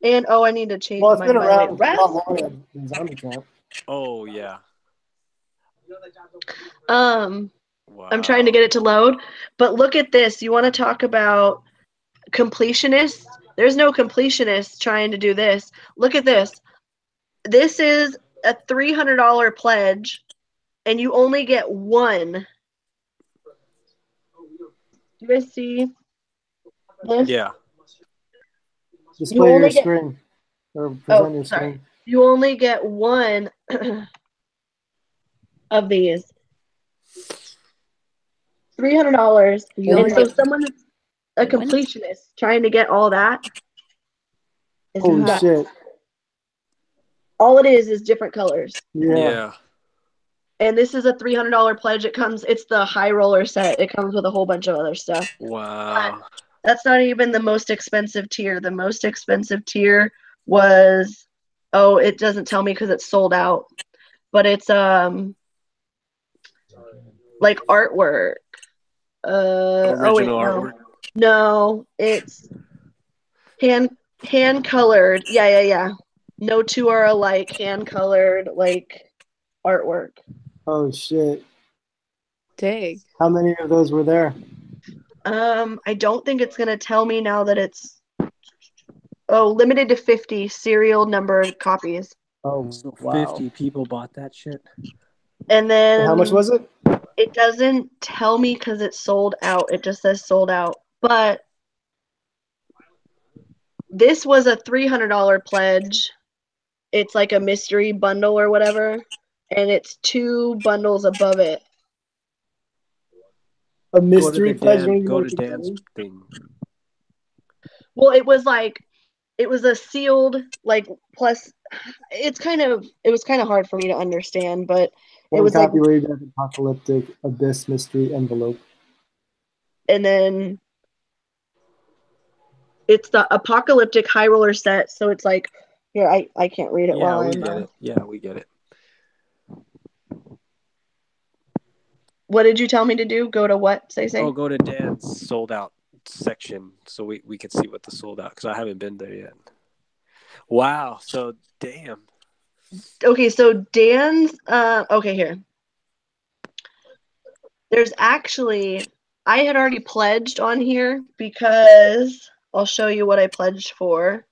And I need to change. Well, it's been around a lot longer than ZoMBie Tramp. Oh yeah. Wow. I'm trying to get it to load, but look at this. You want to talk about completionists? There's no completionists trying to do this. Look at this. This is a $300 pledge, and you only get one. Do you guys see this? Yeah. Display your screen. Or present your screen. You only get one of these. $300. And so someone that's a completionist trying to get all that. Holy shit. All it is different colors. Yeah. And this is a $300 pledge. It's the high roller set. It comes with a whole bunch of other stuff. Wow. But that's not even the most expensive tier. The most expensive tier was, it doesn't tell me because it's sold out. But it's like artwork. Original artwork. No, it's hand colored. Yeah. No two are alike. Hand colored like artwork. Oh shit. Dang. How many of those were there? I don't think it's gonna tell me now that it's limited to 50 serial number of copies. Oh, so wow. 50 people bought that shit. And then how much was it? It doesn't tell me because it's sold out. It just says sold out. But this was a $300 pledge. It's like a mystery bundle or whatever, and it's 2 bundles above it. A mystery pledge. Go to Dan's thing. Well, it was a sealed plus. It was kind of hard for me to understand, but it was copyrighted Apocalyptic Abyss mystery envelope. And then it's the Apocalyptic High Roller set, so it's like here. I can't read it while I'm. Yeah, we get it. What did you tell me to do? Go to what? Say. Oh, go to Dan's sold out section so we can see what the sold out because I haven't been there yet. Wow. So damn. Okay, so Dan's. Okay, here. There's actually, I had already pledged on here because I'll show you what I pledged for.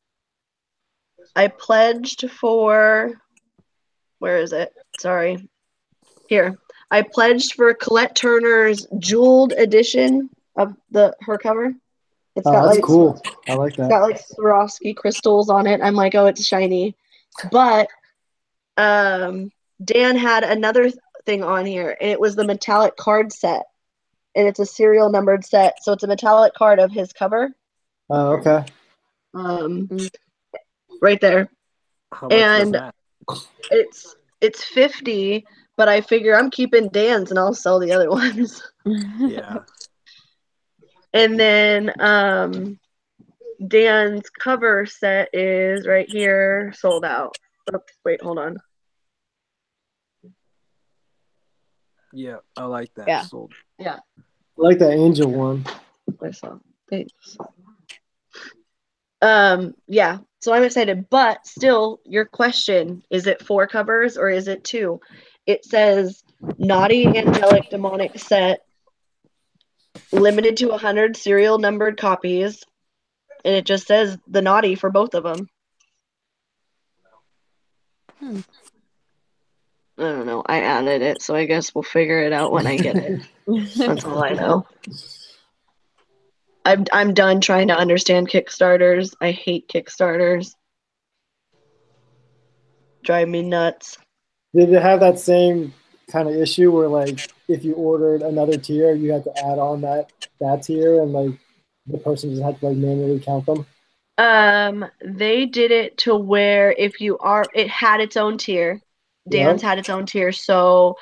I pledged for, where is it? Sorry. Here. I pledged for Colette Turner's jeweled edition of her cover. It's got that's like cool. I like it's got that. like Swarovski crystals on it. I'm like, oh, it's shiny. But Dan had another thing on here, and it was the metallic card set. And it's a serial numbered set. So it's a metallic card of his cover. Oh, okay. Right there. How much was that? It's 50, but I figure I'm keeping Dan's and I'll sell the other ones. Yeah. And then Dan's cover set is right here, sold out. Oops, wait, hold on. Yeah, I like that. Yeah. Sold. Yeah. I like the angel one. I saw. Thanks. Yeah, so I'm excited, but still, your question, is it 4 covers or is it 2? It says Naughty Angelic Demonic Set, limited to 100 serial numbered copies, and it just says the Naughty for both of them. I don't know. I added it, so I guess we'll figure it out when I get it. That's all I know. I'm done trying to understand Kickstarters. I hate Kickstarters. Drive me nuts. Did it have that same kind of issue where, like, if you ordered another tier, you had to add on that tier, and like the person just had to like manually count them? They did it to where if you are, it had its own tier. Dan's had its own tier, so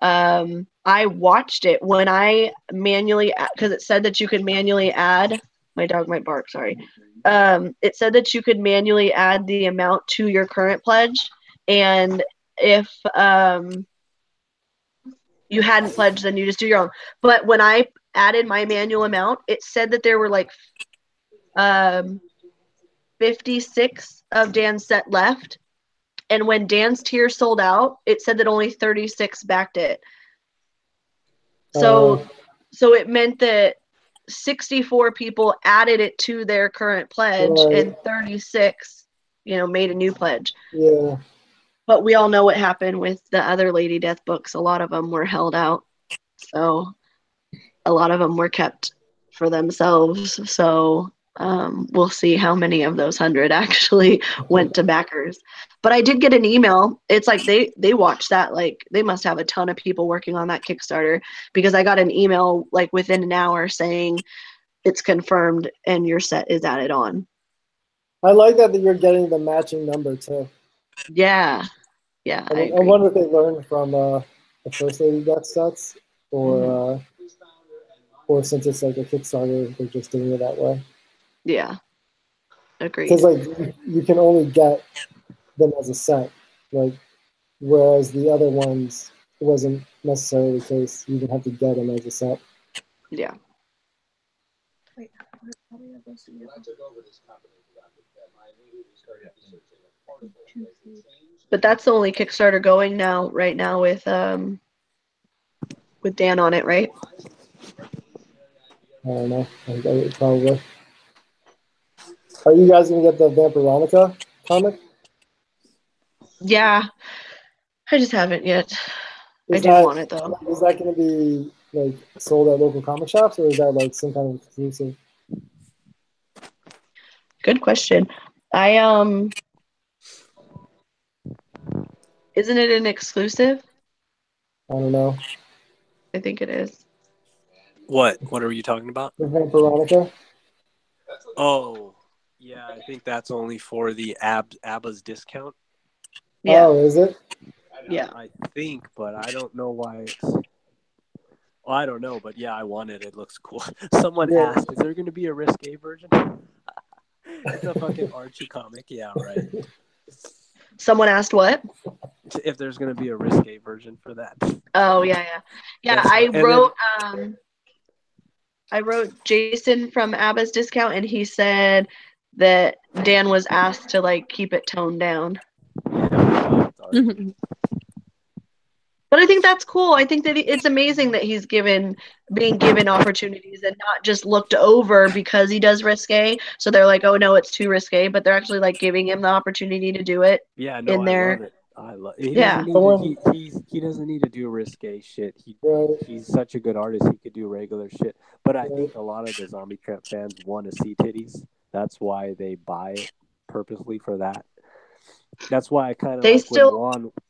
I watched it when I manually, because it said that you could manually add. My dog might bark. Sorry. It said that you could manually add the amount to your current pledge, and if you hadn't pledged, then you just do your own. But when I added my manual amount, it said that there were like 56 of Dan's set left. And when Dan's tier sold out, it said that only 36 backed it. So it meant that 64 people added it to their current pledge, and 36, made a new pledge. Yeah. But we all know what happened with the other Lady Death books. A lot of them were held out. So a lot of them were kept for themselves. So we'll see how many of those 100 actually went to backers. But I did get an email. It's like they watched that. Like, they must have a ton of people working on that Kickstarter, because I got an email like within an hour saying it's confirmed and your set is added on. I like that you're getting the matching number too. Yeah. Yeah. I wonder if they learned from the first Lady Death sets, or since it's like a Kickstarter, they're just doing it that way. Yeah. Agreed. Because like you can only get them as a set, like, whereas the other ones wasn't necessarily the case. You would have to get them as a set. Yeah. But that's the only Kickstarter going right now with Dan on it, right? I don't know. Probably. Are you guys gonna get the Vampironica comic? Yeah, I just haven't yet. I do want it though. Is that gonna be like sold at local comic shops, or is that like some kind of exclusive? Good question. Isn't it an exclusive? I don't know. I think it is. What are you talking about? The Vampironica? Oh, yeah, I think that's only for the ABBA's discount. Yeah. Oh, is it? Yeah. I think, but I don't know why it's... Well, I don't know, but yeah, I want it. It looks cool. Someone asked, is there going to be a risque version? It's a fucking Archie comic. Yeah, right. Someone asked what? If there's going to be a risque version for that. Oh, yeah. I wrote Jason from ABBA's discount, and he said that Dan was asked to like keep it toned down. Yeah, But But I think that's cool. I think that it's amazing that he's being given opportunities and not just looked over because he does risque. So they're like, oh no, it's too risque, but they're actually like giving him the opportunity to do it. Yeah, no, in I there. love it. He Yeah. doesn't need to, he doesn't need to do risque shit. Right. He's such a good artist. He could do regular shit. But I Right. think a lot of the Zombie Tramp fans want to see titties. That's why they buy it purposely for that. That's why I kind of They like still-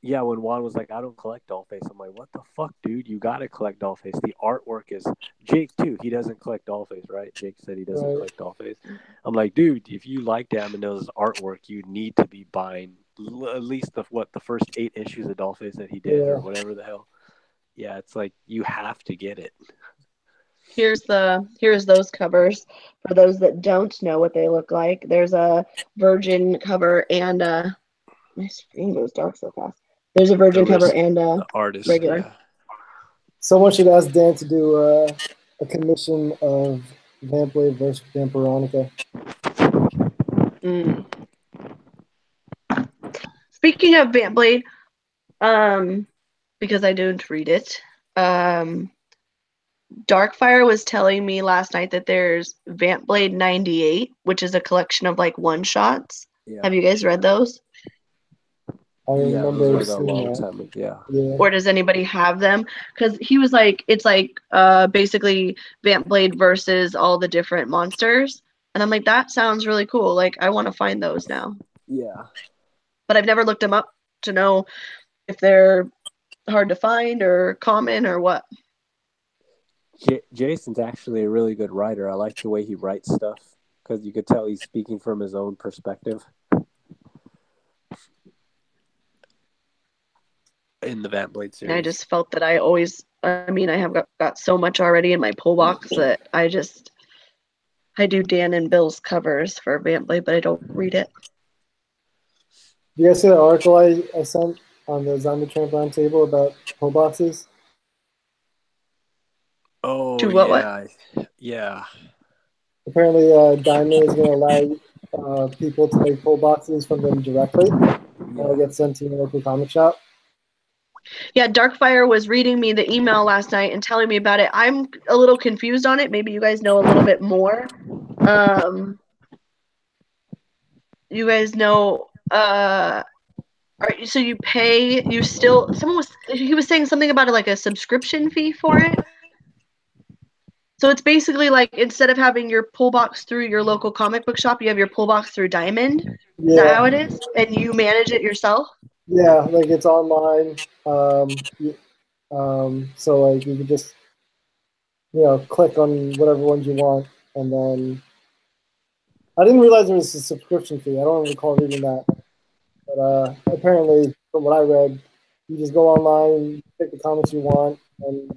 when Juan was like, I don't collect Dollface. I'm like, what the fuck, dude? You got to collect Dollface. The artwork is Jake too. He doesn't collect Dollface, right? Jake said he doesn't Right. collect Dollface. I'm like, dude, if you like Damondo's artwork, you need to be buying at least the first 8 issues of Dollface that he did, Yeah. or whatever the hell. Yeah, it's like you have to get it. Here's those covers for those that don't know what they look like. There's a Virgin cover and my screen goes dark so fast. There's a Virgin cover and The artist, regular. yeah. Someone should ask Dan to do a commission of Vampblade versus Vampironica. Mm. Speaking of Vampblade, because I didn't read it, Darkfire was telling me last night that there's Vampblade 98, which is a collection of like one shots. Yeah. Have you guys read those? I Yeah, remember those were a seeing long that. time ago. Yeah. Yeah. Or does anybody have them? Because he was like, it's like basically Vampblade versus all the different monsters. And I'm like, that sounds really cool. Like, I want to find those now. Yeah. But I've never looked them up to know if they're hard to find or common or what. Jason's actually a really good writer. I like the way he writes stuff because you could tell he's speaking from his own perspective. In the Vampblade series. And I just felt that I have got so much already in my pull box that I do Dan and Bill's covers for Vampblade, but I don't read it. You guys see the article I sent on the Zombie Tramp Roundtable about pull boxes? Oh, To what, yeah. Yeah. Apparently, Diamond is going to allow people to make pull boxes from them directly. They'll get sent to your local comic shop. Yeah, Darkfire was reading me the email last night and telling me about it. I'm a little confused on it. Maybe you guys know a little bit more. You guys know, so you pay, he was saying something about like a subscription fee for it. So it's basically like instead of having your pull box through your local comic book shop, you have your pull box through Diamond. Yeah. Is that how it is? And you manage it yourself? Yeah, like it's online. So like you can just click on whatever ones you want, and then I didn't realize there was a subscription fee. I don't recall reading that, but apparently from what I read, you just go online, pick the comics you want, and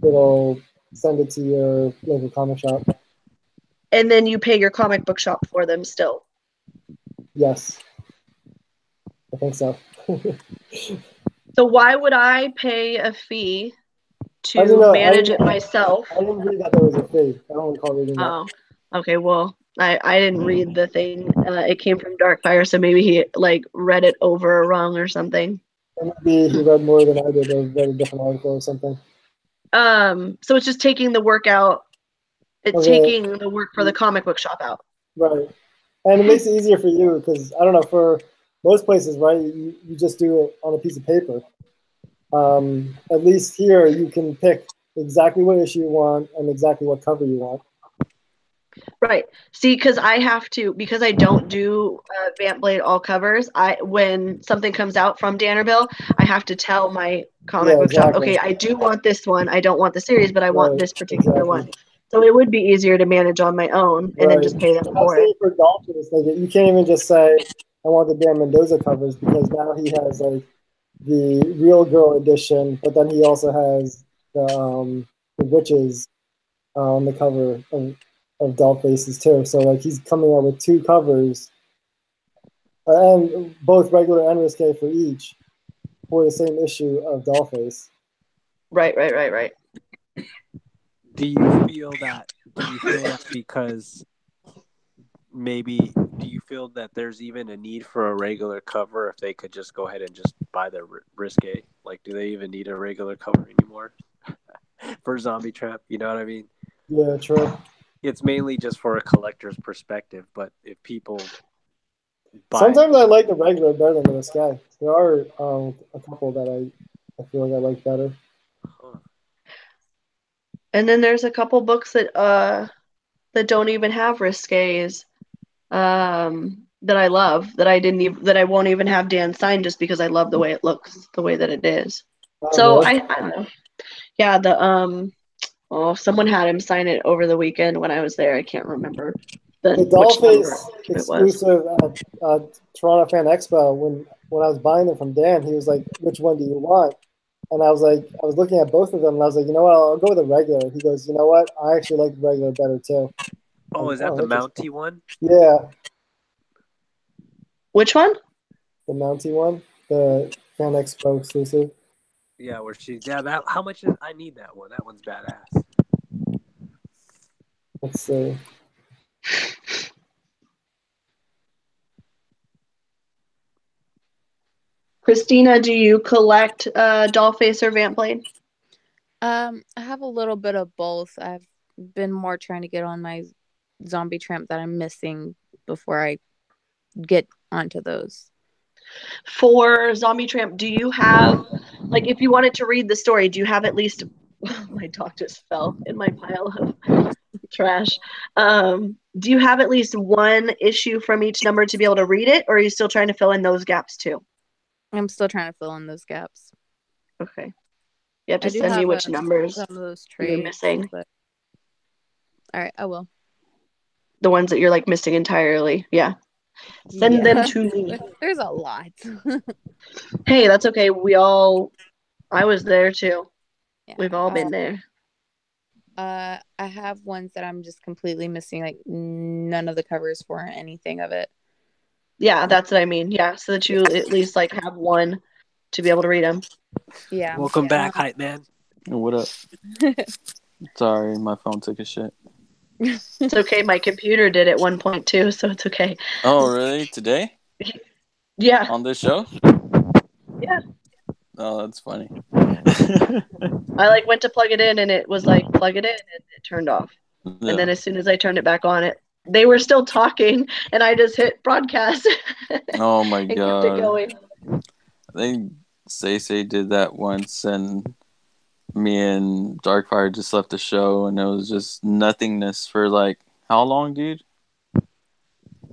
it'll send it to your local comic shop. And then you pay your comic book shop for them still? Yes, I think so. So why would I pay a fee to manage it myself? I didn't read that there was a fee. I don't recall reading that. Oh, okay. Well, I didn't read the thing. It came from Darkfire, so maybe he like read it over wrong or something. Or maybe he read more than I did, or read a different article or something. So it's just taking the work out. It's taking the work for the comic book shop out. Right. And it makes it easier for you because, I don't know, for most places, right, you just do it on a piece of paper. At least here you can pick exactly what issue you want and exactly what cover you want. Right. See, because I don't do Vampblade all covers, when something comes out from Dannerville, I have to tell my comic book shop, okay, I do want this one. I don't want the series, but I want this particular one. So it would be easier to manage on my own and then just pay them for it. For Dolphins, like, you can't even just say, I want the Dan Mendoza covers, because now he has like the Real Girl edition, but then he also has the witches on the cover of Doll Faces too. So like he's coming out with 2 covers, and both regular and risque for each, for the same issue of Dollface. Right. Do you feel that because maybe do you feel that there's even a need for a regular cover if they could just go ahead and just buy the risque? Like, do they even need a regular cover anymore for Zombie Tramp? You know what I mean? Yeah, true. It's mainly just for a collector's perspective, but if people buy Sometimes I like the regular better than this guy. There are a couple that I feel like I like better. And then there's a couple books that don't even have risques that I love that I won't even have Dan sign just because I love the way it looks, the way that it is. So Really? I don't know. Yeah, someone had him sign it over the weekend when I was there. I can't remember The which number Dollface it was. exclusive at Toronto Fan Expo, when I was buying them from Dan, he was like, "Which one do you want?" And I was like, I was looking at both of them, and I was like, you know what, I'll go with the regular. He goes, you know what, I actually like the regular better too. Oh, is that the Mountie one? Yeah. Which one? The Mountie one, the Fan Expo exclusive. Yeah, that. How much is? I need that one. That one's badass. Let's see. Christina, do you collect Dollface or Vampblade? I have a little bit of both. I've been more trying to get on my Zombie Tramp that I'm missing before I get onto those. For Zombie Tramp, do you have, like, if you wanted to read the story, do you have at least, my dog just fell in my pile of trash. Do you have at least one issue from each number to be able to read it, or are you still trying to fill in those gaps too? I'm still trying to fill in those gaps. Okay. You have to send me which numbers some of those you're missing. But... All right, I will. The ones that you're like missing entirely. Yeah. Send them to me. There's a lot. Hey, that's okay. I was there too. Yeah, we've all been there. I have ones that I'm just completely missing, like none of the covers for anything of it. Yeah, that's what I mean. Yeah, so that you at least like have one to be able to read them. Yeah. Welcome back, hype man. What up? Sorry, my phone took a shit. It's okay. My computer did at 1.2, so it's okay. Oh, really? Today? Yeah. On this show? Yeah. Oh, that's funny. I like went to plug it in and it was like plug it in and it turned off. Yeah. And then as soon as I turned it back on, they were still talking and I just hit broadcast. Oh my and god. kept it going. I think Say did that once, and me and Darkfire just left the show, and it was just nothingness for like how long, dude?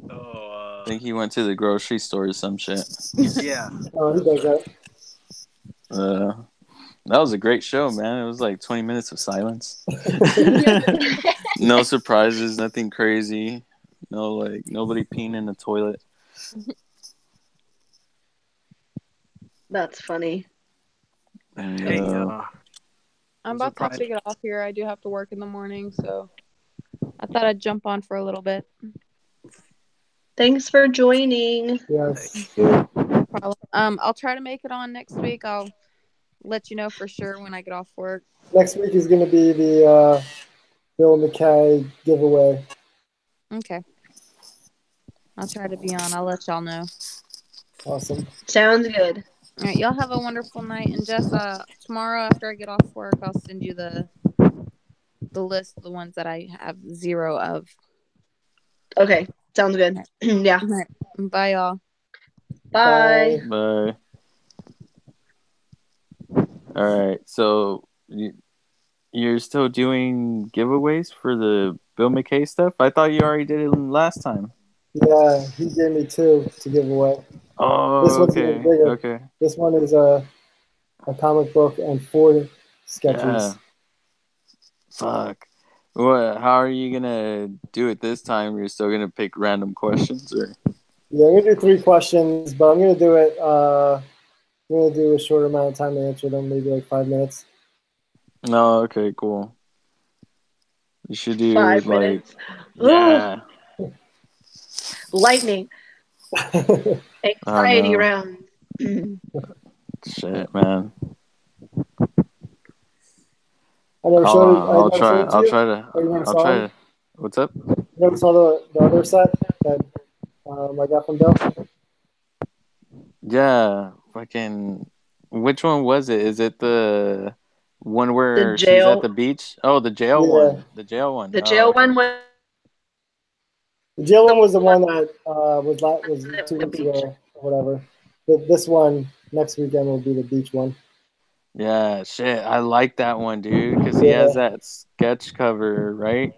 I think he went to the grocery store or some shit. Yeah. Oh, he does that. That was a great show, man. It was like 20 minutes of silence. No surprises, nothing crazy. No, like nobody peeing in the toilet. That's funny. Hey, I'm about to have to get off here. I do have to work in the morning, so I thought I'd jump on for a little bit. Thanks for joining. Yes. No problem. I'll try to make it on next week. I'll let you know for sure when I get off work. Next week is going to be the Bill McKay giveaway. Okay. I'll try to be on. I'll let y'all know. Awesome. Sounds good. All right, y'all have a wonderful night. And Jess, tomorrow after I get off work, I'll send you the list of the ones that I have 0 of. Okay, sounds good. Right. Yeah. Right. Bye, y'all. Bye. Bye. All right, so you're still doing giveaways for the Bill McKay stuff? I thought you already did it last time. Yeah, he gave me 2 to give away. Oh, this one's even bigger. Okay. This one is a comic book and 4 sketches. Yeah. Fuck. What? How are you gonna do it this time? You're still gonna pick random questions, or? Yeah, I'm gonna do 3 questions, but I'm gonna do it. I'm gonna do a short amount of time to answer them, maybe like 5 minutes. No, okay, cool. You should do 5 like minutes. yeah. Lightning. Anxiety round. Shit, man. I never showed it. I'll try to. What's up? What's up? You never saw the other set that I got from Bill. Yeah, fucking. Which one was it? Is it the one where she's at jail, the beach? Oh, the jail Yeah. one. The jail one. the Oh, jail okay. one was The jail one was the one that was the 2 weeks beach. ago or whatever. This one next weekend will be the beach one. Yeah, shit. I like that one, dude, because he has that sketch cover, right?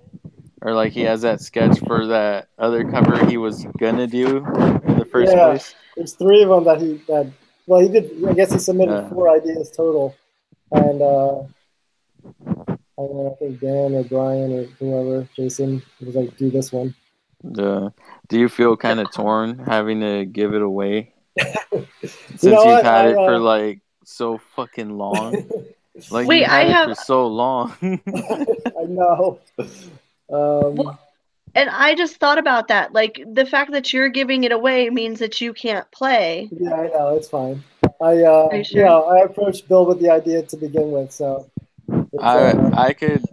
Or like he has that sketch for that other cover he was gonna do in the first place. There's 3 of them well, he did. I guess he submitted 4 ideas total, and I think Dan or Brian or whoever, Jason, was like, do this one. Do you feel kind of torn having to give it away since You know you've what? had it for like so fucking long? Like Wait, you've I had it have for so long. I know. well, and I just thought about that. Like the fact that you're giving it away means that you can't play. Yeah, I know. It's fine. Are you sure? I approached Bill with the idea to begin with, so I could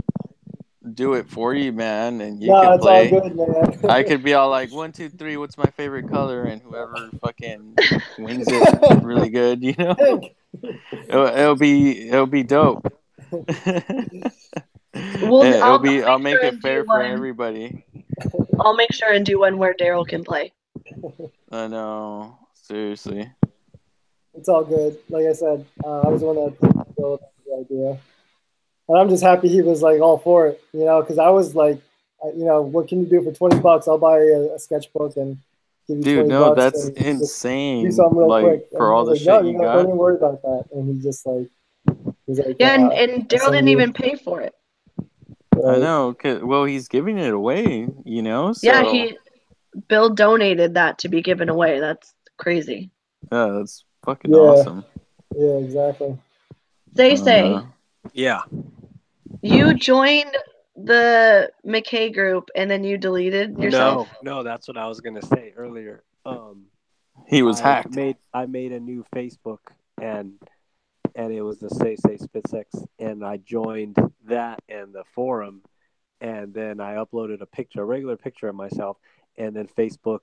do it for you, man, and you no, could it's all play. good, man. I could be all like 1, 2, 3. What's my favorite color? And whoever fucking wings it really good, you know, Pink. it'll be dope. I'll make it fair for everybody. I'll make sure and do one where Daryl can play. I know, seriously. It's all good. Like I said, I was the one that approached Bill with the idea, and I'm just happy he was like all for it, you know, because I was like, what can you do for $20? I'll buy a sketchbook and give you Dude, $20 no, that's and just insane. do something real Like quick. And for he all was the like, shit you don't got. even worry about that. And he's just like, Yeah, and I'll Daryl send didn't you. even pay for it. I know. Well, he's giving it away, you know. So Yeah, Bill donated that to be given away. That's crazy. yeah, that's fucking awesome. Yeah, exactly. Say, Yeah. you joined the McKay group and then you deleted yourself? No, that's what I was gonna say earlier. He was hacked. I made a new Facebook and it was the Say Spit Sex, and I joined that and the forum, and then I uploaded a regular picture of myself, and then Facebook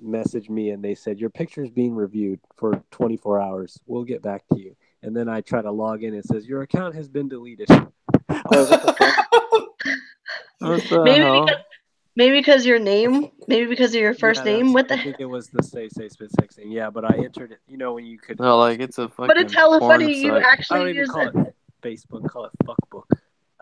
messaged me and they said your picture is being reviewed for 24 hours. We'll get back to you. And then I try to log in and it says your account has been deleted. What the hell? Maybe because your name, maybe because of your first name. What the? I think it was the Say Spit Sex thing. Yeah, but I entered it. You know when you could. No, like it's a fucking. But it's hella porn funny. You site. I actually don't even use call it Facebook. Call it Fuckbook.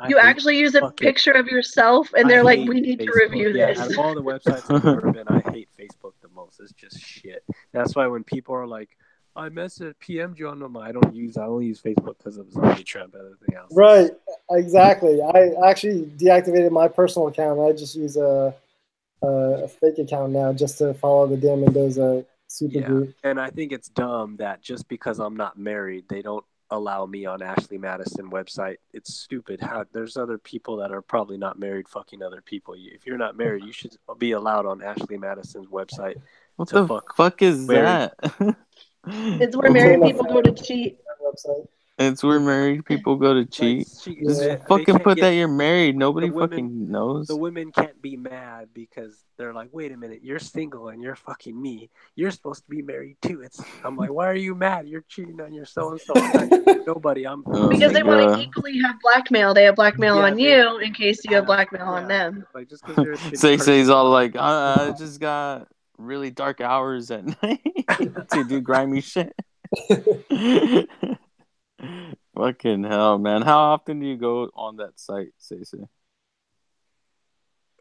You actually use a picture of yourself, and they're like, "We need to review this." Out of all the websites I've ever been, I hate Facebook the most. It's just shit. That's why when people are like, "I PM'd you on them," I only use Facebook because of ZoMBie TRAMP and everything else. Right, exactly. I actually deactivated my personal account. I just use a fake account now just to follow the Dan Mendoza super group. And I think it's dumb that just because I'm not married, they don't allow me on Ashley Madison website. It's stupid. There's other people that are probably not married fucking other people. If you're not married, you should be allowed on Ashley Madison's website. What the fuck is that? It's where married people go to cheat. It's where married people go to cheat. Just fucking put that you're married. Nobody fucking knows. The women can't be mad because they're like, wait a minute, you're single and you're fucking me. You're supposed to be married too. I'm like, why are you mad? You're cheating on your so-and-so. Nobody. Because they want to equally have blackmail. They have blackmail on you in case you have blackmail on them. Like just because you're a shitty Say's all like, I just got really dark hours at night to do grimy shit. Fucking hell, man. How often do you go on that site, Say?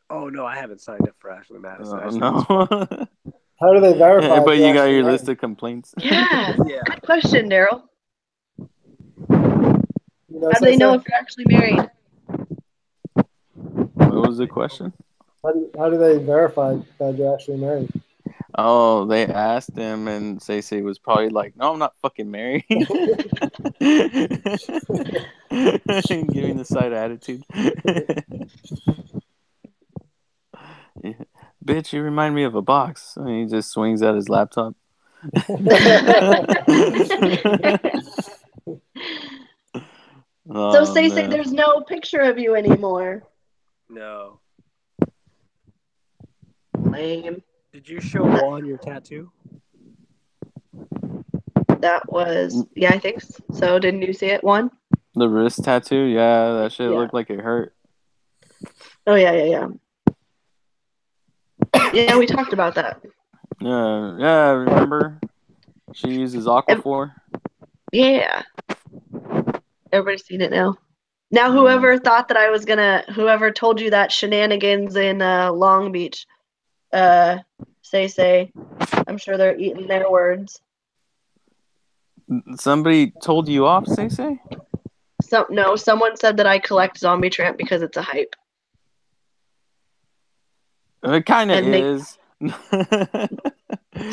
Oh, no, I haven't signed up for Ashley Madison. No. How do they verify? But you got your list of complaints. Yeah. Good question, Daryl. How do they know if you're actually married? What was the question? How do they verify that you're actually married? Oh, they asked him, and Say was probably like, "No, I'm not fucking married." Giving the side attitude. Yeah. Bitch, you remind me of a box. And he just swings at his laptop. So Say there's no picture of you anymore. No. Lame. Did you show Juan your tattoo? That was, yeah, I think so. Didn't you see it, Juan? The wrist tattoo, yeah, that shit Yeah. looked like it hurt. Oh, yeah. Yeah, we talked about that. Yeah, remember? She uses Aquaphor. Yeah. Everybody's seen it now. Now, Yeah. whoever thought that I was whoever told you that shenanigans in Long Beach, say, I'm sure they're eating their words. Somebody told you off, say? No, someone said that I collect Zombie Tramp because it's a hype. It kind of And they- is.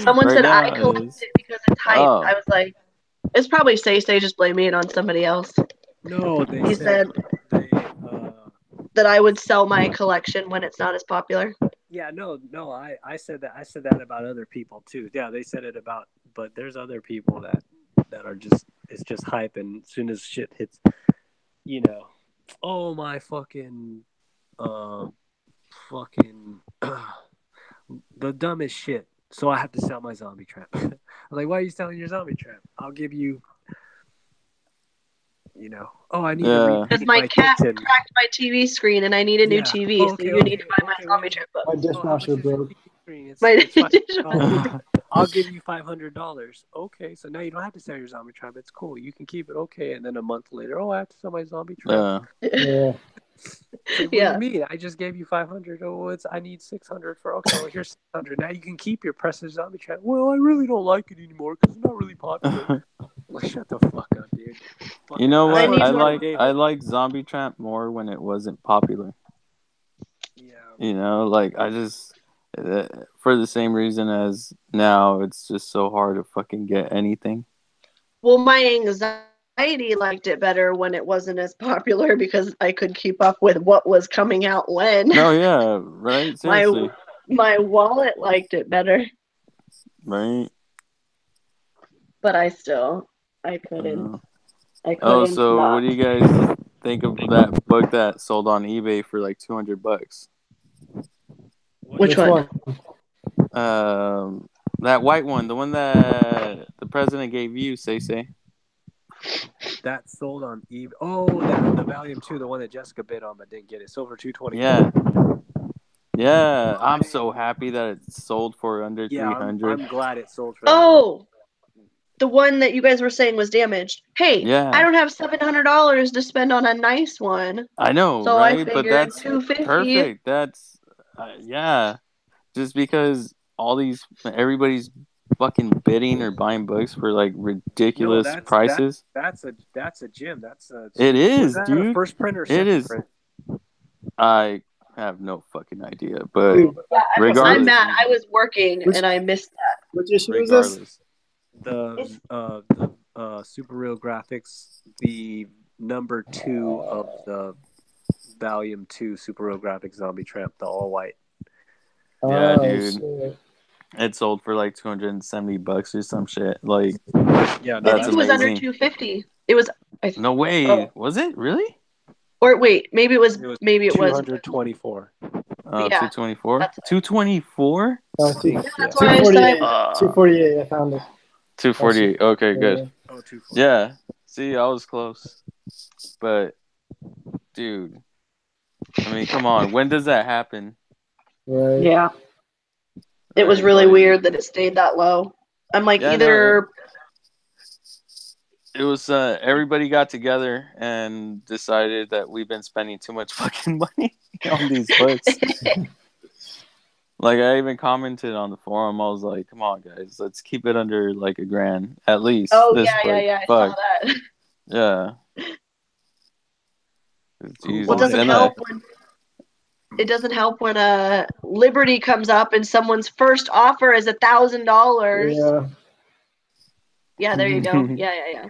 Someone Right said now I collect it because it's hype. Oh. I was like, it's probably say just blaming it on somebody else. No, they He said they. that I would sell my collection when it's not as popular. Yeah, no. I said that. I said that about other people too. Yeah, they said it about, but there's other people that are just, it's just hype, and as soon as shit hits, you know, oh my fucking, the dumbest shit. So I have to sell my Zombie Tramp. I'm like, why are you selling your Zombie Tramp? I'll give you, I need to because repaint my cat kitchen. cracked my TV screen and I need a new TV, so you need to buy my Zombie Tramp book. My dishwasher broke. I'll give you $500. Okay, so now you don't have to sell your Zombie Tramp. It's cool. You can keep it. Okay, and then a month later, I have to sell my Zombie Tramp. Yeah. Yeah. What do you mean? I just gave you 500. Oh, I need 600 for. Okay, well here's 600. Now you can keep your precious Zombie Tramp. Well, I really don't like it anymore because it's not really popular. Like, shut the fuck up, dude. You know what? I I like Zombie Tramp more when it wasn't popular. Yeah. Like I just for the same reason as now, it's just so hard to fucking get anything. Well, my anxiety liked it better when it wasn't as popular because I could keep up with what was coming out when. No, yeah, right. Seriously, my wallet liked it better, right. but I couldn't. I couldn't. Oh, so what do you guys think of that book that sold on eBay for like $200? Which one? That white one, the one that the president gave you, say. That sold on eBay. Oh, the Volume 2, the one that Jessica bid on but didn't get it. Sold for $224. Yeah. I'm so happy that it sold for under 300. I'm glad it sold for that. Oh, the one that you guys were saying was damaged. Hey, Yeah. I don't have $700 to spend on a nice one. I know, so right? I But figured that's $250. perfect. That's yeah. Just because everybody's fucking bidding or buying books for like ridiculous prices. That's a gem. It is, that dude. A first print or it second is. print? I have no fucking idea, but Dude, regardless, I'm mad. I was working and I missed that. Which issue is this? The Super Real Graphics, the number 2 of the Volume 2 Super Real Graphics Zombie Tramp, the all white. Yeah, dude. Shit. It sold for like $270 or some shit. Like, yeah, I think that's it was under amazing. $250. It was. No way. Oh. Was it really? Or wait, maybe it was. Maybe it was 224. Yeah. 224. That's- 224. That's why I 248. said. 248. I found it. 248. Okay, good. Oh, 248. Yeah. See, I was close. But, dude, I mean, come on. When does that happen? Right. Yeah. It was really weird that it stayed that low. I'm like, either. It was everybody got together and decided that we've been spending too much fucking money on these books. Like, I even commented on the forum. I was like, come on, guys, let's keep it under like $1,000 at least. Oh, this yeah, book. yeah. I saw that. Yeah. Jesus. Well, it doesn't help when Liberty comes up and someone's first offer is $1,000. Yeah. Yeah, there you go. Yeah.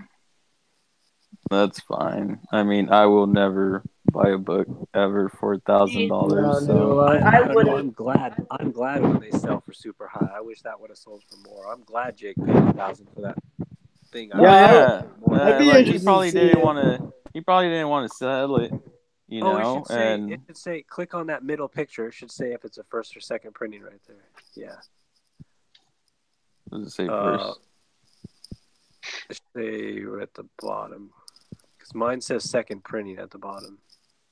That's fine. I mean, I will never buy a book ever for $1,000. So I'm glad when they sell for super high. I wish that would have sold for more. I'm glad Jake paid $1,000 for that thing. He probably didn't want to sell it. You know, it should say click on that middle picture. It should say if it's a first or second printing right there. Yeah. Does it say first? It should say at the bottom. Because mine says second printing at the bottom.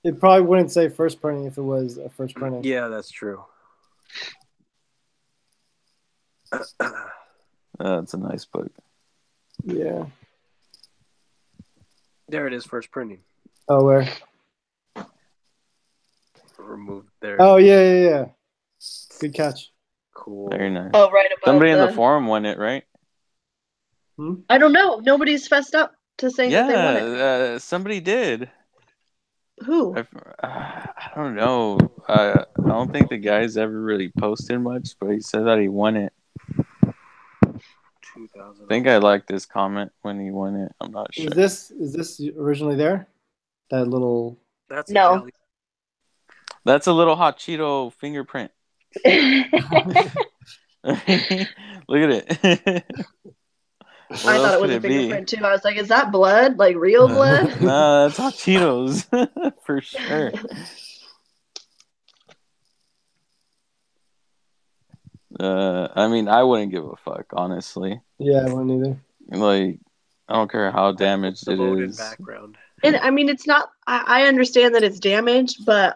It probably wouldn't say first printing if it was a first printing. Yeah, that's true. That's a nice book. Yeah. There it is, first printing. Oh, where? Removed there. Oh, yeah. Good catch. Cool. Very nice. Oh, right above. Somebody in the forum won it, right? I don't know. Nobody's fessed up to saying that they won it. Yeah, somebody did. Who? I don't know. I don't think the guy's ever really posted much, but he said that he won it. 2000. I think I liked this comment when he won it. I'm not sure. Is this originally there? That little. That's No. That's a little hot Cheeto fingerprint. Look at it. I thought it was a fingerprint too. I was like, is that blood? Like real blood? No, that's hot Cheetos for sure. I mean, I wouldn't give a fuck, honestly. Yeah, I wouldn't either. Like, I don't care how damaged it is. Background. And I mean, it's not. I understand that it's damaged, but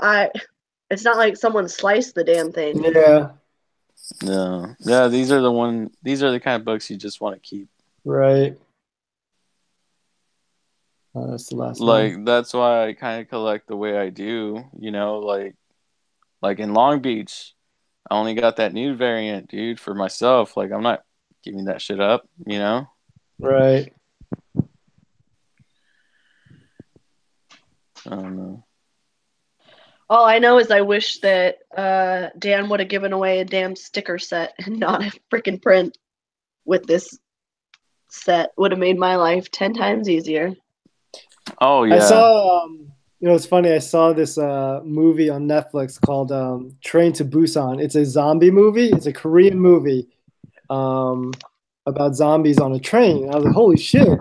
it's not like someone sliced the damn thing. Yeah. No. Yeah, these are the kind of books you just want to keep. Right. Oh, that's the last one. That's why I kind of collect the way I do, you know, like in Long Beach, I only got that new variant, dude, for myself. Like, I'm not giving that shit up, you know? Right. I don't know. All I know is I wish that Dan would have given away a damn sticker set and not a freaking print with this set. Would have made my life 10 times easier. Oh, yeah. I saw, it's funny. I saw this movie on Netflix called Train to Busan. It's a zombie movie. It's a Korean movie about zombies on a train. I was like, holy shit.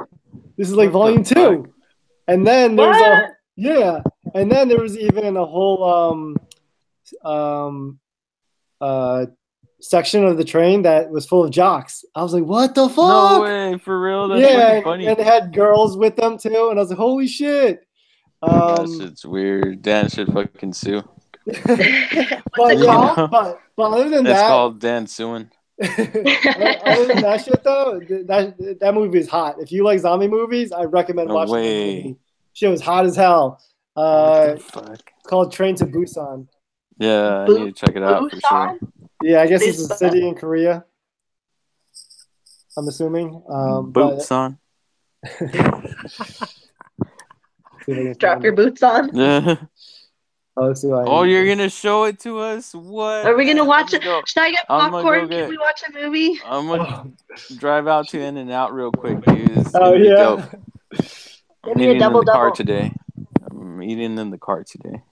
This is like volume 2. And then there's and then there was even a whole section of the train that was full of jocks. I was like, what the fuck? No way, for real? That's funny. And it had girls with them too, and I was like, holy shit. That shit's weird. Dan should fucking sue. What's it called? But other than it's that, called Dan suing. Other than that shit though, that movie is hot. If you like zombie movies, I recommend watching that movie. Shit was hot as hell. What the fuck? It's called Train to Busan. Yeah, I need to check it out for sure. Yeah, I guess it's a city in Korea. I'm assuming. Boots on. Drop your boots on. Yeah. Oh, you're gonna show it to us? What? Are we gonna watch it? Should I get popcorn? Can we watch a movie? I'm gonna drive out to In-N-Out real quick, dude. Yeah. Give me a double car today. I'm eating in the car today.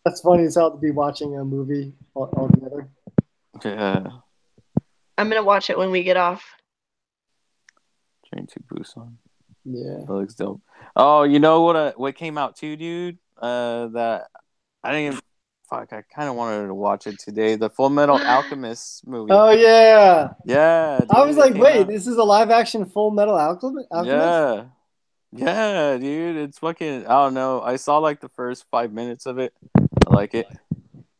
That's funny as hell to be watching a movie all together. Yeah. I'm gonna watch it when we get off. Train to Busan. Yeah. That looks dope. Oh, you know what came out too, dude? That I didn't even. Fuck, I kind of wanted to watch it today. The Full Metal Alchemist movie. Oh yeah. Yeah. Dude, I was like, wait, this is a live action Full Metal Alchemist? Yeah. Yeah, dude. It's fucking. I don't know. I saw like the first 5 minutes of it. I like it.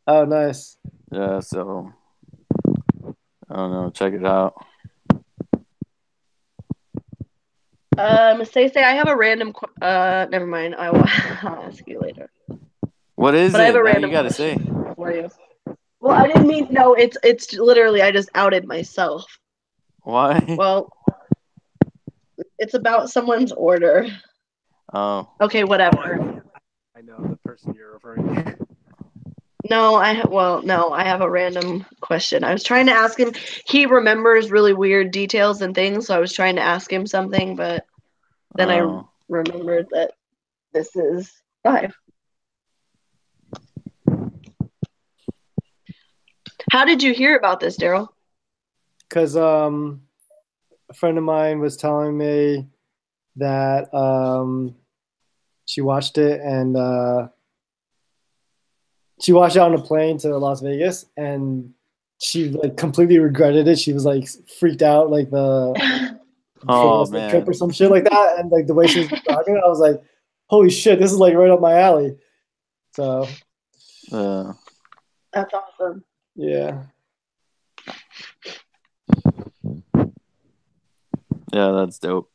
Oh, nice. Yeah. So I don't know. Check it out. Say, I have a random. Never mind. I'll ask you later. What is but it? I have a random you gotta say for you. Well, I didn't mean. No, it's literally. I just outed myself. Why? Well, it's about someone's order. Oh. Okay, whatever. I know the person you're referring to. No, I have a random question. I was trying to ask him. He remembers really weird details and things, so I was trying to ask him something, but then I remembered that this is 5. How did you hear about this, Daryl? Because a friend of mine was telling me that she watched it and she watched it on a plane to Las Vegas, and she like completely regretted it. She was like freaked out, like for the Oh rest of the trip man. or some shit like that. And like the way she was talking, I was like, holy shit, this is like right up my alley. So That's awesome. yeah. Yeah, that's dope.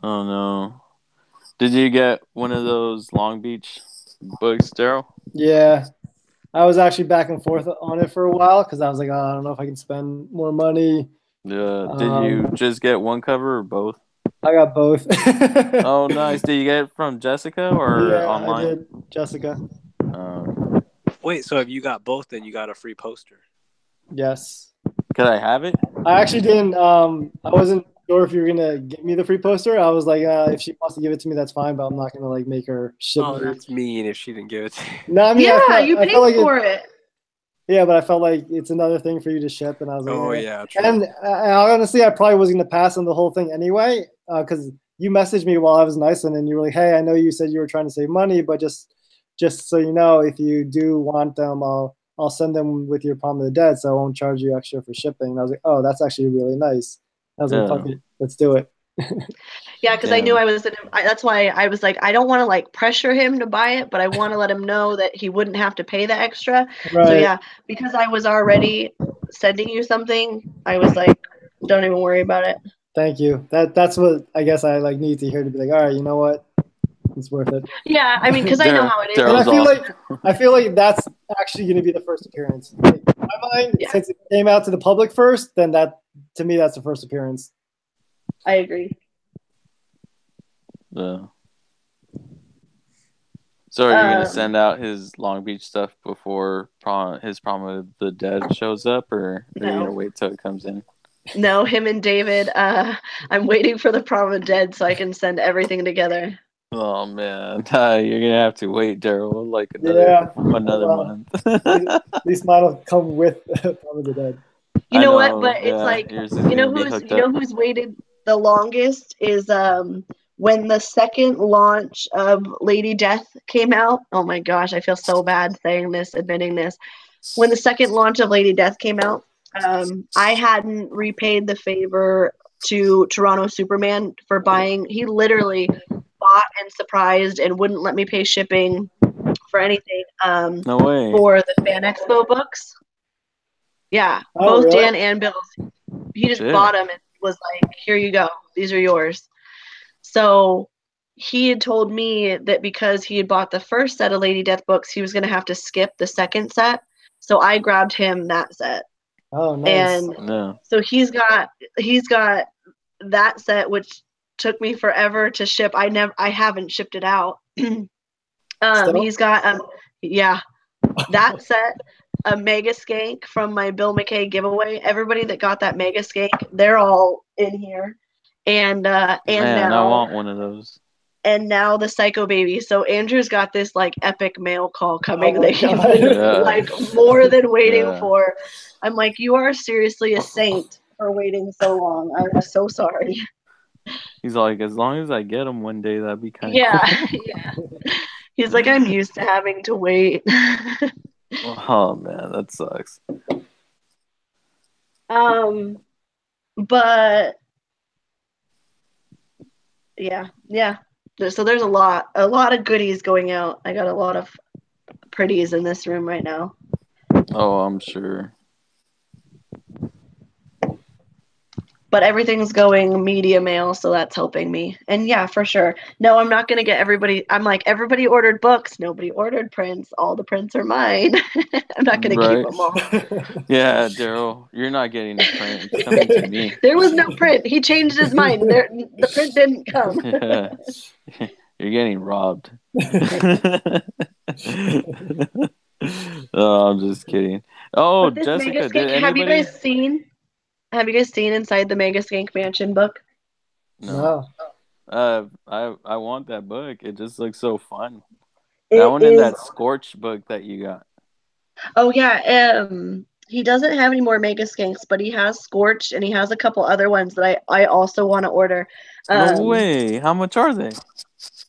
Oh no. Did you get one of those Long Beach books, Daryl? Yeah. I was actually back and forth on it for a while because I was like, oh, I don't know if I can spend more money. Yeah. Did you just get one cover or both? I got both. Oh, nice. Did you get it from Jessica or Yeah, online? I did. Jessica. Wait, so if you got both, then you got a free poster. Yes. Could I have it? I actually didn't. I wasn't sure if you were gonna give me the free poster. I was like, if she wants to give it to me, that's fine. But I'm not gonna like make her ship Oh, me. that's mean if she didn't give it to you. No, I mean, Yeah, you I paid felt like for it. Yeah, but I felt like it's another thing for you to ship, and I was like, Oh, eh. yeah, true. And honestly, I probably was gonna pass on the whole thing anyway, because you messaged me while I was nice, and then you were like, hey, I know you said you were trying to save money, but just so you know, if you do want them, I'll send them with your Palm of the Dead, so I won't charge you extra for shipping. And I was like, oh, that's actually really nice. I was like, fuck it, let's do it. Yeah, because I knew I was gonna. That's why I was like, I don't want to like pressure him to buy it, but I want to let him know that he wouldn't have to pay the extra. Right. So yeah, because I was already sending you something, I was like, don't even worry about it. Thank you. That's what I guess I like need to hear, to be like, all right, you know what, it's worth it. Yeah, I mean, because I know how it is. And I feel like that's actually going to be the first appearance. Like, in my mind, since it came out to the public first, then that, to me, that's the first appearance. I agree. So are you gonna send out his Long Beach stuff before his Prom of the Dead shows up, or are you gonna wait till it comes in? No, him and David. I'm waiting for the Prom of the Dead so I can send everything together. Oh man, you're gonna have to wait, Daryl, like another month. At least mine will come with Prom of the Dead. You know what? But it's like, you know who's waited the longest is when the second launch of Lady Death came out. Oh my gosh, I feel so bad saying this, admitting this. When the second launch of Lady Death came out, I hadn't repaid the favor to Toronto Superman for buying. He literally bought and surprised and wouldn't let me pay shipping for anything. No way. For the Fan Expo books. Yeah, both really? Dan and Bill's. He just bought them and was like, here you go. These are yours. So he had told me that because he had bought the first set of Lady Death books, he was going to have to skip the second set. So I grabbed him that set. Oh, nice. And so he's got that set, which took me forever to ship. I haven't shipped it out. He's got that set, a Mega Skank from my Bill McKay giveaway. Everybody that got that Mega Skank, they're all in here. And man, now I want one of those. And now the Psycho Baby. So Andrew's got this like epic mail call coming that he's been like more than waiting for. I'm like, you are seriously a saint for waiting so long. I'm so sorry. He's like, as long as I get them one day, that'd be kind of cool. Yeah. He's like, I'm used to having to wait. Oh man, that sucks. But yeah. So there's a lot of goodies going out. I got a lot of pretties in this room right now. Oh, I'm sure. But everything's going media mail, so that's helping me. And yeah, for sure. No, I'm not going to get everybody. I'm like, everybody ordered books. Nobody ordered prints. All the prints are mine. I'm not going to keep them all. Yeah, Daryl, you're not getting a print. It's coming to me. There was no print. He changed his mind. The print didn't come. Yeah. You're getting robbed. Oh, I'm just kidding. Oh, Jessica, did anybody... Have you guys seen inside the Mega Skank Mansion book? No. I want that book. It just looks so fun. That one in that Scorch book that you got. Oh yeah. He doesn't have any more Mega Skanks, but he has Scorch, and he has a couple other ones that I also want to order. No way. How much are they?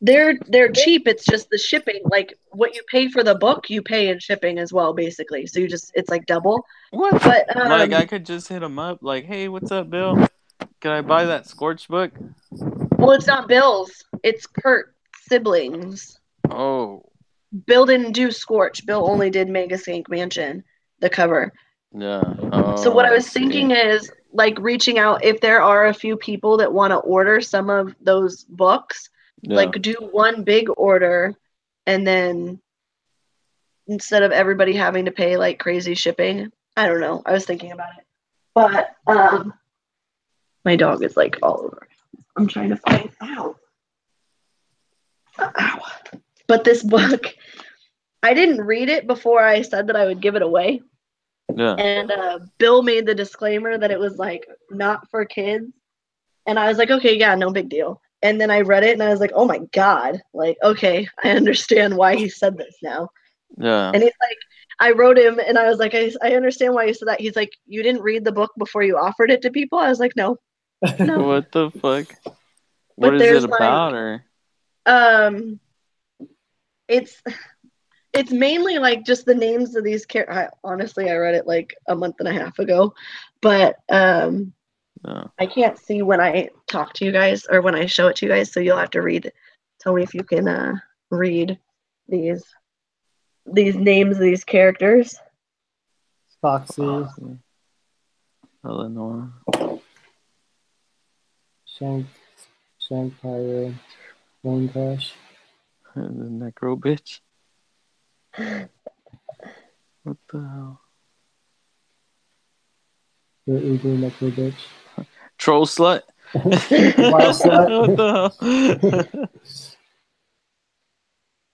They're cheap. It's just the shipping. Like what you pay for the book, you pay in shipping as well, basically. So it's like double. What? But Like I could just hit him up, like, hey, what's up, Bill? Can I buy that Scorch book? well, it's not Bill's. It's Kurt's siblings. Oh. Bill didn't do Scorch. Bill only did Mega Skank Mansion, the cover. Yeah. Oh, So what I was see. thinking is like reaching out if there are a few people that want to order some of those books, like do one big order, and then instead of everybody having to pay like crazy shipping. I don't know. I was thinking about it. But my dog is like all over. I'm trying to find ow. But this book, I didn't read it before I said that I would give it away. Yeah. And Bill made the disclaimer that it was like not for kids. And I was like, okay, yeah, no big deal. And then I read it and I was like, oh my God, like, okay, I understand why he said this now. Yeah. And he's like, I wrote him and I was like, I understand why you said that. He's like, you didn't read the book before you offered it to people? I was like, no. What the fuck? What is it about? Or it's mainly like just the names of these characters. Honestly, I read it like a month and a half ago, but I can't see when I talk to you guys or when I show it to you guys, so you'll have to read. Tell me if you can read these names of these characters. Foxy, Eleanor, Shank Pirate, Lone Crush, and the Necro bitch. What the hell? the Uber Necro bitch, Troll slut. Wild Slut. What the hell?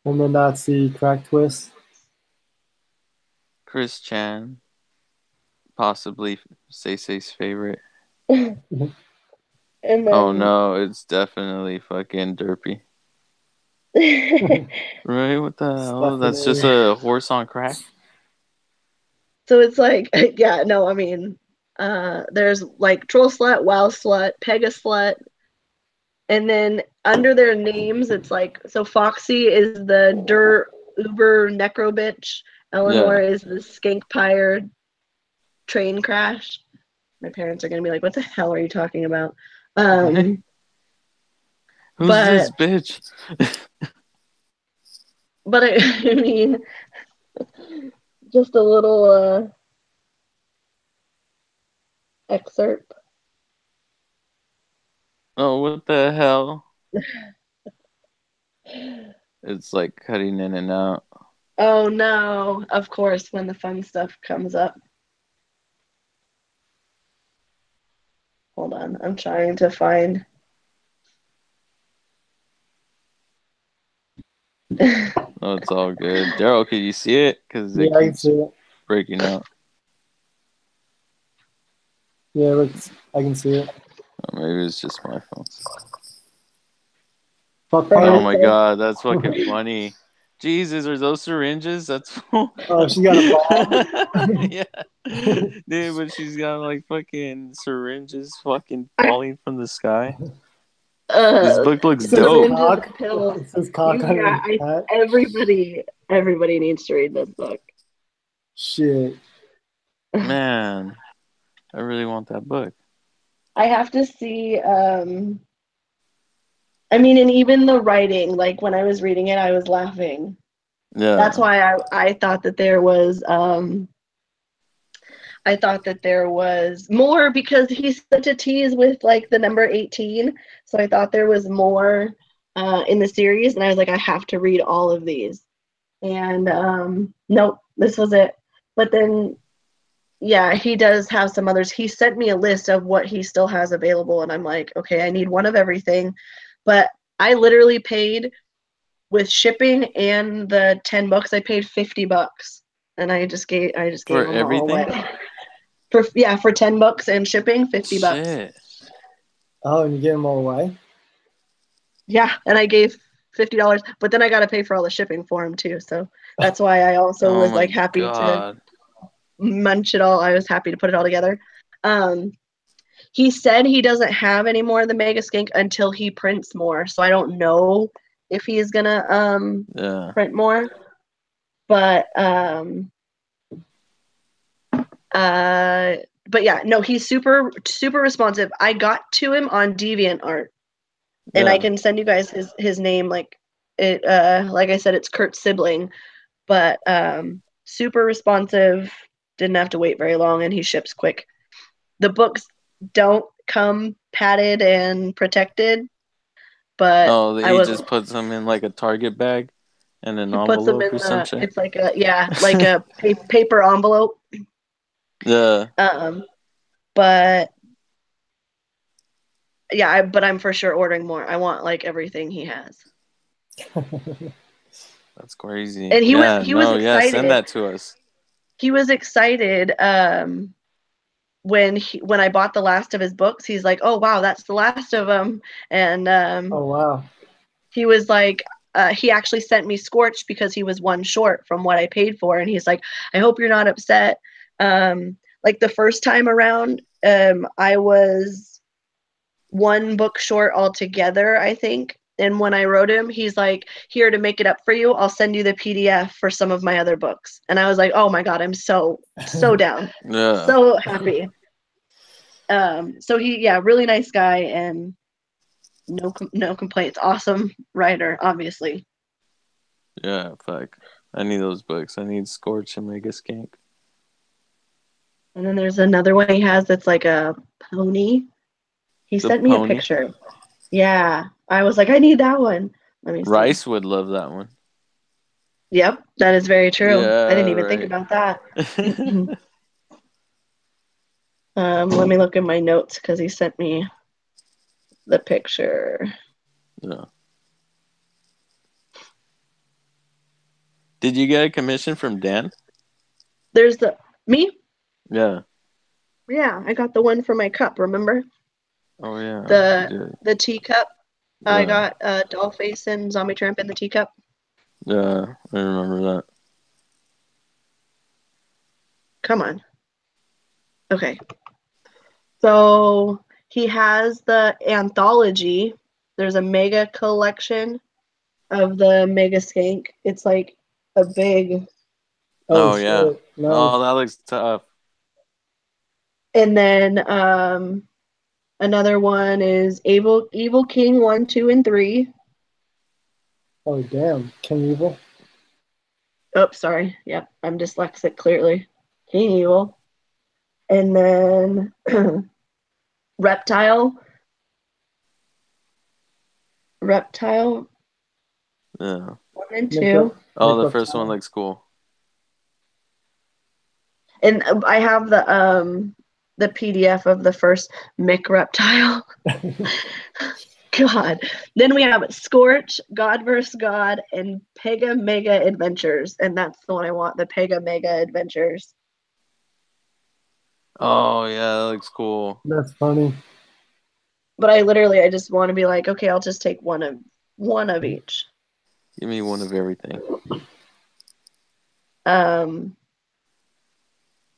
And the Nazi Crack Twist. Chris Chan, possibly Say-Say's favorite. And then, oh no, it's definitely fucking Derpy. Right? What the hell? That's just a horse on crack. So it's like, yeah, no, I mean, there's like Troll Slut, Wild Slut, Pega Slut, and then under their names, it's like, so Foxy is the Uber Necro bitch. Eleanor is the Skank Pyre train crash. My parents are gonna be like, "What the hell are you talking about?" Who's this bitch? But I mean, just a little excerpt. Oh, what the hell? It's like cutting in and out. Oh no, of course, when the fun stuff comes up. Hold on, I'm trying to find. Oh, it's all good. Daryl, can you see it? Because I can see it. Breaking out. Yeah, I can see it. Oh, maybe it's just my phone. Oh my God, that's fucking funny. Jesus, are those syringes? That's oh, she got a ball. Yeah, dude, but she's got like fucking syringes, fucking falling from the sky. This book looks dope. It says cock on it. Everybody needs to read this book. Shit, man, I really want that book. I have to see. I mean, and even the writing, like when I was reading it, I was laughing. Yeah. That's why I thought that there was more, because he's such a tease with like the number 18. So I thought there was more in the series, and I was like, I have to read all of these. And nope, this was it. But then, yeah, he does have some others. He sent me a list of what he still has available, and I'm like, okay, I need one of everything. But I literally paid, with shipping and the 10 books, I paid $50, and I just gave for them everything? all away. For 10 books and shipping, $50. Shit. Oh, and you gave them all away? Yeah, and I gave $50, but then I got to pay for all the shipping for them too. So that's why I also was like happy to munch it all. I was happy to put it all together. He said he doesn't have any more of the Mega Skink until he prints more. So I don't know if he's gonna print more. But yeah, no, he's super responsive. I got to him on DeviantArt, and I can send you guys his name. Like I said, it's Kurt's sibling, but super responsive. Didn't have to wait very long, and he ships quick. The books don't come padded and protected, but he just puts them in like a Target bag and an envelope or something. It's like a paper envelope. Yeah. But yeah, but I'm for sure ordering more. I want like everything he has. That's crazy. And he was excited. Yeah, send that to us. He was excited when I bought the last of his books. He's like, "Oh wow, that's the last of them." And oh wow. He was like, he actually sent me Scorched because he was one short from what I paid for, and he's like, "I hope you're not upset." Like the first time around, I was one book short altogether, I think. And when I wrote him, he's like, "Here, to make it up for you, I'll send you the PDF for some of my other books." And I was like, "Oh my God, I'm so down." Yeah. So happy. So really nice guy, and no complaints. Awesome writer, obviously. Yeah, fuck. I need those books. I need Scorch and Mega Skink. And then there's another one he has that's like a pony. He sent me a picture. Yeah. I was like, I need that one. Let me see. Rice would love that one. Yep, that is very true. Yeah, I didn't even think about that. Let me look at my notes because he sent me the picture. Yeah. Did you get a commission from Dan? There's me? Yeah. Yeah, I got the one for my cup, remember? Oh yeah. The teacup. Yeah. I got Dollface and Zombie Tramp in the teacup. Yeah, I remember that. Come on. Okay. So he has the anthology. There's a mega collection of the Mega Skank. It's like a big. Oh yeah. Nice. Oh, that looks tough. And then another one is Evil King 1, 2, and 3. Oh damn, King Evil. Oh, sorry. Yep, I'm dyslexic clearly. King Evil. And then Reptile. Yeah. 1 and 2. Oh, the first one looks cool. And I have the PDF of the first Mick Reptile. God. Then we have Scorch, God vs. God, and Pega Mega Adventures. And that's the one I want, the Pega Mega Adventures. Oh, yeah, that looks cool. That's funny. But I just want to be like, okay, I'll just take one of each. Give me one of everything.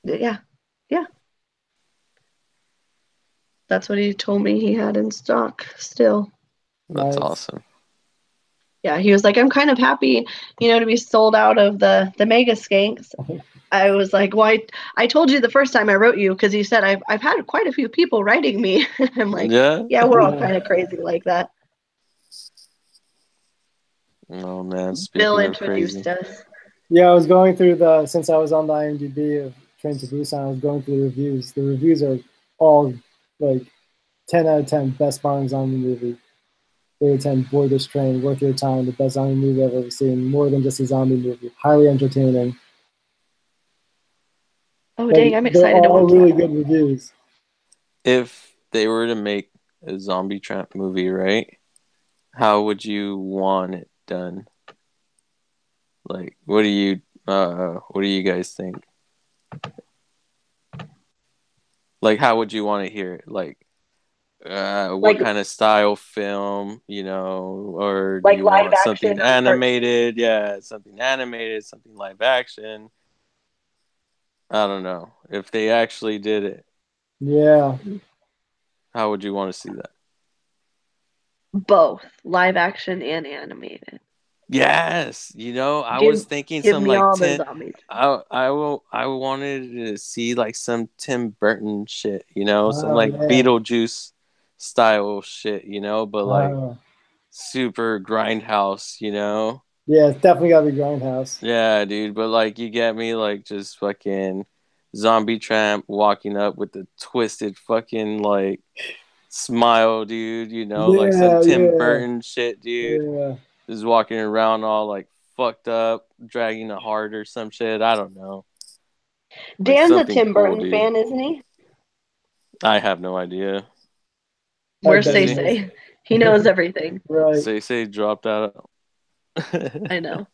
Yeah. That's what he told me he had in stock still. That's awesome. Yeah, he was like, I'm kind of happy, to be sold out of the Mega Skanks. I was like, well, I told you the first time I wrote you because you said I've had quite a few people writing me. I'm like, yeah, we're all kind of crazy like that. Oh man, Bill introduced us. Yeah, I was going through since I was on the IMDb of Train to Busan, I was going through the reviews. The reviews are all like 10 out of 10 best modern zombie movie. 8 out of 10 board this train, worth your time, the best zombie movie I've ever seen, more than just a zombie movie, highly entertaining. Oh dang, I'm excited to watch really good reviews. If they were to make a zombie tramp movie, right? How would you want it done? Like, what do you guys think? Like, how would you want to hear it? Like, what kind of style film, or do you want something animated? Yeah, something animated, something live action. I don't know. If they actually did it, Yeah. how would you want to see that? Both live action and animated. Yes, you know, I Give was thinking give some me like all the Tim. zombies. I wanted to see like some Tim Burton shit, you know, some Oh, like yeah. Beetlejuice style shit, you know, but like Oh. super grindhouse, you know. Yeah, it's definitely gotta be Grindhouse. Yeah, dude, but like you get me, like just fucking zombie tramp walking up with the twisted fucking like smile, dude, you know, like some Yeah, Tim yeah, Burton shit, dude. yeah. Just walking around all like fucked up, dragging a heart or some shit. I don't know. Like Dan's a something Tim cool, Burton dude. fan, isn't he? I have no idea. I Where's bet Is Say he he? is. Say? He knows everything. Right. Say dropped out. I know.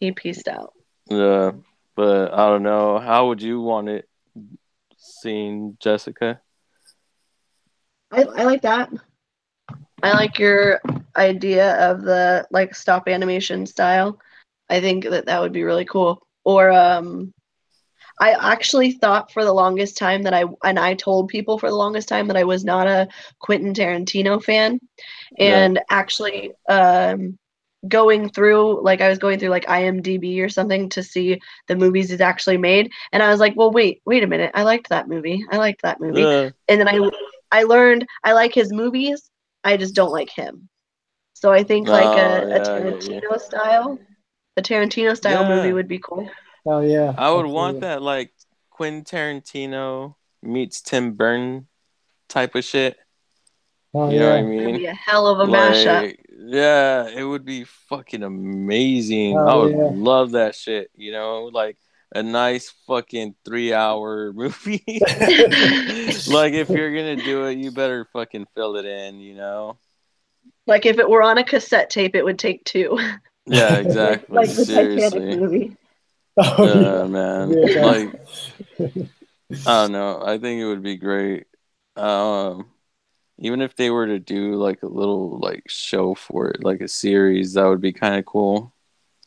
He pieced out. Yeah, but I don't know. How would you want it seen, Jessica? I like that. I like your idea of the like stop animation style. I think that would be really cool. Or I actually thought for the longest time that I told people for the longest time that I was not a Quentin Tarantino fan. Yeah. And actually going through like I was going through like IMDb or something to see the movies he's actually made, and I was like, well, wait a minute, I liked that movie. And then I learned I like his movies. I just don't like him. So I think like Oh a yeah, I get you. Tarantino style movie Yeah, would be cool. Oh yeah. I would want Absolutely. that like Quentin Tarantino meets Tim Burton type of shit. Oh You know what I yeah. That'd mean? be a hell of a mashup. Like, yeah, it would be fucking amazing. I Oh would yeah. love that shit, you know, like a nice fucking 3 hour movie. Like, if you're gonna do it, you better fucking fill it in, you know? Like if it were on a cassette tape, it would take two. Yeah, like exactly. like the Titanic Seriously. movie. Oh yeah. Man. VHS. Like, I don't know. I think it would be great. Um, Even if they were to do like a little like show for it, like a series, that would be kind of cool.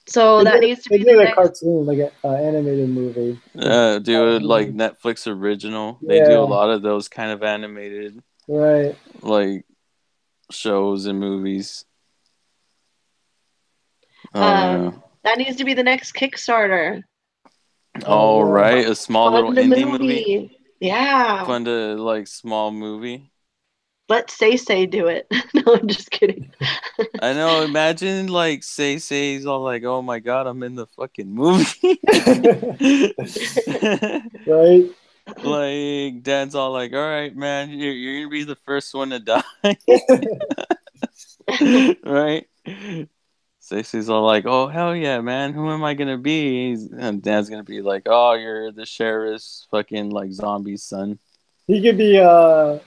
So that needs to They be the did a next. cartoon, like an animated movie. Do it like Netflix original. They do a Yeah. lot of those kind of animated Right. like shows and movies. Oh yeah. That needs to be the next Kickstarter. Oh All yeah. right, a small little Fund the indie movie. movie. Yeah. Fun to like small movie. Let Say do it. No, I'm just kidding. I know. Imagine like Say's all like, "Oh my god, I'm in the fucking movie." Right. Like Dad's all like, "All right, man, you're gonna be the first one to die." Right? Stacey's all like, "Oh hell yeah, man! Who am I gonna be?" And Dad's gonna be like, "Oh, you're the sheriff's fucking like zombie son." He could be the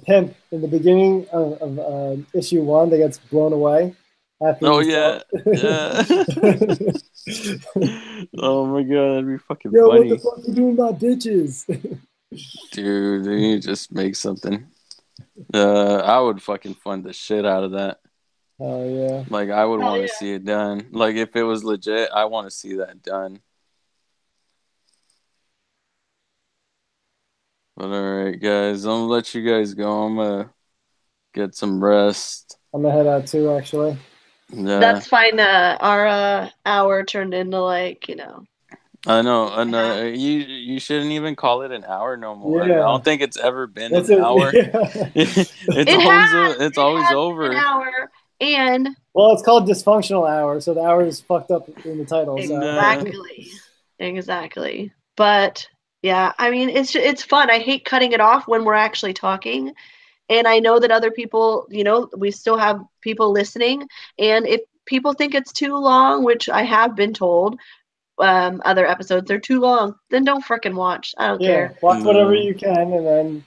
pimp in the beginning of issue 1 that gets blown away after Oh he's yeah, killed. yeah. Oh my god, that'd be fucking Yo, what the funny, fuck you doing about bitches? dude. You just make something. I would fucking fund the shit out of that. Oh yeah. Like, I would Hell want to yeah. see it done. Like, if it was legit, I want to see that done. But all right, guys, I'm gonna let you guys go. I'm gonna get some rest. I'm gonna head out too, actually. Yeah, That's fine. Our hour turned into like, I know. And half. you shouldn't even call it an hour no more. I Yeah. don't think it's ever been That's an hour. it. It's It always has been an over. hour. And Well, it's called dysfunctional hour, so the hour is fucked up in the title. So Nah. exactly. But yeah, I mean, it's fun. I hate cutting it off when we're actually talking. And I know that other people, we still have people listening. And if people think it's too long, which I have been told, other episodes they're too long, then don't frickin' watch. I don't yeah, care. watch whatever No. you can, and then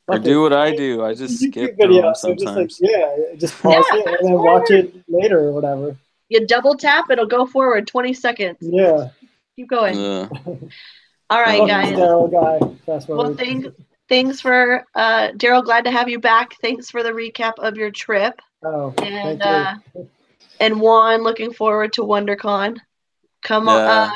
Or fuck do it. what I do. I It's a just YouTube skip through video, them so just like sometimes. just pause Yeah, it and fast then watch forward. it later or whatever. You double tap, it'll go forward 20 seconds. Yeah. Keep going. Yeah. All right, Fuck guys. this Daryl guy. Fast Well, forward. thanks for Daryl. Glad to have you back. Thanks for the recap of your trip, Oh, and thank you. and Juan, looking forward to WonderCon. Come on, Yeah.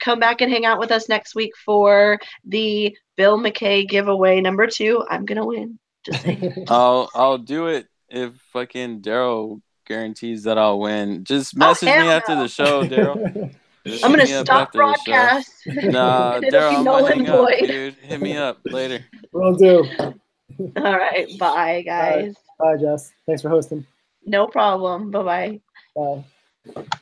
come back and hang out with us next week for the Bill McKay giveaway number 2. I'm gonna win. Just saying. I'll do it if fucking Daryl guarantees that I'll win. Just message me after the show, Daryl. I'm gonna stop broadcast. Nah, It'll Daryl, be I'm null gonna and hang up, void. dude. Hit me up later. Will do. All right, bye guys. Bye, Jess. Thanks for hosting. No problem. Bye-bye. Bye.